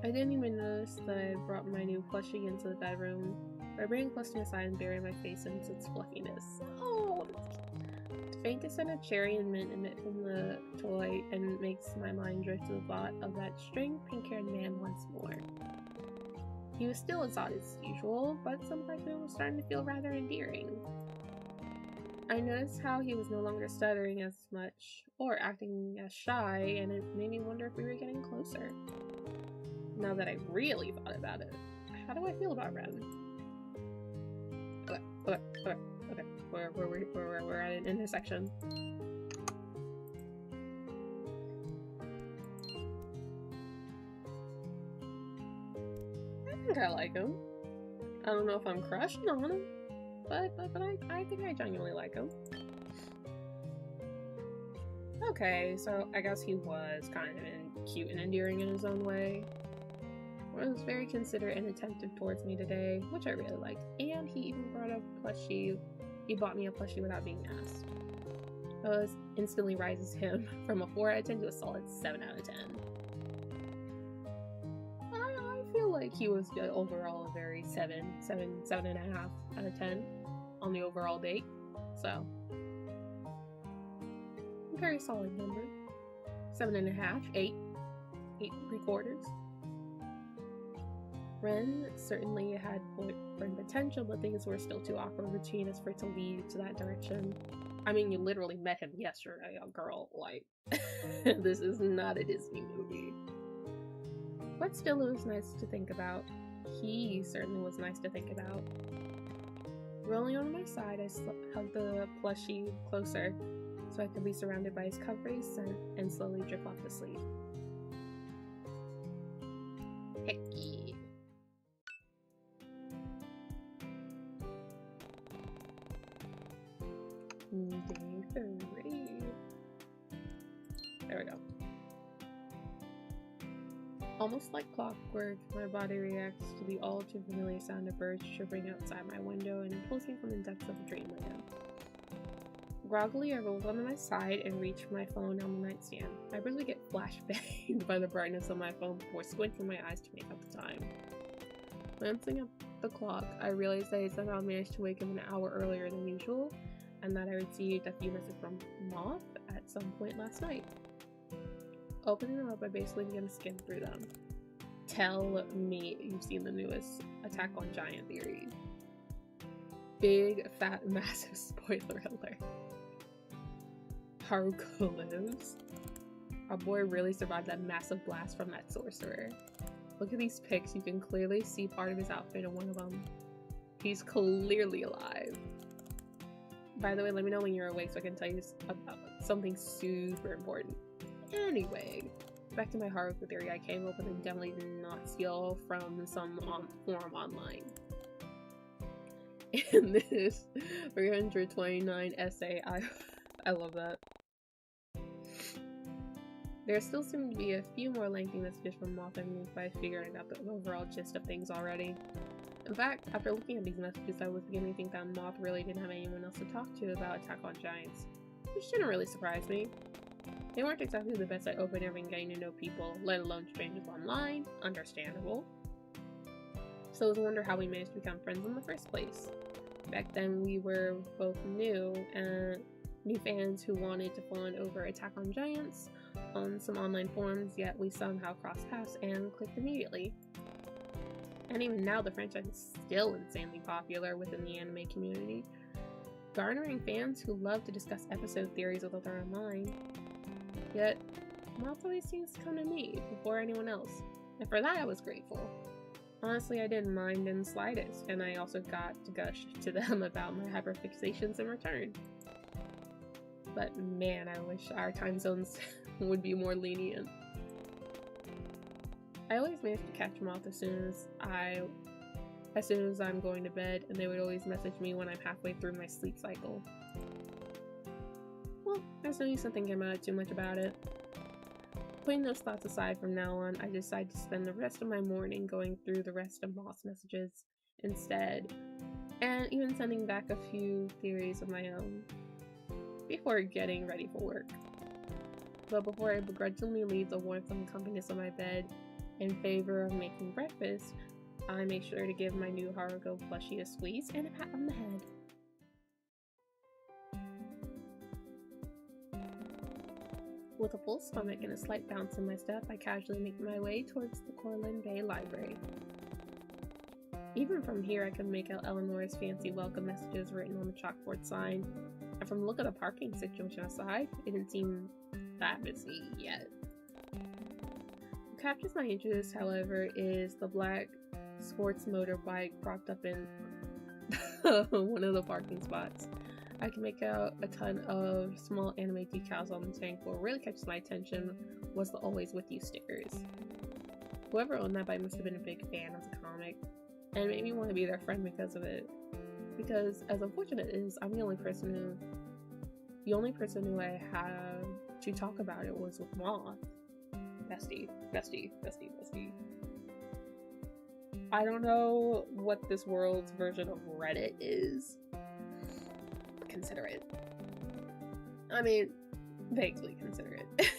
I didn't even notice that I brought my new plushie into the bedroom. My brain clutched aside and buried my face into its fluffiness. Oh! The faintest scent of cherry and mint emit from the toy and makes my mind drift to the thought of that string pink-haired man once more. He was still as odd as usual, but some parts of him was starting to feel rather endearing. I noticed how he was no longer stuttering as much, or acting as shy, and it made me wonder if we were getting closer. Now that I really thought about it, how do I feel about Ren? Okay. We're at an intersection. I think I like him. I don't know if I'm crushing on him, but I think I genuinely like him. Okay, so I guess he was kind of cute and endearing in his own way. He was very considerate and attentive towards me today, which I really liked. And he even brought a plushie. He bought me a plushie without being asked. It instantly rises him from a 4 out of 10 to a solid 7 out of 10. I feel like he was overall a very 7.5 out of 10 on the overall date. So, very solid number. 7.5, 8 3/4. Ren certainly had boyfriend potential, but things were still too awkward between us for it to lead to that direction. I mean, you literally met him yesterday, girl. Like, this is not a Disney movie. But still, it was nice to think about. He certainly was nice to think about. Rolling on my side, I hugged the plushie closer so I could be surrounded by his comforting scent and slowly drift off to sleep. Hecky. Day 3. There we go. Almost like clockwork, my body reacts to the all too familiar sound of birds chirping outside my window and impulsing from the depths of dreamland. Groggily, I rolled onto my side and reached for my phone on the nightstand. I really get flashbanged by the brightness of my phone before squinting my eyes to make out the time. Glancing at the clock, I realized I had somehow managed to wake up an hour earlier than usual, and that I received a few messages from Moth at some point last night. Opening them up, I basically began to skim through them. Tell me you've seen the newest Attack on Giant theory. Big, fat, massive spoiler alert. Haruka lives. Our boy really survived that massive blast from that sorcerer. Look at these pics, you can clearly see part of his outfit in one of them. He's clearly alive. By the way, let me know when you're awake so I can tell you about something super important. Anyway, back to my Haruka theory. I came up with and definitely did not steal from some forum online. In this 329 essay, I love that. There still seem to be a few more lengthy messages from Moth and me, but I figured I got the overall gist of things already. In fact, after looking at these messages, I was beginning to think that Moth really didn't have anyone else to talk to about Attack on Giants, which didn't really surprise me. They weren't exactly the best at open air and getting to know people, let alone strangers online. Understandable. So it was a wonder how we managed to become friends in the first place. Back then, we were both new fans who wanted to bond over Attack on Giants on some online forums, yet we somehow crossed paths and clicked immediately. And even now, the franchise is still insanely popular within the anime community, garnering fans who love to discuss episode theories with other online. Yet, Moth always seems to come to me before anyone else, and for that I was grateful. Honestly, I didn't mind in the slightest, and I also got to gush to them about my hyperfixations in return. But man, I wish our time zones would be more lenient. I always managed to catch Moth as soon as I'm going to bed, and they would always message me when I'm halfway through my sleep cycle. Well, there's no use in thinking about it too much about it. Putting those thoughts aside from now on, I decided to spend the rest of my morning going through the rest of Moth's messages instead, and even sending back a few theories of my own. before getting ready for work. But before I begrudgingly leave the warmth and comfiness of my bed in favor of making breakfast, I make sure to give my new Haruko plushie a squeeze and a pat on the head. With a full stomach and a slight bounce in my step, I casually make my way towards the Corlin Bay Library. Even from here, I can make out Eleanor's fancy welcome messages written on the chalkboard sign, and from the look of the parking situation outside, it didn't seem that busy yet. What captures my interest, however, is the black sports motorbike propped up in one of the parking spots. I can make out a ton of small anime decals on the tank. What really catches my attention was the Always With You stickers. Whoever owned that bike must have been a big fan of the comic, and made me want to be their friend because of it. Because, as unfortunate as it is, I'm the only person who I have to talk about it was with Moth. Bestie. I don't know what this world's version of Reddit is. Consider it. I mean, vaguely consider it.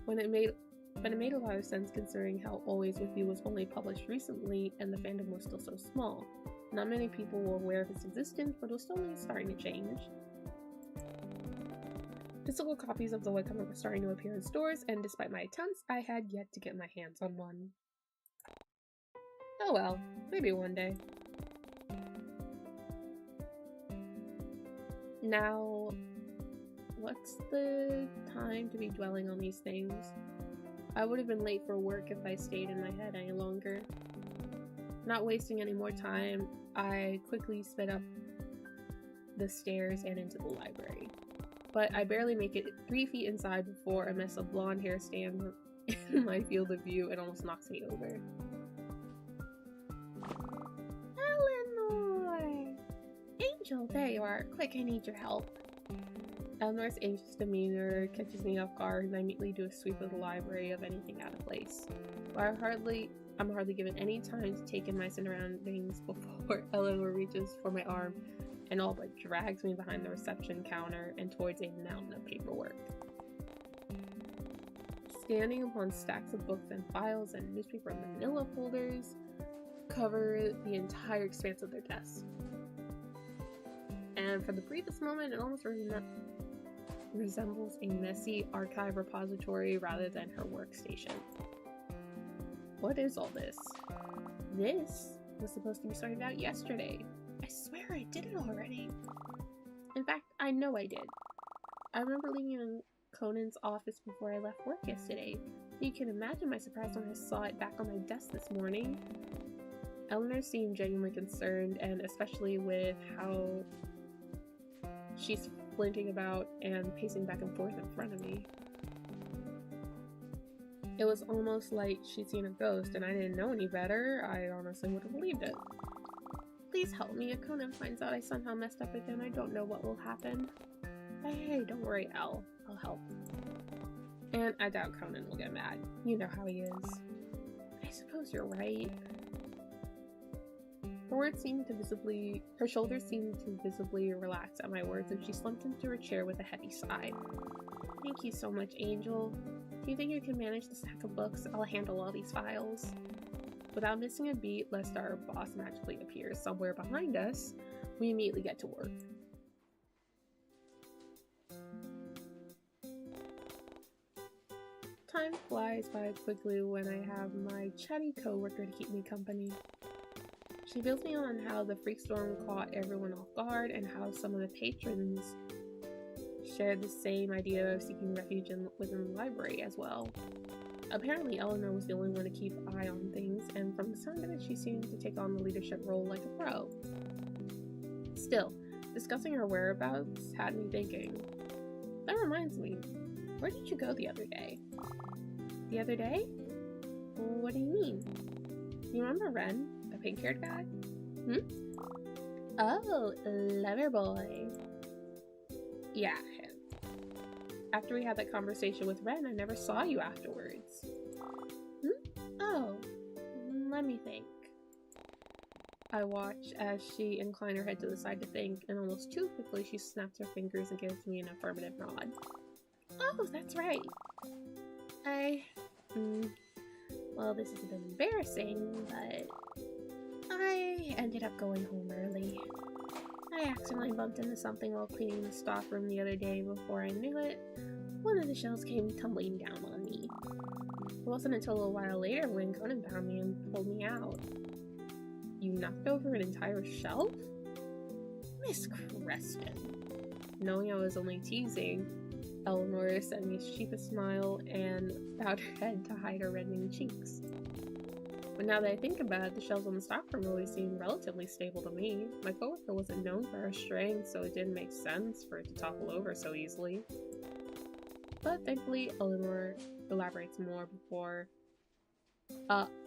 But it made a lot of sense considering how Always With You was only published recently and the fandom was still so small. Not many people were aware of its existence, but it was slowly starting to change. Physical copies of the webcomic were starting to appear in stores, and despite my attempts, I had yet to get my hands on one. Oh well, maybe one day. Now, what's the time to be dwelling on these things? I would have been late for work if I stayed in my head any longer. Not wasting any more time, I quickly sped up the stairs and into the library. But I barely make it 3 feet inside before a mess of blonde hair stands in my field of view and almost knocks me over. Eleanor! Angel, there you are. Quick, I need your help. Eleanor's anxious demeanor catches me off guard, and I immediately do a sweep of the library of anything out of place. But I'm hardly given any time to take in my surroundings before Eleanor reaches for my arm and all but drags me behind the reception counter and towards a mountain of paperwork. Standing upon stacks of books and files and newspaper and manila folders cover the entire expanse of their desk. And for the briefest moment, it almost resembles a messy archive repository rather than her workstation. What is all this? This was supposed to be sorted out yesterday. I swear I did it already. In fact, I know I did. I remember leaving in Conan's office before I left work yesterday. You can imagine my surprise when I saw it back on my desk this morning. Eleanor seemed genuinely concerned, and especially with how she's flinting about and pacing back and forth in front of me. It was almost like she'd seen a ghost, and I didn't know any better. I honestly would have believed it. Please help me. If Conan finds out I somehow messed up again, I don't know what will happen. Hey, don't worry, Elle. I'll help. And I doubt Conan will get mad. You know how he is. I suppose you're right. Her shoulders seemed to visibly relax at my words, and she slumped into her chair with a heavy sigh. Thank you so much, Angel. Do you think you can manage the stack of books? I'll handle all these files. Without missing a beat, lest our boss magically appears somewhere behind us, we immediately get to work. Time flies by quickly when I have my chatty coworker to keep me company. She fills me on how the freak storm caught everyone off guard and how some of the patrons shared the same idea of seeking refuge within the library as well. Apparently, Eleanor was the only one to keep an eye on things, and from the sound of it, she seemed to take on the leadership role like a pro. Still, discussing her whereabouts had me thinking. That reminds me, where did you go the other day? The other day? What do you mean? You remember Ren, the pink-haired guy? Oh, Loverboy. Yeah, him. After we had that conversation with Ren, I never saw you afterwards. Oh, let me think. I watch as she inclines her head to the side to think, and almost too quickly she snaps her fingers and gives me an affirmative nod. Oh, that's right. Well, this is a bit embarrassing, but I ended up going home early. I accidentally bumped into something while cleaning the stockroom the other day. Before I knew it, one of the shelves came tumbling down on me. It wasn't until a while later when Conan found me and pulled me out. You knocked over an entire shelf? Miss Creston. Knowing I was only teasing, Eleanor sent me a sheepish smile and bowed her head to hide her reddening cheeks. But now that I think about it, the shelves on the stockroom always seemed relatively stable to me. My coworker wasn't known for her strength, so it didn't make sense for it to topple over so easily. But thankfully, Eleanor elaborates more before,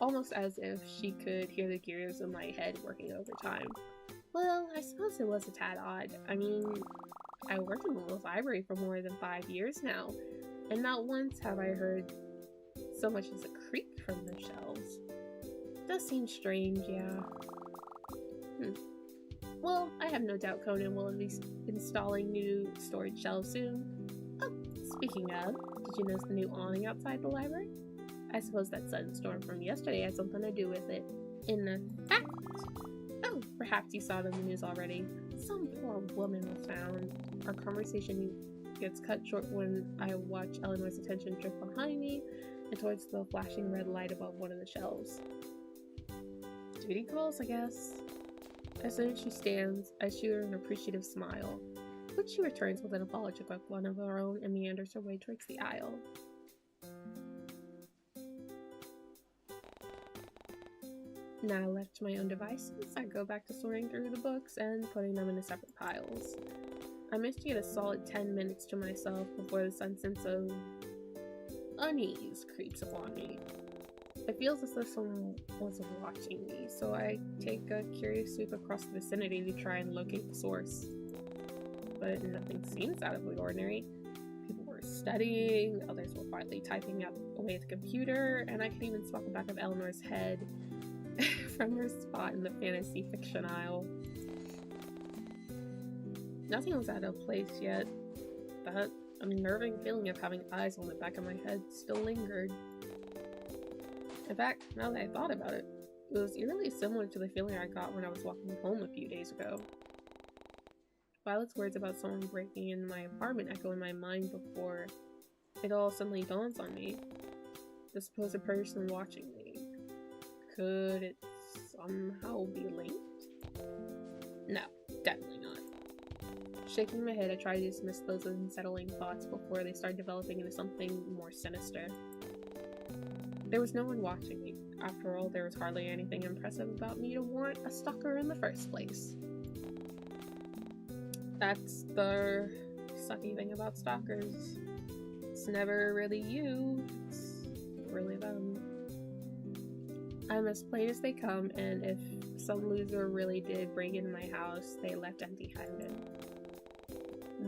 almost as if she could hear the gears in my head working overtime. Well, I suppose it was a tad odd. I mean, I worked in the library for more than 5 years now, and not once have I heard so much as a creak from the shelves. Does seem strange, yeah. Well, I have no doubt Conan will be installing new storage shelves soon. Oh, speaking of, did you notice the new awning outside the library? I suppose that sudden storm from yesterday had something to do with it. In fact, oh, perhaps you saw it in the news already. Some poor woman was found. Our conversation gets cut short when I watch Eleanor's attention drift behind me and towards the flashing red light above one of the shelves. Duty calls, I guess. As soon as she stands, I shoot her an appreciative smile, which she returns with an apologetic one of her own and meanders her way towards the aisle. Now left to my own devices, I go back to sorting through the books and putting them into separate piles. I managed to get a solid 10 minutes to myself before the sudden sense of unease creeps upon me. It feels as though someone was watching me, so I take a curious sweep across the vicinity to try and locate the source. But nothing seems out of the ordinary. People were studying, others were quietly typing away at the computer, and I could even spot the back of Eleanor's head from her spot in the fantasy fiction aisle. Nothing was out of place yet. That unnerving feeling of having eyes on the back of my head still lingered. In fact, now that I thought about it, it was eerily similar to the feeling I got when I was walking home a few days ago. Violet's words about someone breaking into my apartment echo in my mind before it all suddenly dawns on me. The supposed person watching me. Could it somehow be linked? No, definitely not. Shaking my head, I try to dismiss those unsettling thoughts before they start developing into something more sinister. There was no one watching me. After all, there was hardly anything impressive about me to warrant a stalker in the first place. That's the sucky thing about stalkers. It's never really you, it's really them. I'm as plain as they come, and if some loser really did break into my house, they left empty-handed.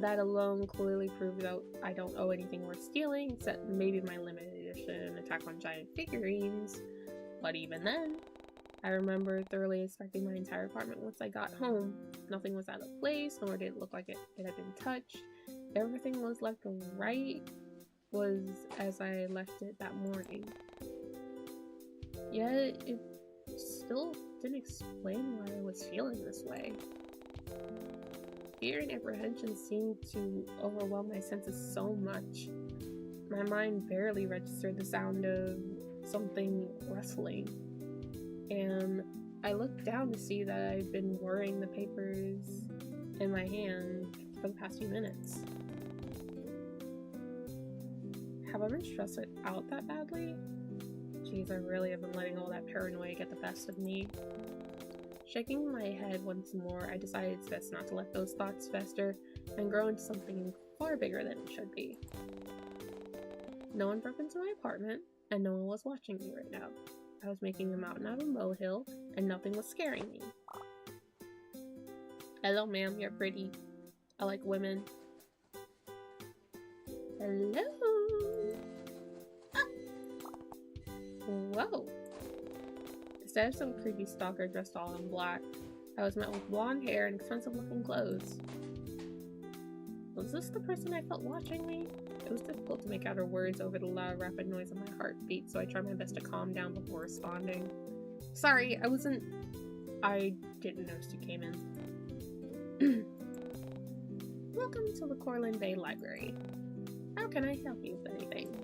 That alone clearly proves that I don't owe anything worth stealing, except maybe my limited edition Attack on Giant figurines. But even then, I remember thoroughly inspecting my entire apartment once I got home. Nothing was out of place, nor did it look like it had been touched. Everything was left right was as I left it that morning. Yet, it still didn't explain why I was feeling this way. Fear and apprehension seemed to overwhelm my senses so much. My mind barely registered the sound of something rustling, and I looked down to see that I'd been worrying the papers in my hand for the past few minutes. Have I been stressed out that badly? Jeez, I really have been letting all that paranoia get the best of me. Shaking my head once more, I decided it's best not to let those thoughts fester and grow into something far bigger than it should be. No one broke into my apartment, and no one was watching me right now. I was making a mountain out of a molehill, and nothing was scaring me. Hello, ma'am, you're pretty. I like women. Hello? Ah. Whoa. The Instead of some creepy stalker dressed all in black, I was met with blonde hair and expensive-looking clothes. Was this the person I felt watching me? It was difficult to make out her words over the loud, rapid noise of my heartbeat, so I tried my best to calm down before responding. Sorry, I didn't notice you came in. Welcome to the Corlin Bay Library. How can I help you with anything?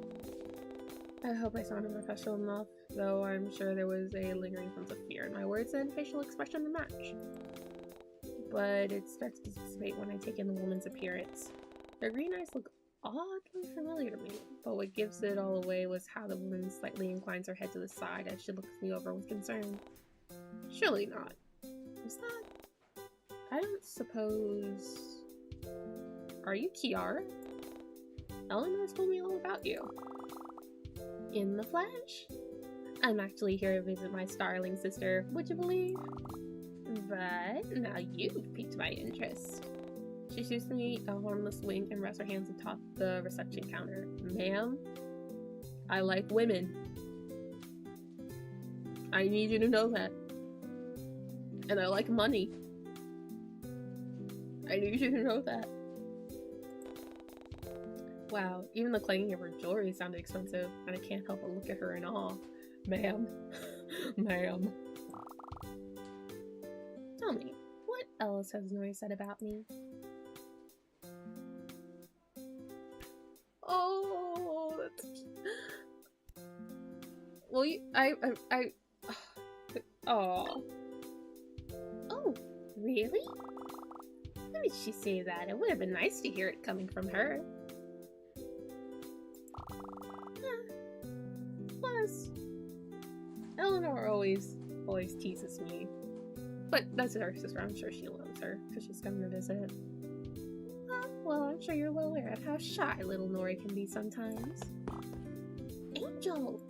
I hope I sounded professional enough, though I'm sure there was a lingering sense of fear in my words and facial expression to match. But it starts to dissipate when I take in the woman's appearance. Her green eyes look oddly familiar to me, but what gives it all away was how the woman slightly inclines her head to the side as she looks me over with concern. Surely not. Is that? I don't suppose... Are you Kiara? Eleanor's told me all about you. In the flesh? I'm actually here to visit my starling sister, would you believe? But now you've piqued my interest. She shoots me a harmless wink and rests her hands atop the reception counter. Ma'am, I like women. I need you to know that. And I like money. I need you to know that. Wow, even the clanging of her jewelry sounded expensive, and I can't help but look at her in awe. Ma'am. Ma'am. Tell me, what else has Nori said about me? Oh, that's... Well, Oh. Oh, really? Why did she say that? It would have been nice to hear it coming from her. Plus, Eleanor always teases me. But that's her sister. I'm sure she loves her because she's coming to visit. Well, I'm sure you're well aware of how shy little Nori can be sometimes. Angel!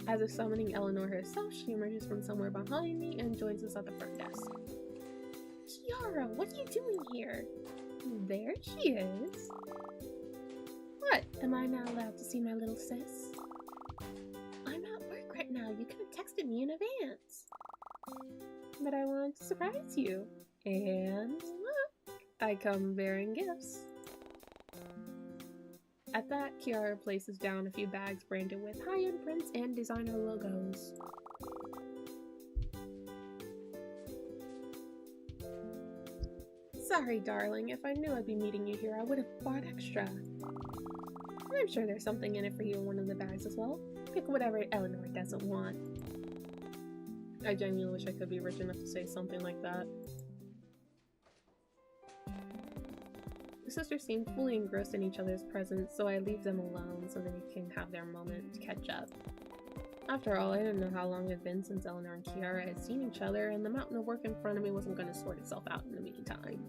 As if summoning Eleanor herself, she emerges from somewhere behind me and joins us at the front desk. Kiara, what are you doing here? There she is. What? Am I not allowed to see my little sis? I'm at work right now. You could have texted me in advance. But I wanted to surprise you. And look, I come bearing gifts. At that, Kiara places down a few bags branded with high-end prints and designer logos. Sorry, darling. If I knew I'd be meeting you here, I would have bought extra. I'm sure there's something in it for you in one of the bags as well. Pick whatever Eleanor doesn't want. I genuinely wish I could be rich enough to say something like that. The sisters seem fully engrossed in each other's presence, so I leave them alone so they can have their moment to catch up. After all, I didn't know how long it had been since Eleanor and Kiara had seen each other, and the mountain of work in front of me wasn't going to sort itself out in the meantime.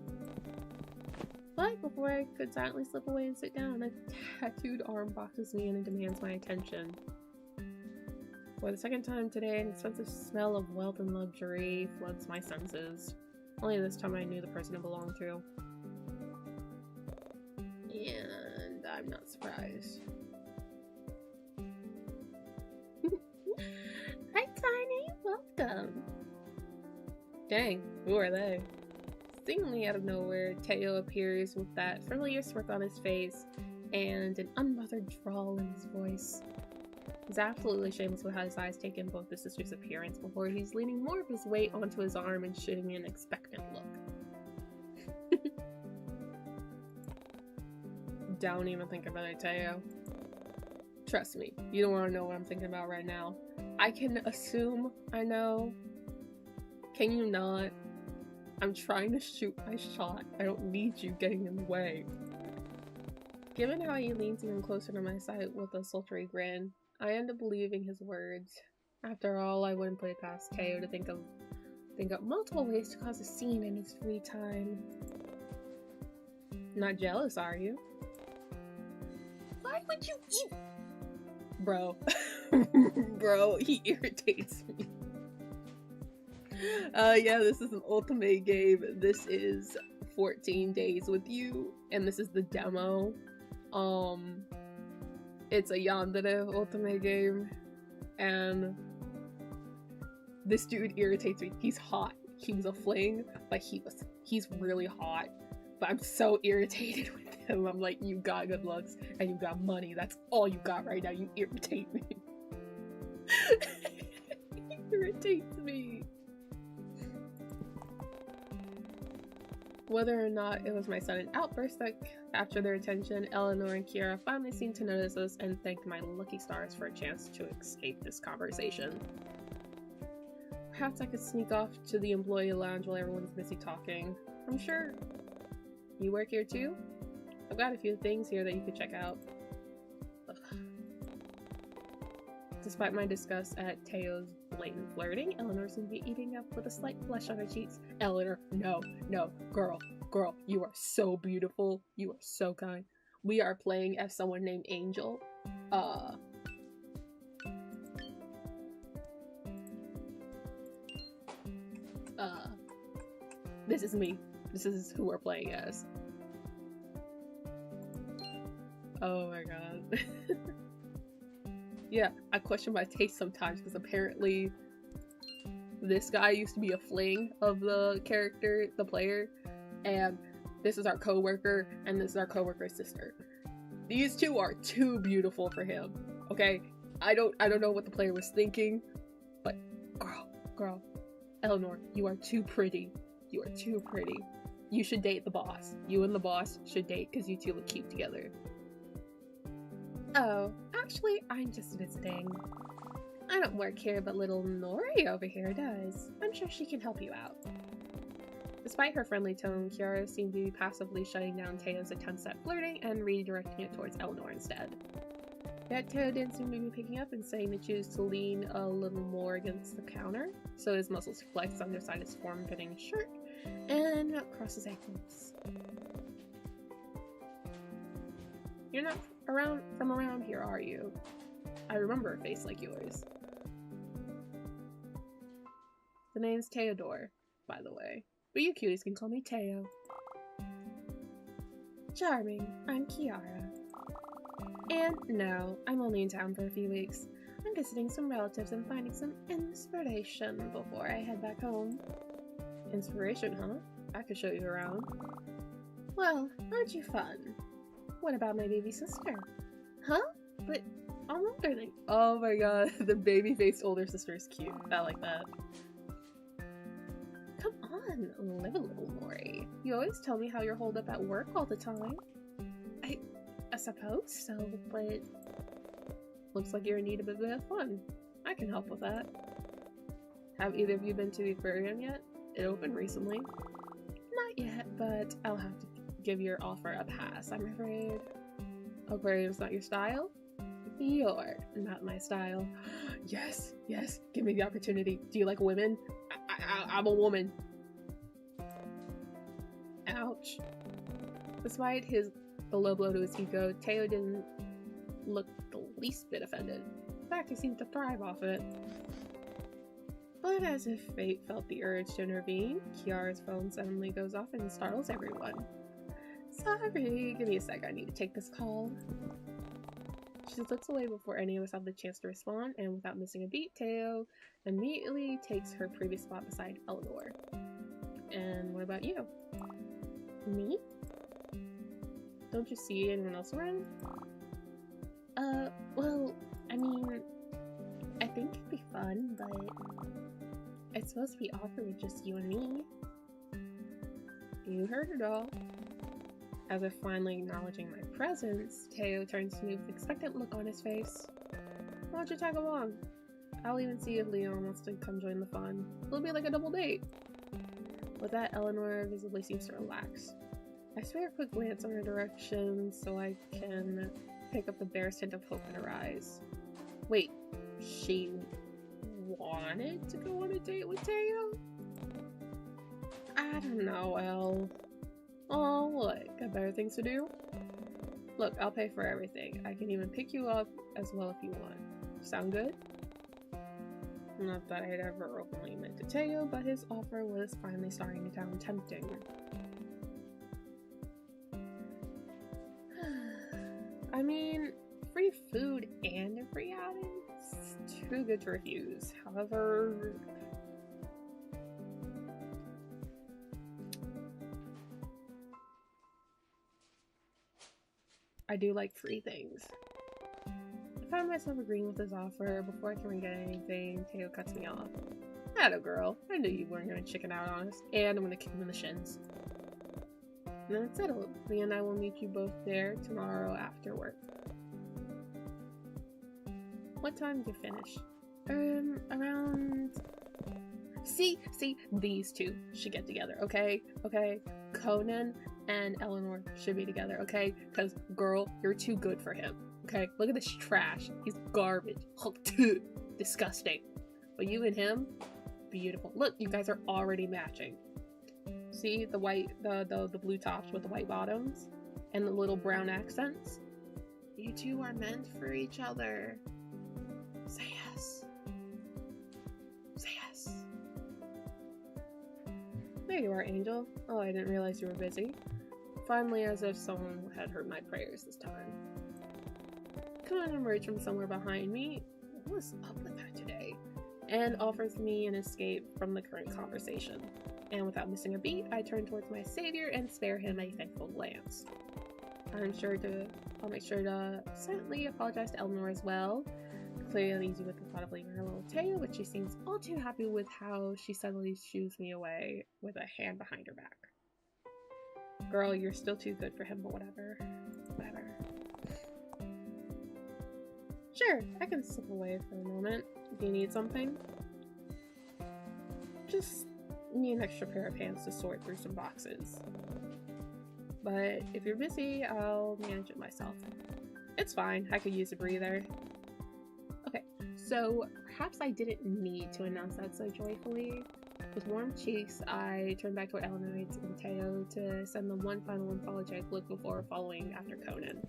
But before I could silently slip away and sit down, a tattooed arm boxes me in and demands my attention. For the second time today, an expensive smell of wealth and luxury floods my senses. Only this time I knew the person it belonged to. And I'm not surprised. Hi, Tiny! Welcome! Dang, who are they? Seemingly out of nowhere, Teo appears with that familiar smirk on his face and an unbothered drawl in his voice. He's absolutely shameless with how his eyes take in both the sister's appearance before he's leaning more of his weight onto his arm and shooting me an expectant look. Don't even think about it, Teo. Trust me, you don't want to know what I'm thinking about right now. I can assume I know. Can you not? I'm trying to shoot my shot. I don't need you getting in the way. Given how he leans even closer to my side with a sultry grin, I end up believing his words. After all, I wouldn't put it past Teo to think up multiple ways to cause a scene in his free time. Not jealous, are you? Why would you eat? Bro. Bro, he irritates me. Yeah, this is an Otome game. This is 14 Days with You, and this is the demo. It's a Yandere Otome game, and This dude irritates me. He's hot. He was a fling, but he's really hot. But I'm so irritated with him. I'm like, you got good looks and you got money. That's all you got right now. You irritate me. He irritates me. Whether or not it was my sudden outburst that captured their attention, Eleanor and Kiara finally seemed to notice us and thanked my lucky stars for a chance to escape this conversation. Perhaps I could sneak off to the employee lounge while everyone's busy talking. I'm sure you work here too? I've got a few things here that you could check out. Ugh. Despite my disgust at Teo's blatant flirting, Eleanor seemed to be eating up with a slight flush on her cheeks. Eleanor, no, girl, you are so beautiful. You are so kind. We are playing as someone named Angel. This is me. This is who we're playing as. Oh my god. Yeah, I question my taste sometimes because apparently this guy used to be a fling of the character, the player, and this is our co-worker, and this is our co-worker's sister. These two are too beautiful for him. Okay? I don't know what the player was thinking, but girl, Eleanor, you are too pretty. You are too pretty. You should date the boss. You and the boss should date because you two look cute together. Oh, actually, I'm just visiting. I don't work here, but little Nori over here does. I'm sure she can help you out. Despite her friendly tone, Kiara seemed to be passively shutting down Teo's attempts at flirting and redirecting it towards Eleanor instead. Yet Teo didn't seem to be picking up and saying to choose to lean a little more against the counter, so his muscles flexed underside his form-fitting shirt and across his ankles. You're not from around here, are you? I remember a face like yours. The name's Theodore, by the way, but you cuties can call me Teo. Charming, I'm Kiara. And no, I'm only in town for a few weeks. I'm visiting some relatives and finding some inspiration before I head back home. Inspiration, huh? I could show you around. Well, aren't you fun? What about my baby sister? Huh? But I'm older than— Oh my god, the baby-faced older sister is cute. I like that. Come on, live a little, Mori. You always tell me how you're holed up at work all the time. I suppose so, but looks like you're in need of a bit of fun. I can help with that. Have either of you been to the aquarium yet? It opened recently. Not yet, but I'll have to give your offer a pass, I'm afraid. Aquarium's not your style? You're not my style. Yes, give me the opportunity. Do you like women? I'm a woman. Ouch. Despite the low blow to his ego, Teo didn't look the least bit offended. In fact, he seemed to thrive off it. But as if fate felt the urge to intervene, Kiara's phone suddenly goes off and startles everyone. Sorry, give me a sec, I need to take this call. She looks away before any of us have the chance to respond, and without missing a beat, Teo immediately takes her previous spot beside Eleanor. And what about you? Me? Don't you see anyone else around? Well, I mean, I think it'd be fun, but it's supposed to be awkward with just you and me. You heard it all. As if finally acknowledging my presence, Teo turns to me with an expectant look on his face. Why don't you tag along? I'll even see if Leon wants to come join the fun. It'll be like a double date. With that, Eleanor visibly seems to relax. I swear a quick glance in her direction so I can pick up the barest hint of hope in her eyes. Wait, she wanted to go on a date with Teo? I don't know, Elle. Oh, what? Got better things to do? Look, I'll pay for everything. I can even pick you up as well if you want. Sound good? Not that I had ever openly meant to Teo, but his offer was finally starting to sound tempting. I mean, free food and a free outing? It's too good to refuse. However, do like free things. I found myself agreeing with his offer. Before I can get anything, Teo cuts me off. Atta girl, I knew you weren't gonna chicken out on us, and I'm gonna kick him in the shins. And then it's settled. Me and I will meet you both there tomorrow after work. What time do you finish? Around... See, these two should get together, okay? Okay? Conan and Eleanor should be together, okay? Because, girl, you're too good for him, okay? Look at this trash. He's garbage. Disgusting. But you and him, beautiful. Look, you guys are already matching. See the white, the blue tops with the white bottoms? And the little brown accents? You two are meant for each other. Say yes. Say yes. There you are, Angel. Oh, I didn't realize you were busy. Finally, as if someone had heard my prayers this time. Conan emerged from somewhere behind me. What's up with her today? And offers me an escape from the current conversation. And without missing a beat, I turn towards my savior and spare him a thankful glance. I'll make sure to silently apologize to Eleanor as well. Clearly uneasy with the thought of leaving her little Teo, but she seems all too happy with how she suddenly shoos me away with a hand behind her back. Girl, you're still too good for him, but whatever. Whatever. Sure, I can slip away for a moment. Do you need something? Just need an extra pair of pants to sort through some boxes. But if you're busy, I'll manage it myself. It's fine, I could use a breather. Okay, so perhaps I didn't need to announce that so joyfully. With warm cheeks, I turned back toward Eleanor and Teo to send them one final apologetic look before following after Conan.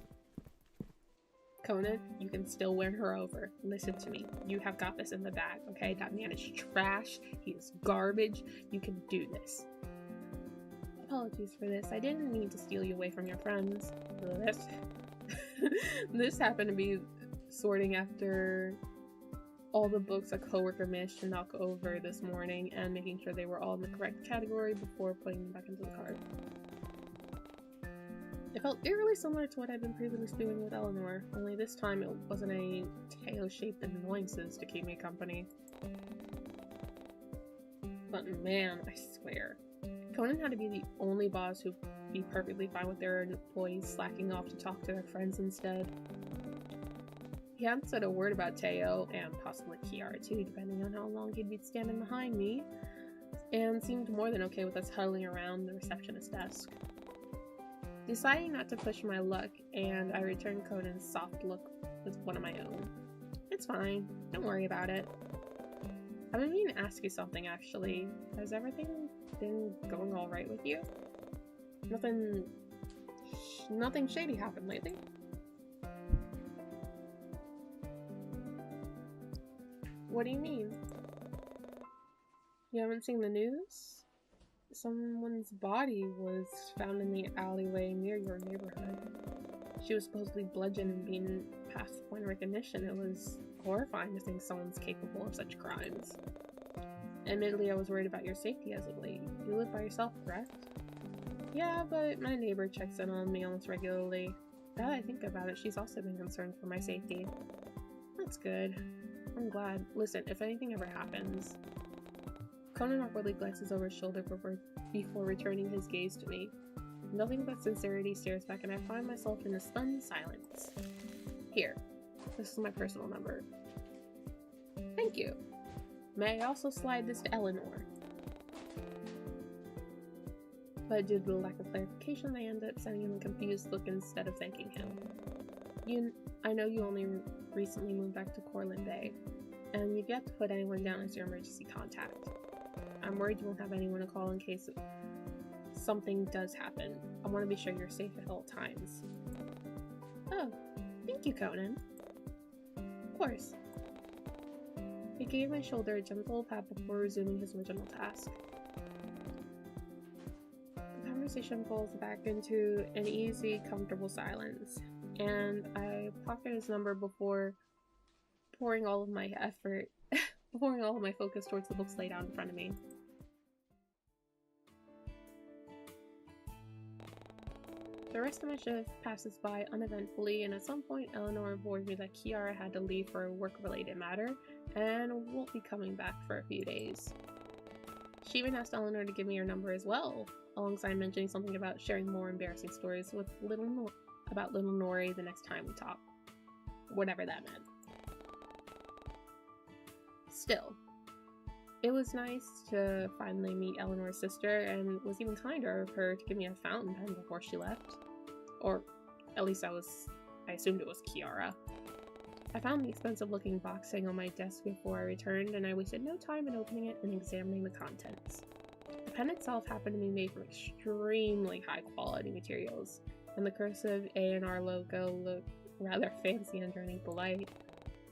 Conan, you can still win her over. Listen to me. You have got this in the bag, okay? That man is trash. He is garbage. You can do this. Apologies for this. I didn't mean to steal you away from your friends. This happened to be sorting after all the books a coworker managed to knock over this morning and making sure they were all in the correct category before putting them back into the cart. It felt eerily similar to what I'd been previously doing with Eleanor, only this time it wasn't any tail-shaped annoyances to keep me company. But man, I swear, Conan had to be the only boss who'd be perfectly fine with their employees slacking off to talk to their friends instead. He hadn't said a word about Teo, and possibly Kiara too, depending on how long he'd be standing behind me, and seemed more than okay with us huddling around the receptionist desk. Deciding not to push my luck, and I returned Conan's soft look with one of my own. It's fine, don't worry about it. I've been meaning to ask you something, actually. Has everything been going alright with you? Nothing shady happened lately? What do you mean? You haven't seen the news? Someone's body was found in the alleyway near your neighborhood. She was supposedly bludgeoned and being past the point of recognition. It was horrifying to think someone's capable of such crimes. Admittedly, I was worried about your safety as of late. You live by yourself, correct? Yeah, but my neighbor checks in on me almost regularly. Now that I think about it, she's also been concerned for my safety. That's good. I'm glad. Listen, if anything ever happens... Conan awkwardly glances over his shoulder before returning his gaze to me. Nothing but sincerity stares back, and I find myself in a stunned silence. Here, this is my personal number. Thank you. May I also slide this to Eleanor? But due to the lack of clarification, I end up sending him a confused look instead of thanking him. I know you only recently moved back to Corlin Bay, and you've yet to put anyone down as your emergency contact. I'm worried you won't have anyone to call in case something does happen. I want to be sure you're safe at all times. Oh, thank you, Conan. Of course. He gave my shoulder a gentle pat before resuming his original task. The conversation falls back into an easy, comfortable silence, and I pocket his number before pouring all of my focus towards the books laid out in front of me. The rest of my shift passes by uneventfully, and at some point Eleanor informed me that Kiara had to leave for a work-related matter and won't be coming back for a few days. She even asked Eleanor to give me her number as well, alongside mentioning something about sharing more embarrassing stories with little Nori the next time we talk. Whatever that meant. Still, it was nice to finally meet Eleanor's sister, and it was even kinder of her to give me a fountain pen before she left. Or, at least I assumed it was Kiara. I found the expensive-looking box sitting on my desk before I returned, and I wasted no time in opening it and examining the contents. The pen itself happened to be made from extremely high-quality materials, and the cursive A&R logo looked rather fancy underneath the light.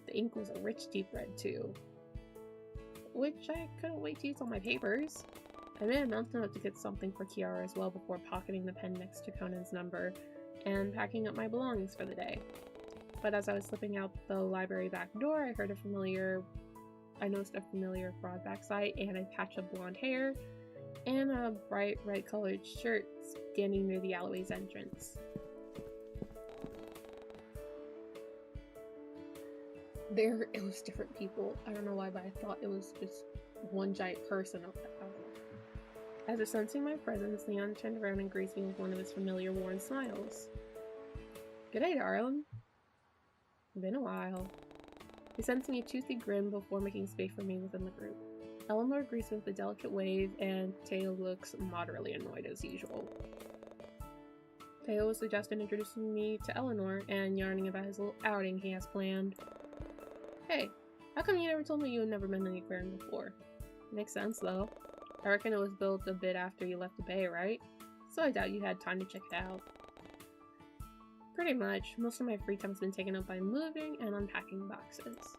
The ink was a rich deep red, too, which I couldn't wait to use on my papers. I made a mental note to get something for Kiara as well before pocketing the pen next to Conan's number and packing up my belongings for the day. But as I was slipping out the library back door, I noticed a familiar broad backside and a patch of blonde hair and a bright red colored shirt standing near the alleyway's entrance. There, it was different people. I don't know why, but I thought it was just one giant person up there. As if sensing my presence, Leon turned around and greeted me with one of his familiar worn smiles. "G'day, darling." Been a while. He sends me a toothy grin before making space for me within the group. Eleanor greets me with a delicate wave, and Teo looks moderately annoyed as usual. Teo suggested introducing me to Eleanor and yarning about his little outing he has planned. "Hey, how come you never told me you had never been to the aquarium before?" "Makes sense, though. I reckon it was built a bit after you left the bay, right? So I doubt you had time to check it out." "Pretty much. Most of my free time has been taken up by moving and unpacking boxes."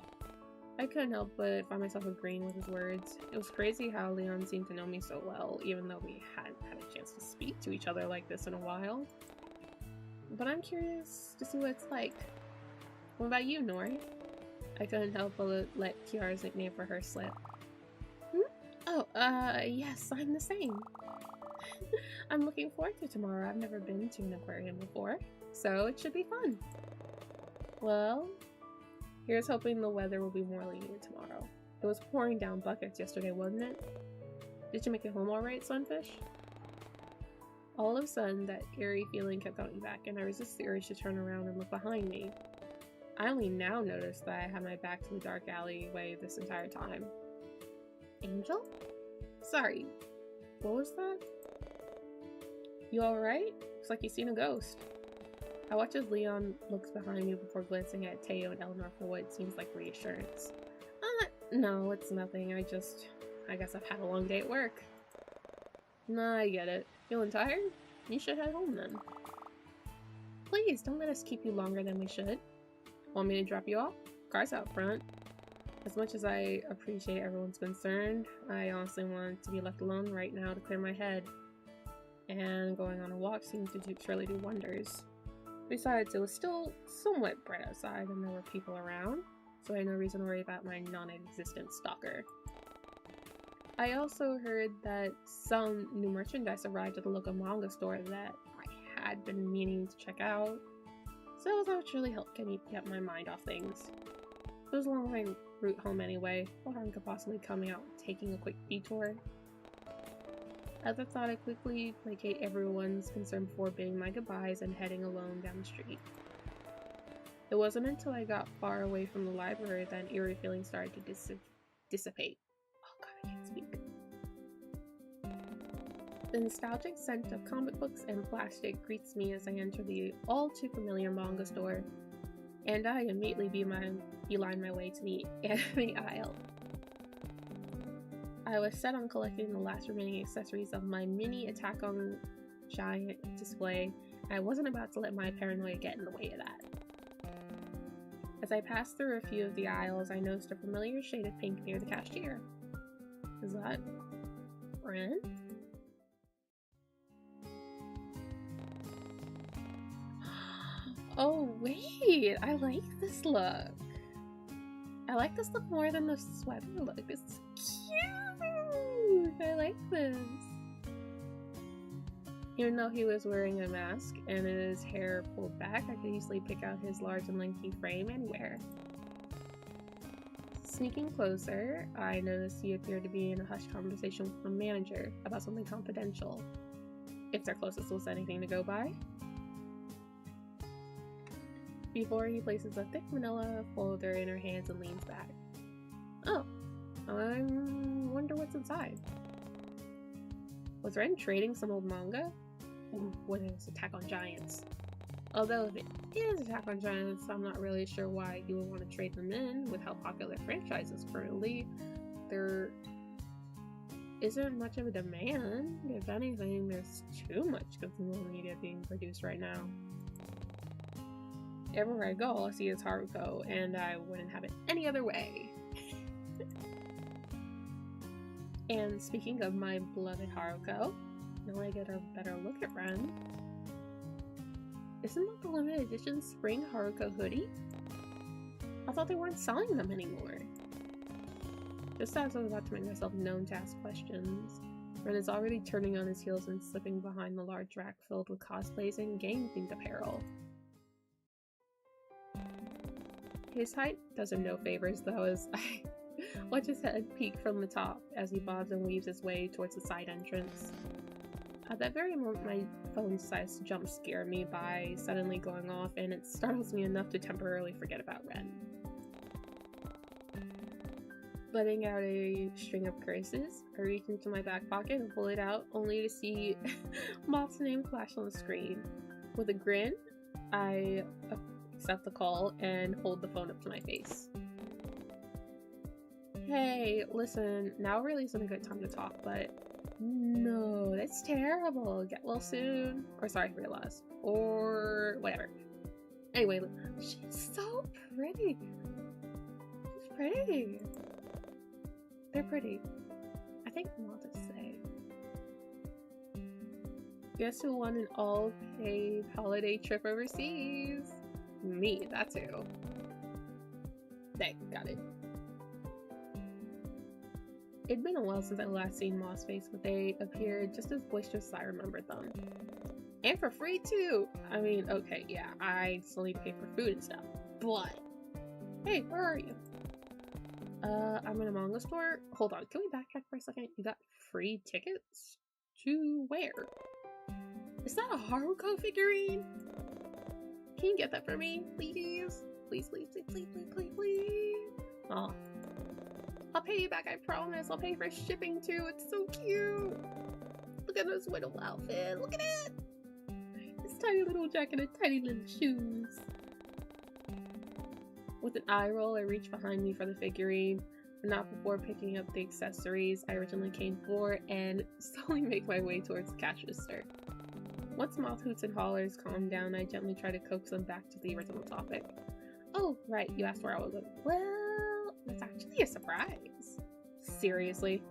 I couldn't help but find myself agreeing with his words. It was crazy how Leon seemed to know me so well, even though we hadn't had a chance to speak to each other like this in a while. But I'm curious to see what it's like. What about you, Nori? I couldn't help but let Kiara's nickname for her slip. Yes, I'm the same. I'm looking forward to tomorrow. I've never been to an aquarium before, so it should be fun. Well, here's hoping the weather will be more lenient tomorrow. It was pouring down buckets yesterday, wasn't it? Did you make it home alright, Sunfish? All of a sudden, that eerie feeling kept coming back, and I resisted the urge to turn around and look behind me. I only now noticed that I had my back to the dark alleyway this entire time. Angel? Sorry, what was that? You alright? Looks like you've seen a ghost. I watch as Leon looks behind me before glancing at Teo and Eleanor for what seems like reassurance. No, it's nothing. I guess I've had a long day at work. Nah, I get it. Feeling tired? You should head home then. Please, don't let us keep you longer than we should. Want me to drop you off? Car's out front. As much as I appreciate everyone's concern, I honestly want to be left alone right now to clear my head. And going on a walk seemed to surely do wonders. Besides, it was still somewhat bright outside and there were people around, so I had no reason to worry about my non-existent stalker. I also heard that some new merchandise arrived at the local manga store that I had been meaning to check out, so that would surely help get my mind off things. It was along my route home anyway, what harm could possibly coming out and taking a quick detour? As I thought, I quickly placate everyone's concern before bidding my goodbyes and heading alone down the street. It wasn't until I got far away from the library that an eerie feeling started to dissipate. Oh god, I can't speak. The nostalgic scent of comic books and plastic greets me as I enter the all-too-familiar manga store, and I immediately beeline my way to the anime aisle. I was set on collecting the last remaining accessories of my mini Attack on Giant display, and I wasn't about to let my paranoia get in the way of that. As I passed through a few of the aisles, I noticed a familiar shade of pink near the cashier. Is that Ren? Oh wait, I like this look. I like this look more than the sweater look. It's cute! I like this. Even though he was wearing a mask and his hair pulled back, I could easily pick out his large and lanky frame anywhere. Sneaking closer, I noticed he appeared to be in a hushed conversation with the manager about something confidential. If their closest was anything to go by. Before he places a thick manila folder in her hands and leans back. Oh, I wonder what's inside. Was Ren trading some old manga? What is Attack on Giants? Although if it is Attack on Giants, I'm not really sure why he would want to trade them in with how popular the franchise is currently. There isn't much of a demand. If anything, there's too much consumer media being produced right now. Everywhere I go, all I see is Haruko, and I wouldn't have it any other way. And speaking of my beloved Haruko, now I get a better look at Ren. Isn't that the limited edition spring Haruko hoodie? I thought they weren't selling them anymore. Just as I was about to make myself known to ask questions, Ren is already turning on his heels and slipping behind the large rack filled with cosplays and game-themed apparel. His height does him no favors though, as I watch his head peek from the top as he bobs and weaves his way towards the side entrance. At that very moment, my phone decides to jump scare me by suddenly going off, and it startles me enough to temporarily forget about Ren. Letting out a string of curses, I reach into my back pocket and pull it out, only to see Moth's name flash on the screen. With a grin, I accept the call and hold the phone up to my face. Hey, listen, now really isn't a good time to talk, but no, that's terrible. Get well soon. Or sorry for your loss. Or whatever. Anyway, she's so pretty. She's pretty. They're pretty. I think Moth is say. Guess who won an all-paid holiday trip overseas? Me, that's who. There, got it. It'd been a while since I last seen Moth's face, but they appeared just as boisterous as I remembered them. And for free too! I mean, okay, yeah, I still need to pay for food and stuff, but... Hey, where are you? I'm in a manga store? Hold on, can we backtrack for a second? You got free tickets? To where? Is that a Haruko figurine? Can you get that for me, please? Please, please, please, please, please, please, please. Aw. I'll pay you back, I promise. I'll pay for shipping too. It's so cute. Look at this little outfit. Look at it. This tiny little jacket and tiny little shoes. With an eye roll, I reach behind me for the figurine, but not before picking up the accessories I originally came for and slowly make my way towards the cash register. Once Moth hoots and hollers calm down, I gently try to coax them back to the original topic. Oh, right, you asked where I was going. Well, that's actually a surprise. Seriously.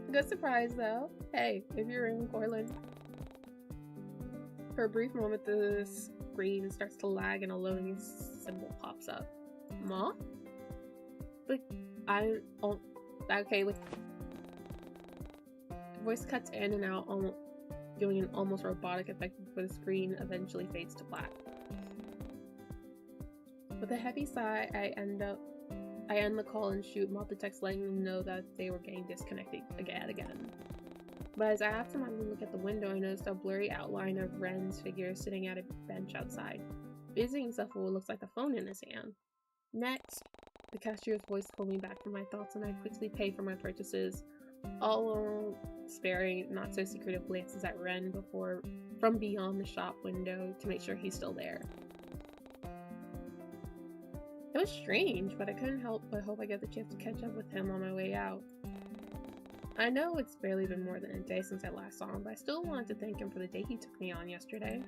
A good surprise, though. Hey, if you're in Portland. For a brief moment, the screen starts to lag and a loading symbol pops up. Moth? But okay, with voice cuts in and out, doing an almost robotic effect before the screen eventually fades to black. With a heavy sigh, I end the call and shoot Moth a text letting them know that they were getting disconnected again. But as I absentmindedly look at the window, I noticed a blurry outline of Ren's figure sitting at a bench outside, busying himself with what looks like a phone in his hand. Next, the cashier's voice pulled me back from my thoughts and I quickly pay for my purchases, all along sparing not so secretive glances at Ren from beyond the shop window to make sure he's still there. It was strange, but I couldn't help but hope I get the chance to catch up with him on my way out. I know it's barely been more than a day since I last saw him, but I still wanted to thank him for the date he took me on yesterday.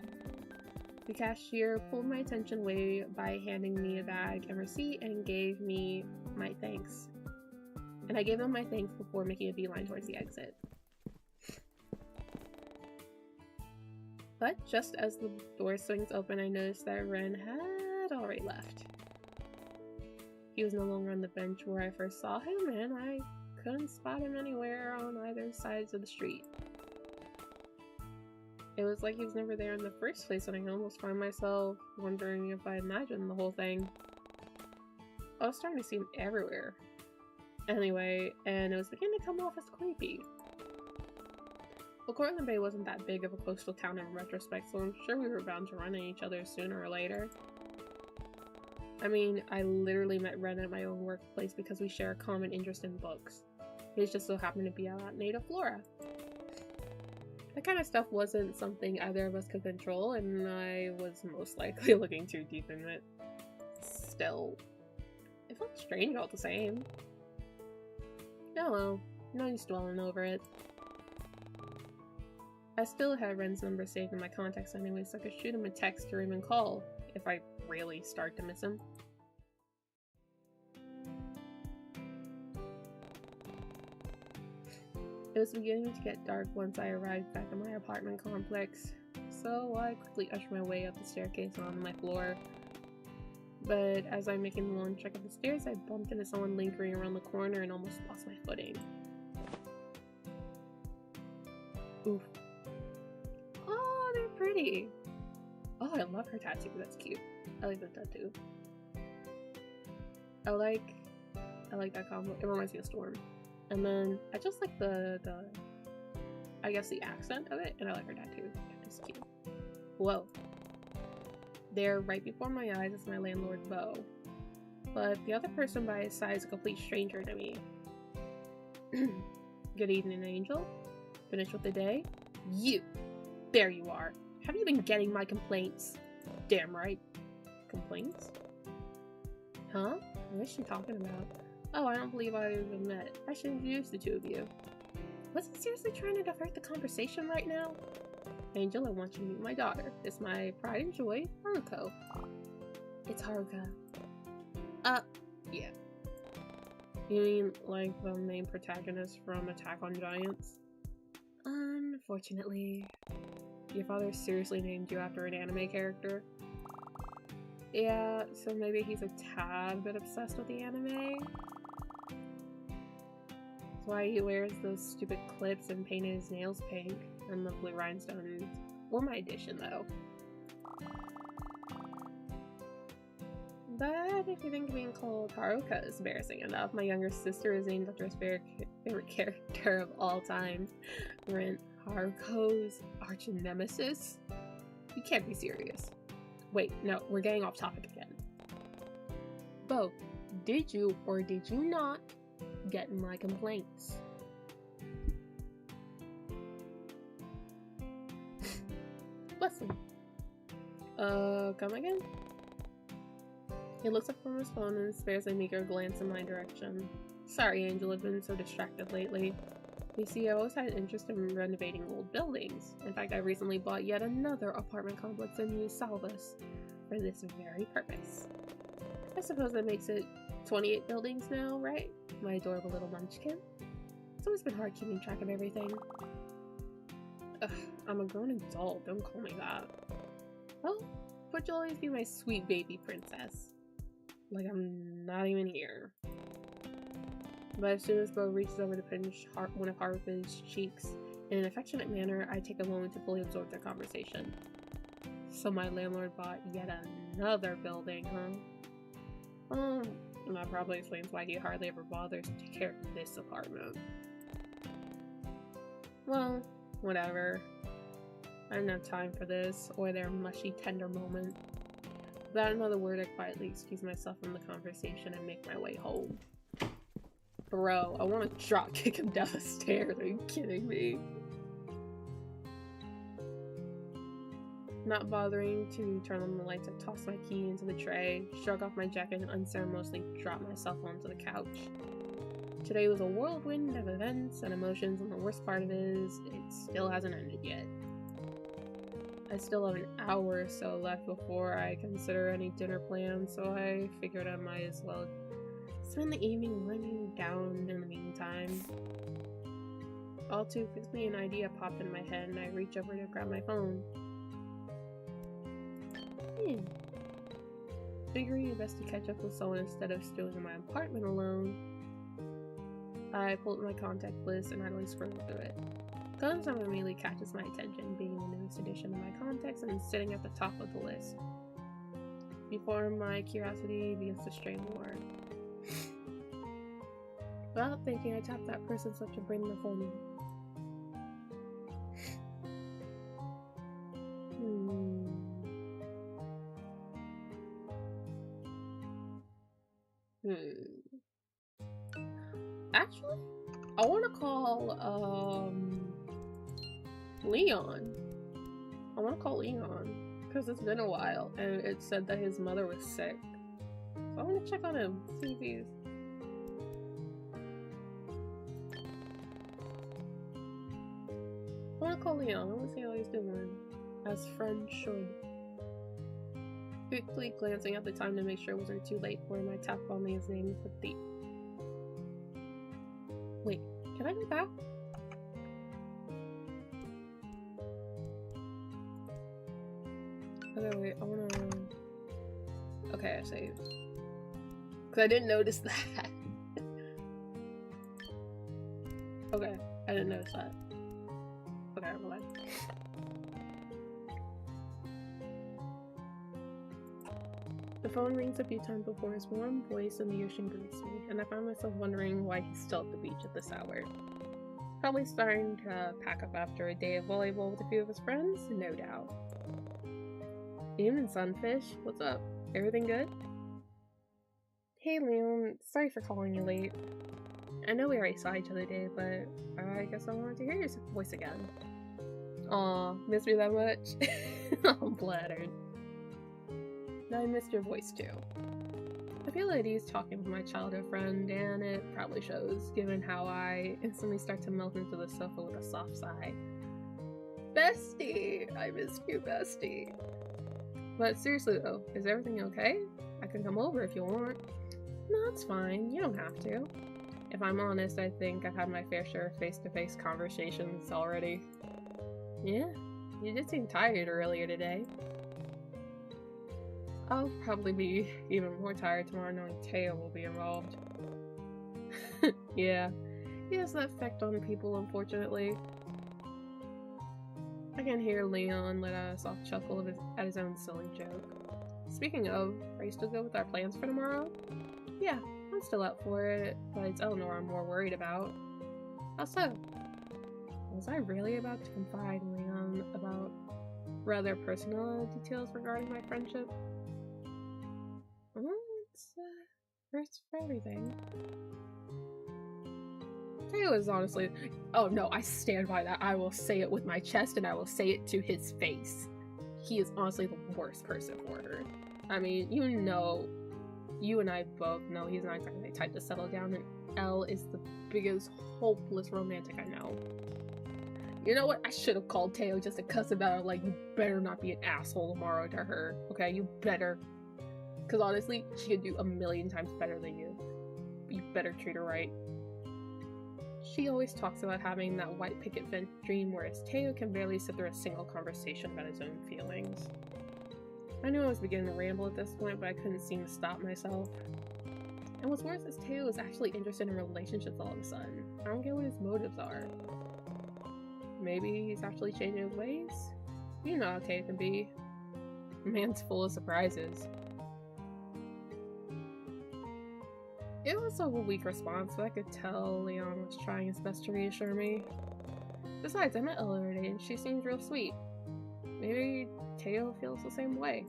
The cashier pulled my attention away by handing me a bag and receipt and gave me my thanks. And I gave him my thanks before making a beeline towards the exit. But just as the door swings open, I noticed that Ren had already left. He was no longer on the bench where I first saw him, and I couldn't spot him anywhere on either sides of the street. It was like he was never there in the first place, and I almost find myself wondering if I imagined the whole thing. I was starting to see him everywhere. Anyway, and it was beginning to come off as creepy. Well, Cortland Bay wasn't that big of a coastal town in retrospect, so I'm sure we were bound to run into each other sooner or later. I mean, I literally met Ren at my own workplace because we share a common interest in books. It just so happened to be about native flora. That kind of stuff wasn't something either of us could control, and I was most likely looking too deep in it. Still, it felt strange all the same. Oh well, no use dwelling over it. I still had Ren's number saved in my contacts anyway, so I could shoot him a text or even call if I really start to miss him. It was beginning to get dark once I arrived back at my apartment complex, so I quickly ushered my way up the staircase and onto my floor. But as I'm making one trek up the stairs, I bumped into someone lingering around the corner and almost lost my footing. Oof. Oh, they're pretty! Oh, I love her tattoo, that's cute. I like that tattoo. I like that combo. It reminds me of Storm. And then I just like the I guess the accent of it, and I like her tattoo. It's cute. Whoa. There, right before my eyes, is my landlord, Bo. But the other person by his side is a complete stranger to me. Good evening, Angel. Finished with the day? You! There you are. Have you been getting my complaints? Damn right. Complaints? Huh? What is she talking about? Oh, I don't believe I've even met. I should introduce the two of you. Was he seriously trying to divert the conversation right now? Angel, I want you to meet my daughter. It's my pride and joy, Haruko. It's Haruka. Yeah. You mean like the main protagonist from Attack on Giants? Unfortunately. Your father seriously named you after an anime character? Yeah, so maybe he's a tad bit obsessed with the anime? That's why he wears those stupid clips and painted his nails pink and the blue rhinestones. Or my edition, though. But if you think being called Haruka is embarrassing enough, my younger sister is named after his favorite character of all time. Ren, Haruko's arch nemesis? You can't be serious. Wait, no, we're getting off topic again. Bo, did you or did you not get my complaints? Listen. Come again? He looks up from his phone and spares a meager glance in my direction. Sorry, Angel, I've been so distracted lately. You see, I've always had an interest in renovating old buildings. In fact, I recently bought yet another apartment complex in New Salvas for this very purpose. I suppose that makes it 28 buildings now, right? My adorable little munchkin. It's always been hard keeping track of everything. Ugh, I'm a grown adult, don't call me that. Well, but you'll always be my sweet baby princess. Like I'm not even here. But as soon as Bo reaches over to pinch one of Haruka's cheeks in an affectionate manner, I take a moment to fully absorb their conversation. So my landlord bought yet another building, huh? And that probably explains why he hardly ever bothers to take care of this apartment. Well, whatever. I don't have time for this, or their mushy, tender moment. Without another word, I quietly excuse myself from the conversation and make my way home. Bro, I want to drop kick him down the stairs. Are you kidding me? Not bothering to turn on the lights, I toss my key into the tray, shrug off my jacket, and unceremoniously drop myself onto the couch. Today was a whirlwind of events and emotions, and the worst part of it is, it still hasn't ended yet. I still have an hour or so left before I consider any dinner plans, so I figured I might as well spend the evening winding down in the meantime. All too quickly, an idea popped in my head, and I reach over to grab my phone. Figuring it best to catch up with someone instead of staying in my apartment alone, I pulled my contact list and idly scrolled through it. Guns immediately catches my attention, being the newest addition to my contacts and sitting at the top of the list. Before my curiosity begins to stray more. Without thinking, I tap that person's lip to bring the phone in. Actually, I want to call, Leon. I want to call Leon, because it's been a while, and it said that his mother was sick. So I want to check on him, see if he's... I want to call Leon, I want to see how he's doing, as friends should. Quickly glancing at the time to make sure it wasn't too late for him, I tap on his name with the... Wait, can I go back? Okay, wait, I wanna... Okay, I saved. Because I didn't notice that. Okay, I didn't notice that. Okay, I'm alive. The phone rings a few times before his warm voice in the ocean greets me, and I find myself wondering why he's still at the beach at this hour. Probably starting to pack up after a day of volleyball with a few of his friends? No doubt. Evening, Sunfish. What's up? Everything good? Hey, Leon. Sorry for calling you late. I know we already saw each other today, but I guess I wanted to hear your voice again. Aw, miss me that much? I'm flattered. I missed your voice too. I feel at ease talking with my childhood friend, and it probably shows, given how I instantly start to melt into the sofa with a soft sigh. Bestie! I missed you, bestie. But seriously though, is everything okay? I can come over if you want. No, it's fine. You don't have to. If I'm honest, I think I've had my fair share of face-to-face conversations already. Yeah, you did seem tired earlier today. I'll probably be even more tired tomorrow knowing Teo will be involved. Yeah, he has that effect on people, unfortunately. I can hear Leon let out a soft chuckle at his own silly joke. Speaking of, are you still good with our plans for tomorrow? Yeah, I'm still up for it, but it's Eleanor I'm more worried about. How so? Was I really about to confide in Leon about rather personal details regarding my friendship? Well, it's first for everything. Teo is honestly... Oh no, I stand by that. I will say it with my chest and I will say it to his face. He is honestly the worst person for her. I mean, you know, you and I both know he's not exactly the type to settle down, and Elle is the biggest hopeless romantic I know. You know what? I should have called Teo just to cuss about her, like, you better not be an asshole tomorrow to her, okay? You better. Because honestly, she could do a million times better than you. But you better treat her right. She always talks about having that white picket fence dream, whereas Teo can barely sit through a single conversation about his own feelings. I knew I was beginning to ramble at this point, but I couldn't seem to stop myself. And what's worse is Teo is actually interested in relationships all of a sudden. I don't get what his motives are. Maybe he's actually changing his ways? You know how Teo can be. Man's full of surprises. It was a weak response, but I could tell Leon was trying his best to reassure me. Besides, I met Eleanor today and she seemed real sweet. Maybe Teo feels the same way.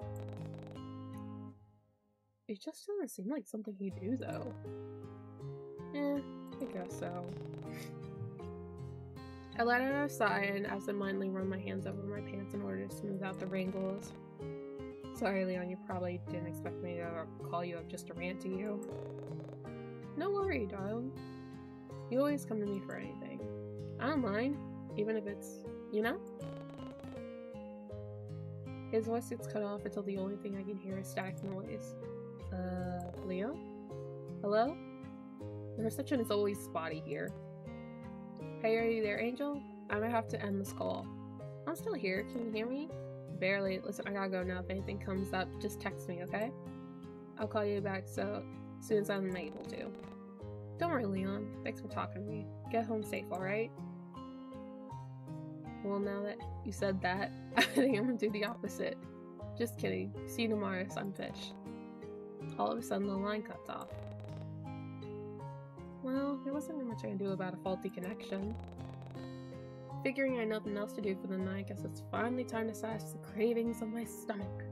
It just doesn't seem like something he'd do, though. I guess so. I let out a sigh and absentmindedly run my hands over my pants in order to smooth out the wrinkles. Sorry, Leon, you probably didn't expect me to call you up just to rant to you. No worry, darling. You always come to me for anything. I don't mind, even if it's, you know? His voice gets cut off until the only thing I can hear is static noise. Leo? Hello? The reception is always spotty here. Hey, are you there, Angel? I might have to end this call. I'm still here. Can you hear me? Barely. Listen, I gotta go now. If anything comes up, just text me, okay? I'll call you back so soon as I'm able to. Don't worry, Leon. Thanks for talking to me. Get home safe, alright? Well, now that you said that, I think I'm gonna do the opposite. Just kidding. See you tomorrow, sunfish. All of a sudden, the line cuts off. Well, there wasn't much I could do about a faulty connection. Figuring I had nothing else to do for the night, guess it's finally time to satisfy the cravings of my stomach.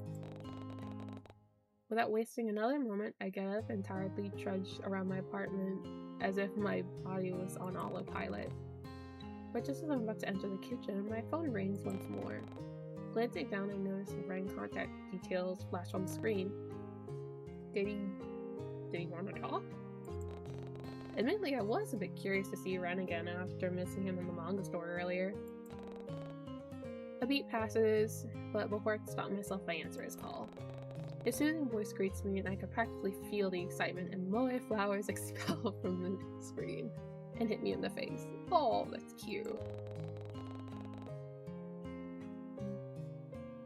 Without wasting another moment, I get up and tiredly trudge around my apartment as if my body was on autopilot. But just as I'm about to enter the kitchen, my phone rings once more. Glancing down, I notice the Ren contact details flash on the screen. Did he want to talk? Admittedly, I was a bit curious to see Ren again after missing him in the manga store earlier. A beat passes, but before I can stop myself, I answer his call. His soothing voice greets me, and I could practically feel the excitement and moe flowers expel from the screen and hit me in the face. Oh, that's cute.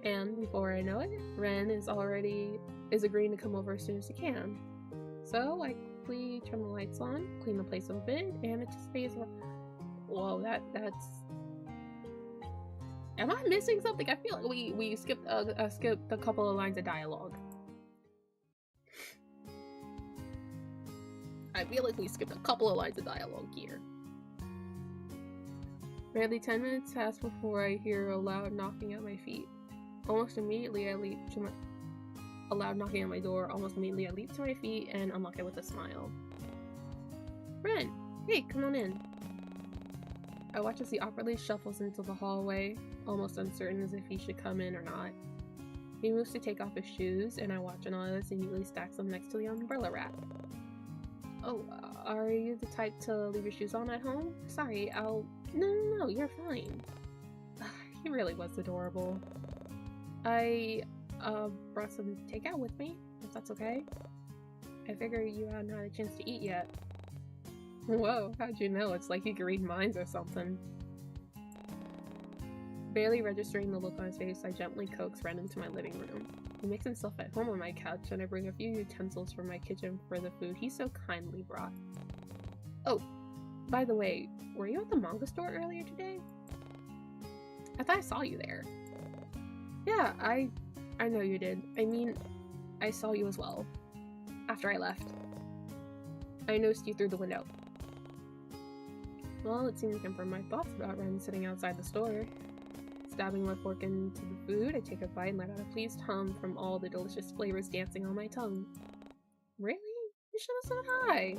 And before I know it, Ren is agreeing to come over as soon as he can. So I quickly turn the lights on, clean the place up a bit, and it just stays. Whoa, that's. Am I missing something? I feel like we skipped a couple of lines of dialogue. I feel like we skipped a couple of lines of dialogue here. Barely 10 minutes pass before I hear a loud knocking at my feet. Almost immediately, I leap to a loud knocking at my door. Almost immediately, I leap to my feet and unlock it with a smile. Ren, hey, come on in. I watch as he awkwardly shuffles into the hallway, almost uncertain as if he should come in or not. He moves to take off his shoes, and I watch and notice he neatly stacks them next to the umbrella rack. Oh, are you the type to leave your shoes on at home? Sorry, No, you're fine. He really was adorable. I brought some takeout with me, if that's okay. I figure you hadn't had a chance to eat yet. Whoa, how'd you know? It's like you could read minds or something. Barely registering the look on his face, I gently coax Ren into my living room. He makes himself at home on my couch, and I bring a few utensils from my kitchen for the food he so kindly brought. Oh, by the way, were you at the manga store earlier today? I thought I saw you there. Yeah, I know you did. I mean, I saw you as well. After I left. I noticed you through the window. Well, it seemed to confirm my thoughts about Ren sitting outside the store. Stabbing my fork into the food, I take a bite and let out a pleased hum from all the delicious flavors dancing on my tongue. Really? You should have said hi.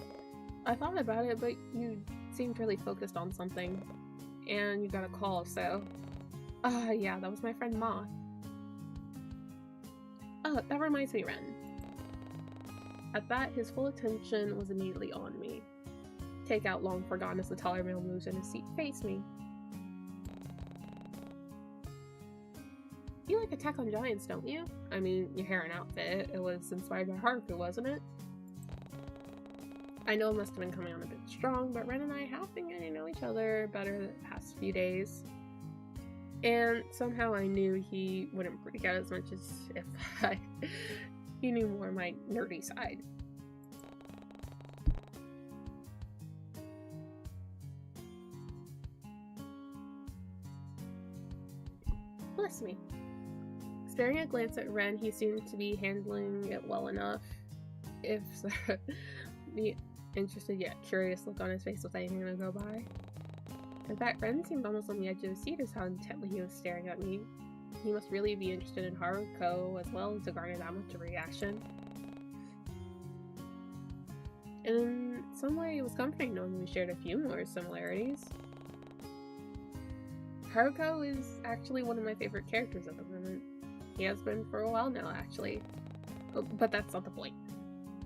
I thought about it, but you seemed really focused on something. And you got a call, so... yeah, that was my friend Moth. Oh, that reminds me, Ren. At that, his full attention was immediately on me. Takeout long forgotten as the taller male moves in his seat faced me. You like Attack on Giants, don't you? I mean, your hair and outfit. It was inspired by Haruka, wasn't it? I know it must have been coming on a bit strong, but Ren and I have been getting to know each other better the past few days. And somehow I knew he wouldn't freak out as much as if he knew more of my nerdy side. Bless me. Sparing a glance at Ren, he seemed to be handling it well enough. If the interested yet curious look on his face was anything to go by. In fact, Ren seemed almost on the edge of his seat as how intently he was staring at me. He must really be interested in Haruko as well to garner that much of a reaction. In some way, it was comforting knowing we shared a few more similarities. Haruko is actually one of my favorite characters at the moment. He has been for a while now, actually. But that's not the point.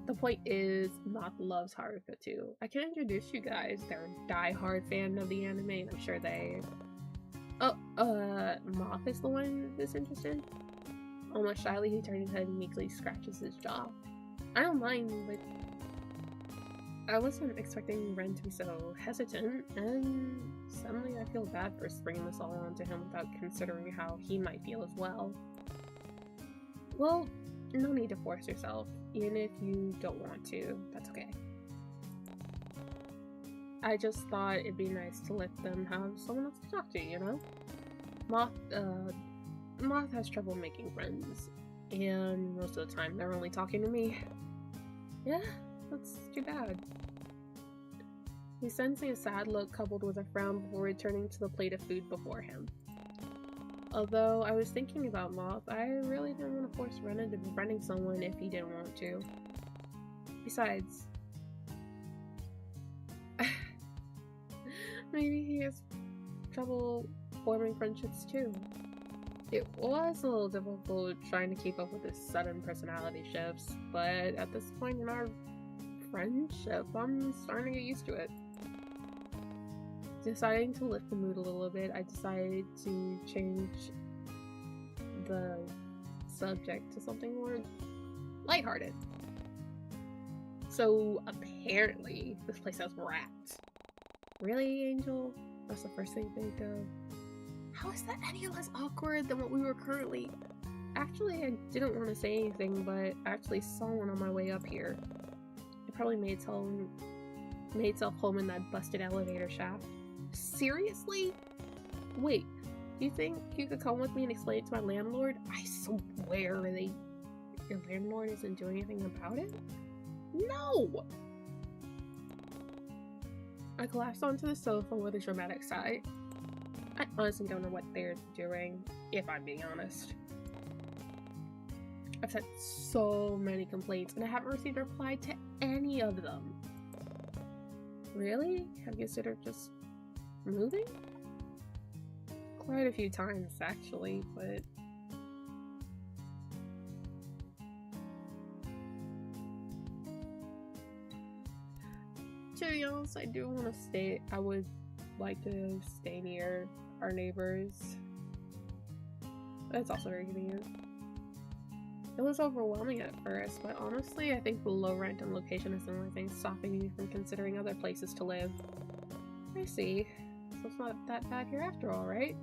The point is, Moth loves Haruka too. I can introduce you guys. They're a die-hard fan of the anime, and I'm sure they... Moth is the one who's interested? Almost shyly, he turns his head and meekly scratches his jaw. I don't mind, but... I wasn't expecting Ren to be so hesitant, and suddenly I feel bad for springing this all onto him without considering how he might feel as well. Well, no need to force yourself, even if you don't want to, that's okay. I just thought it'd be nice to let them have someone else to talk to, you know? Moth has trouble making friends, and most of the time they're only talking to me. Yeah, that's too bad. He sends me a sad look coupled with a frown before returning to the plate of food before him. Although I was thinking about Moth, I really didn't want to force Ren into befriending someone if he didn't want to. Besides, maybe he has trouble forming friendships too. It was a little difficult trying to keep up with his sudden personality shifts, but at this point in our friendship, I'm starting to get used to it. Deciding to lift the mood a little bit, I decided to change the subject to something more lighthearted. So apparently, this place has rats. Really, Angel? That's the first thing you think of. How is that any less awkward than what we were currently? Actually, I didn't want to say anything, but I actually saw one on my way up here. It probably made itself home in that busted elevator shaft. Seriously? Wait, do you think you could come with me and explain it to my landlord? I swear your landlord isn't doing anything about it? No! I collapsed onto the sofa with a dramatic sigh. I honestly don't know what they're doing, if I'm being honest. I've had so many complaints, and I haven't received a reply to any of them. Really? Have you considered just moving? Quite a few times, actually, but... To be honest, I do want to stay. I would like to stay near our neighbors. That's also very convenient. It was overwhelming at first, but honestly, I think the low rent and location is the only thing stopping me from considering other places to live. I see. So it's not that bad here after all, right?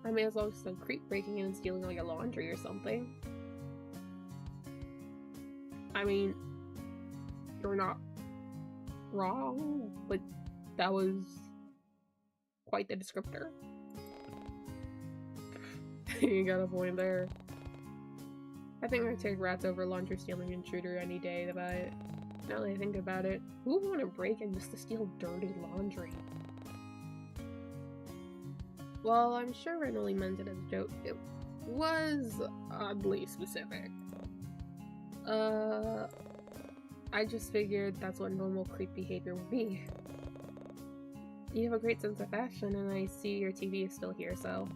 I may as well just some creep breaking in and stealing all your laundry or something. I mean, you're not wrong, but that was quite the descriptor. You got a point there. I think I'd take rats over laundry stealing intruder any day, but now that I think about it, who would want to break in just to steal dirty laundry? Well, I'm sure Ren only meant it as a joke. It was oddly specific. I just figured that's what normal creep behavior would be. You have a great sense of fashion, and I see your TV is still here, so...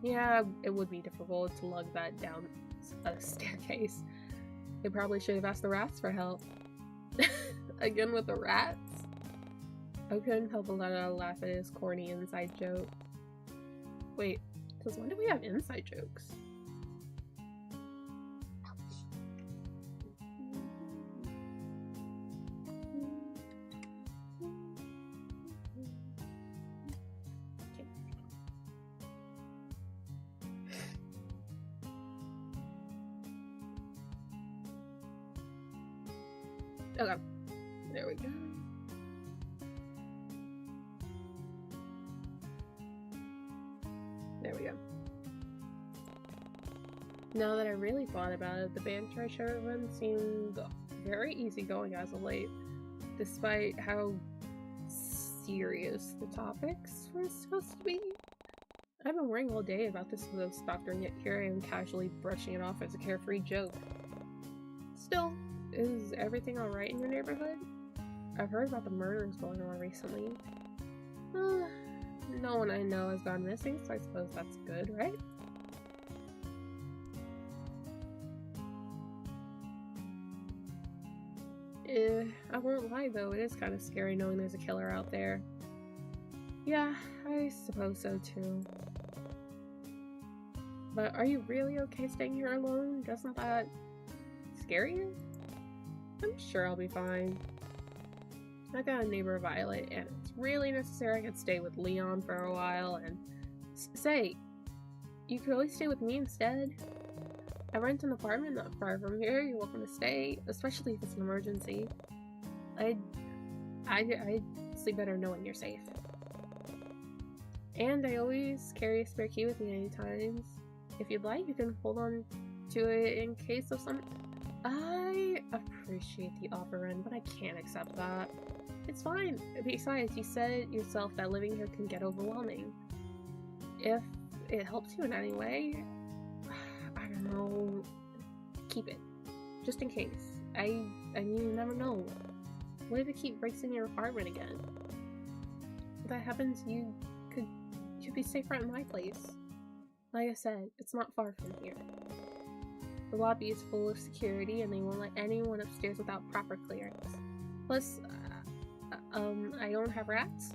Yeah, it would be difficult to lug that down a staircase. They probably should have asked the rats for help. Again with the rats? I couldn't help but let out a laugh at his corny inside joke. Wait, since when do we have inside jokes? Okay, there we go. There we go. Now that I really thought about it, the banter I shared with him seemed very easygoing as of late, despite how serious the topics were supposed to be. I've been worrying all day about this with Doctor, yet here I am casually brushing it off as a carefree joke. Still, is everything alright in your neighborhood? I've heard about the murders going on recently. No one I know has gone missing, so I suppose that's good, right? I won't lie though, it is kind of scary knowing there's a killer out there. Yeah, I suppose so too. But are you really okay staying here alone? Doesn't that scare you? I'm sure I'll be fine. I got a neighbor, Violet, and it's really necessary I could stay with Leon for a while, and say, you could always stay with me instead. I rent an apartment not far from here. You're welcome to stay, especially if it's an emergency. I'd sleep better knowing you're safe. And I always carry a spare key with me anytime. If you'd like, you can hold on to it in case of some... I appreciate the offer, Ren, but I can't accept that. It's fine. Besides, you said yourself that living here can get overwhelming. If it helps you in any way, I don't know, keep it. Just in case. I mean, you never know. What if it keep breaks in your apartment again? If that happens, you'd be safer at my place. Like I said, it's not far from here. The lobby is full of security and they won't let anyone upstairs without proper clearance. Plus, I don't have rats.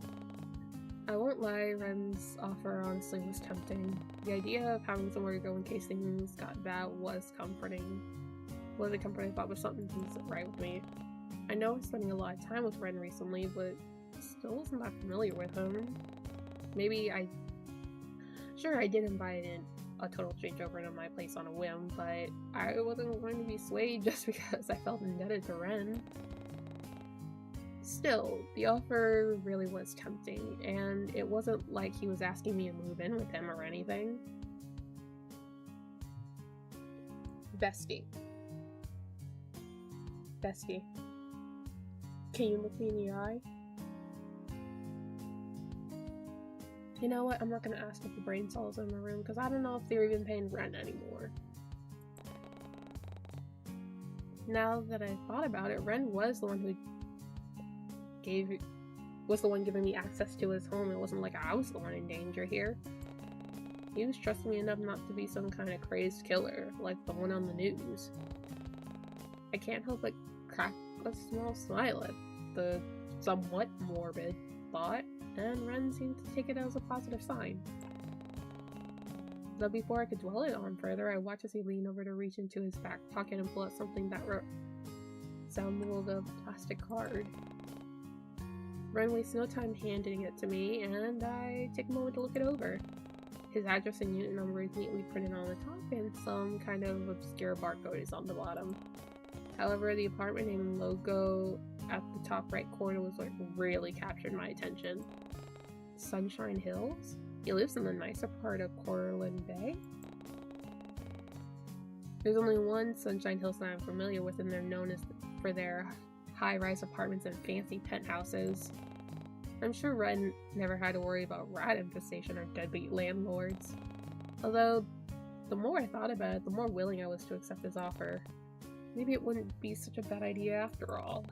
I won't lie, Ren's offer honestly was tempting. The idea of having somewhere to go in case things got bad was comforting. Wasn't comforting thought, but something wasn't right with me. I know I'm spending a lot of time with Ren recently, but still wasn't that familiar with him. Maybe Sure, I did invite in a total stranger to my place on a whim, but I wasn't going to be swayed just because I felt indebted to Ren. Still, the offer really was tempting, and it wasn't like he was asking me to move in with him or anything. Bestie. Can you look me in the eye? You know what? I'm not gonna ask if the brain cells in the room because I don't know if they're even paying rent anymore. Now that I thought about it, Ren was the one who giving me access to his home. It wasn't like I was the one in danger here. He was trusting me enough not to be some kind of crazed killer like the one on the news. I can't help but crack a small smile at the somewhat morbid thought, and Ren seemed to take it as a positive sign. Though before I could dwell it on further, I watched as he leaned over to reach into his back pocket and pull out something that resembled a plastic card. Ren wastes no time handing it to me, and I take a moment to look it over. His address and unit number is neatly printed on the top, and some kind of obscure barcode is on the bottom. However, the apartment name logo at the top right corner was what really captured my attention. Sunshine Hills? He lives in the nicer part of Cortland Bay? There's only one Sunshine Hills that I'm familiar with, and they're known for their high-rise apartments and fancy penthouses. I'm sure Ren never had to worry about rat infestation or deadbeat landlords. Although, the more I thought about it, the more willing I was to accept his offer. Maybe it wouldn't be such a bad idea after all.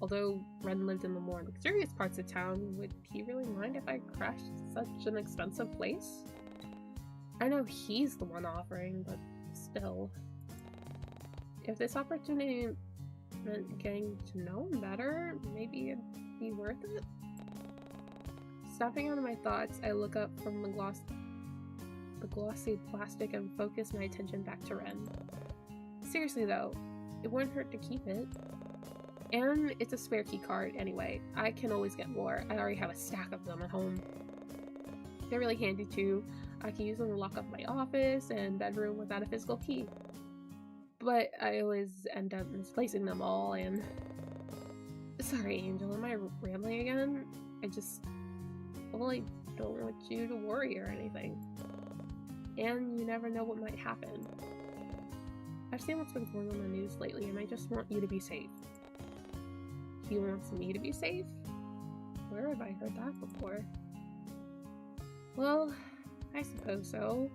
Although Ren lived in the more luxurious parts of town, would he really mind if I crashed such an expensive place? I know he's the one offering, but still. If this opportunity meant getting to know him better, maybe it'd be worth it? Snapping out of my thoughts, I look up from the glossy plastic and focus my attention back to Ren. Seriously though, it wouldn't hurt to keep it. And it's a spare key card anyway. I can always get more. I already have a stack of them at home. They're really handy too. I can use them to lock up my office and bedroom without a physical key. But I always end up misplacing them all and... Sorry, Angel, am I rambling again? I don't want you to worry or anything. And you never know what might happen. I've seen what's been going on in the news lately, and I just want you to be safe. He wants me to be safe? Where have I heard that before? Well, I suppose so.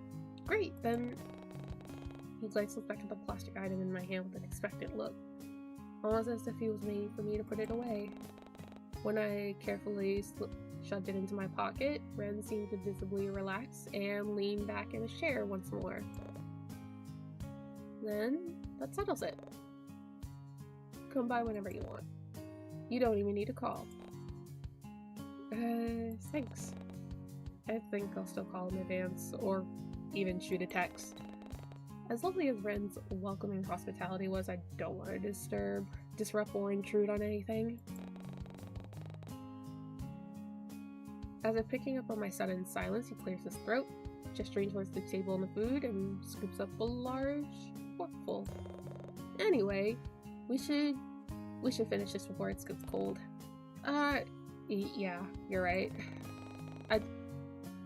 Great, then... He glances back at the plastic item in my hand with an expectant look, almost as if he was waiting for me to put it away. When I carefully shoved it into my pocket, Ren seemed to visibly relax and lean back in his chair once more. Then, that settles it. Come by whenever you want. You don't even need to call. Thanks. I think I'll still call in advance, or even shoot a text. As lovely as Ren's welcoming hospitality was, I don't want to disrupt or intrude on anything. As if picking up on my sudden silence, he clears his throat, gesturing towards the table and the food, and scoops up a large forkful. Anyway, we should finish this before it gets cold. Yeah, you're right.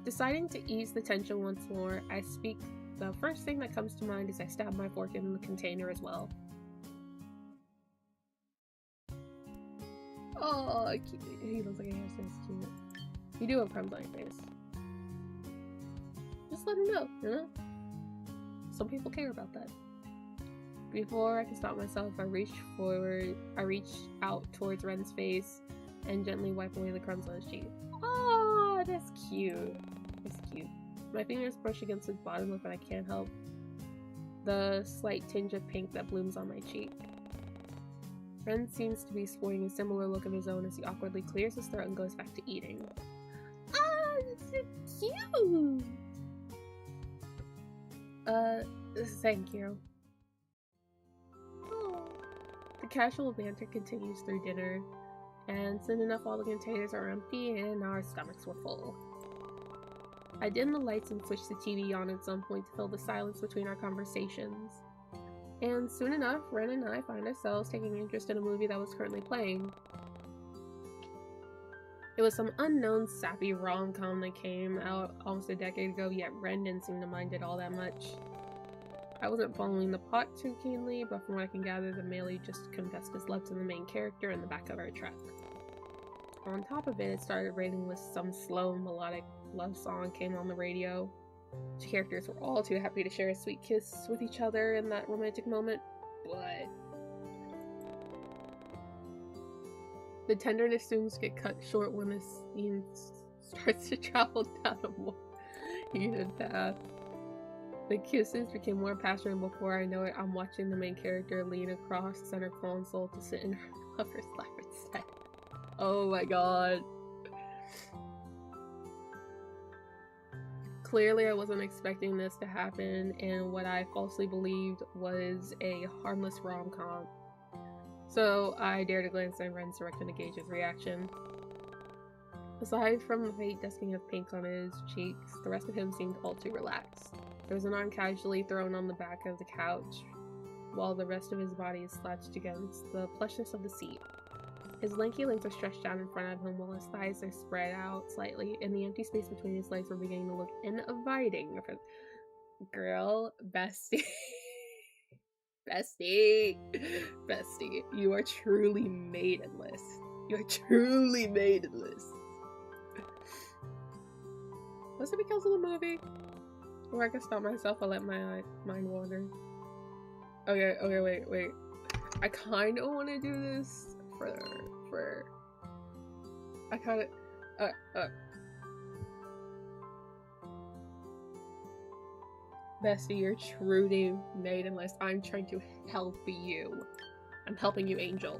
Deciding to ease the tension once more, I speak. The first thing that comes to mind is I stab my fork in the container as well. Oh, he looks like a hamster. It's cute. You do have crumbs on your face. Just let him know, you know? Some people care about that. Before I can stop myself, I reach out towards Ren's face and gently wipe away the crumbs on his cheek. Oh, that's cute. That's cute. My fingers brush against his bottom lip and I can't help the slight tinge of pink that blooms on my cheek. Ren seems to be sporting a similar look of his own as he awkwardly clears his throat and goes back to eating. Oh, that's so cute! Thank you. Oh. The casual banter continues through dinner, and soon enough all the containers are empty and our stomachs were full. I dim the lights and switch the TV on at some point to fill the silence between our conversations. And soon enough, Ren and I find ourselves taking interest in a movie that was currently playing. It was some unknown sappy rom-com that came out almost a decade ago, yet Ren didn't seem to mind it all that much. I wasn't following the plot too keenly, but from what I can gather, the Melee just confessed his love to the main character in the back of our truck. On top of it, it started raining with some slow melodic love song came on the radio. The characters were all too happy to share a sweet kiss with each other in that romantic moment, but the tenderness soon get cut short when the scene starts to travel down a more heated path. The kisses became more passionate, and before I know it, I'm watching the main character lean across the center console to sit in her lover's lap instead. Oh my god. Clearly I wasn't expecting this to happen, and what I falsely believed was a harmless rom-com. So I dared to glance at Ren's direction to gauge his reaction. Aside from the faint dusting of pink on his cheeks, the rest of him seemed all too relaxed. There was an arm casually thrown on the back of the couch, while the rest of his body is slouched against the plushness of the seat. His lanky legs are stretched out in front of him while his thighs are spread out slightly, and the empty space between his legs were beginning to look inviting. Girl, bestie. Bestie. Bestie, you are truly maidenless. You are truly maidenless. Was it because of the movie? Or I can stop myself and let my mind wander. Okay, wait. I kind of want to do this for I kind of Bestie, you're truly maidenless. I'm trying to help you. I'm helping you, Angel.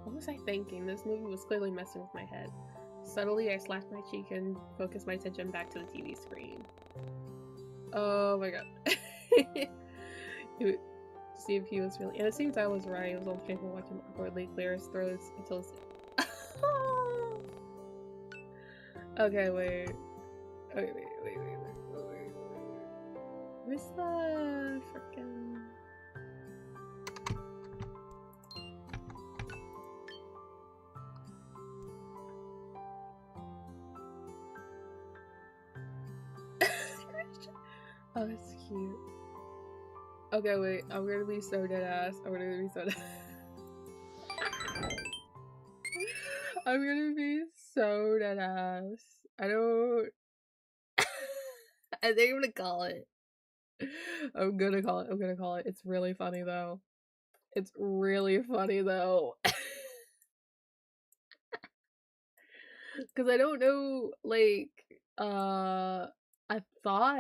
What was I thinking? This movie was clearly messing with my head. Subtly, I slapped my cheek and focused my attention back to the TV screen. Oh my god. See if he was really— and it seems I was right. It was old people watching awkwardly clear his throat until his— Okay, wait. Okay, wait. Where's the frickin— Oh, that's cute. Okay, wait. I'm gonna be so dead ass. I'm gonna be so dead ass. I don't— I think I'm gonna call it. I'm gonna call it. It's really funny though. It's really funny though. Cause I don't know, like, I thought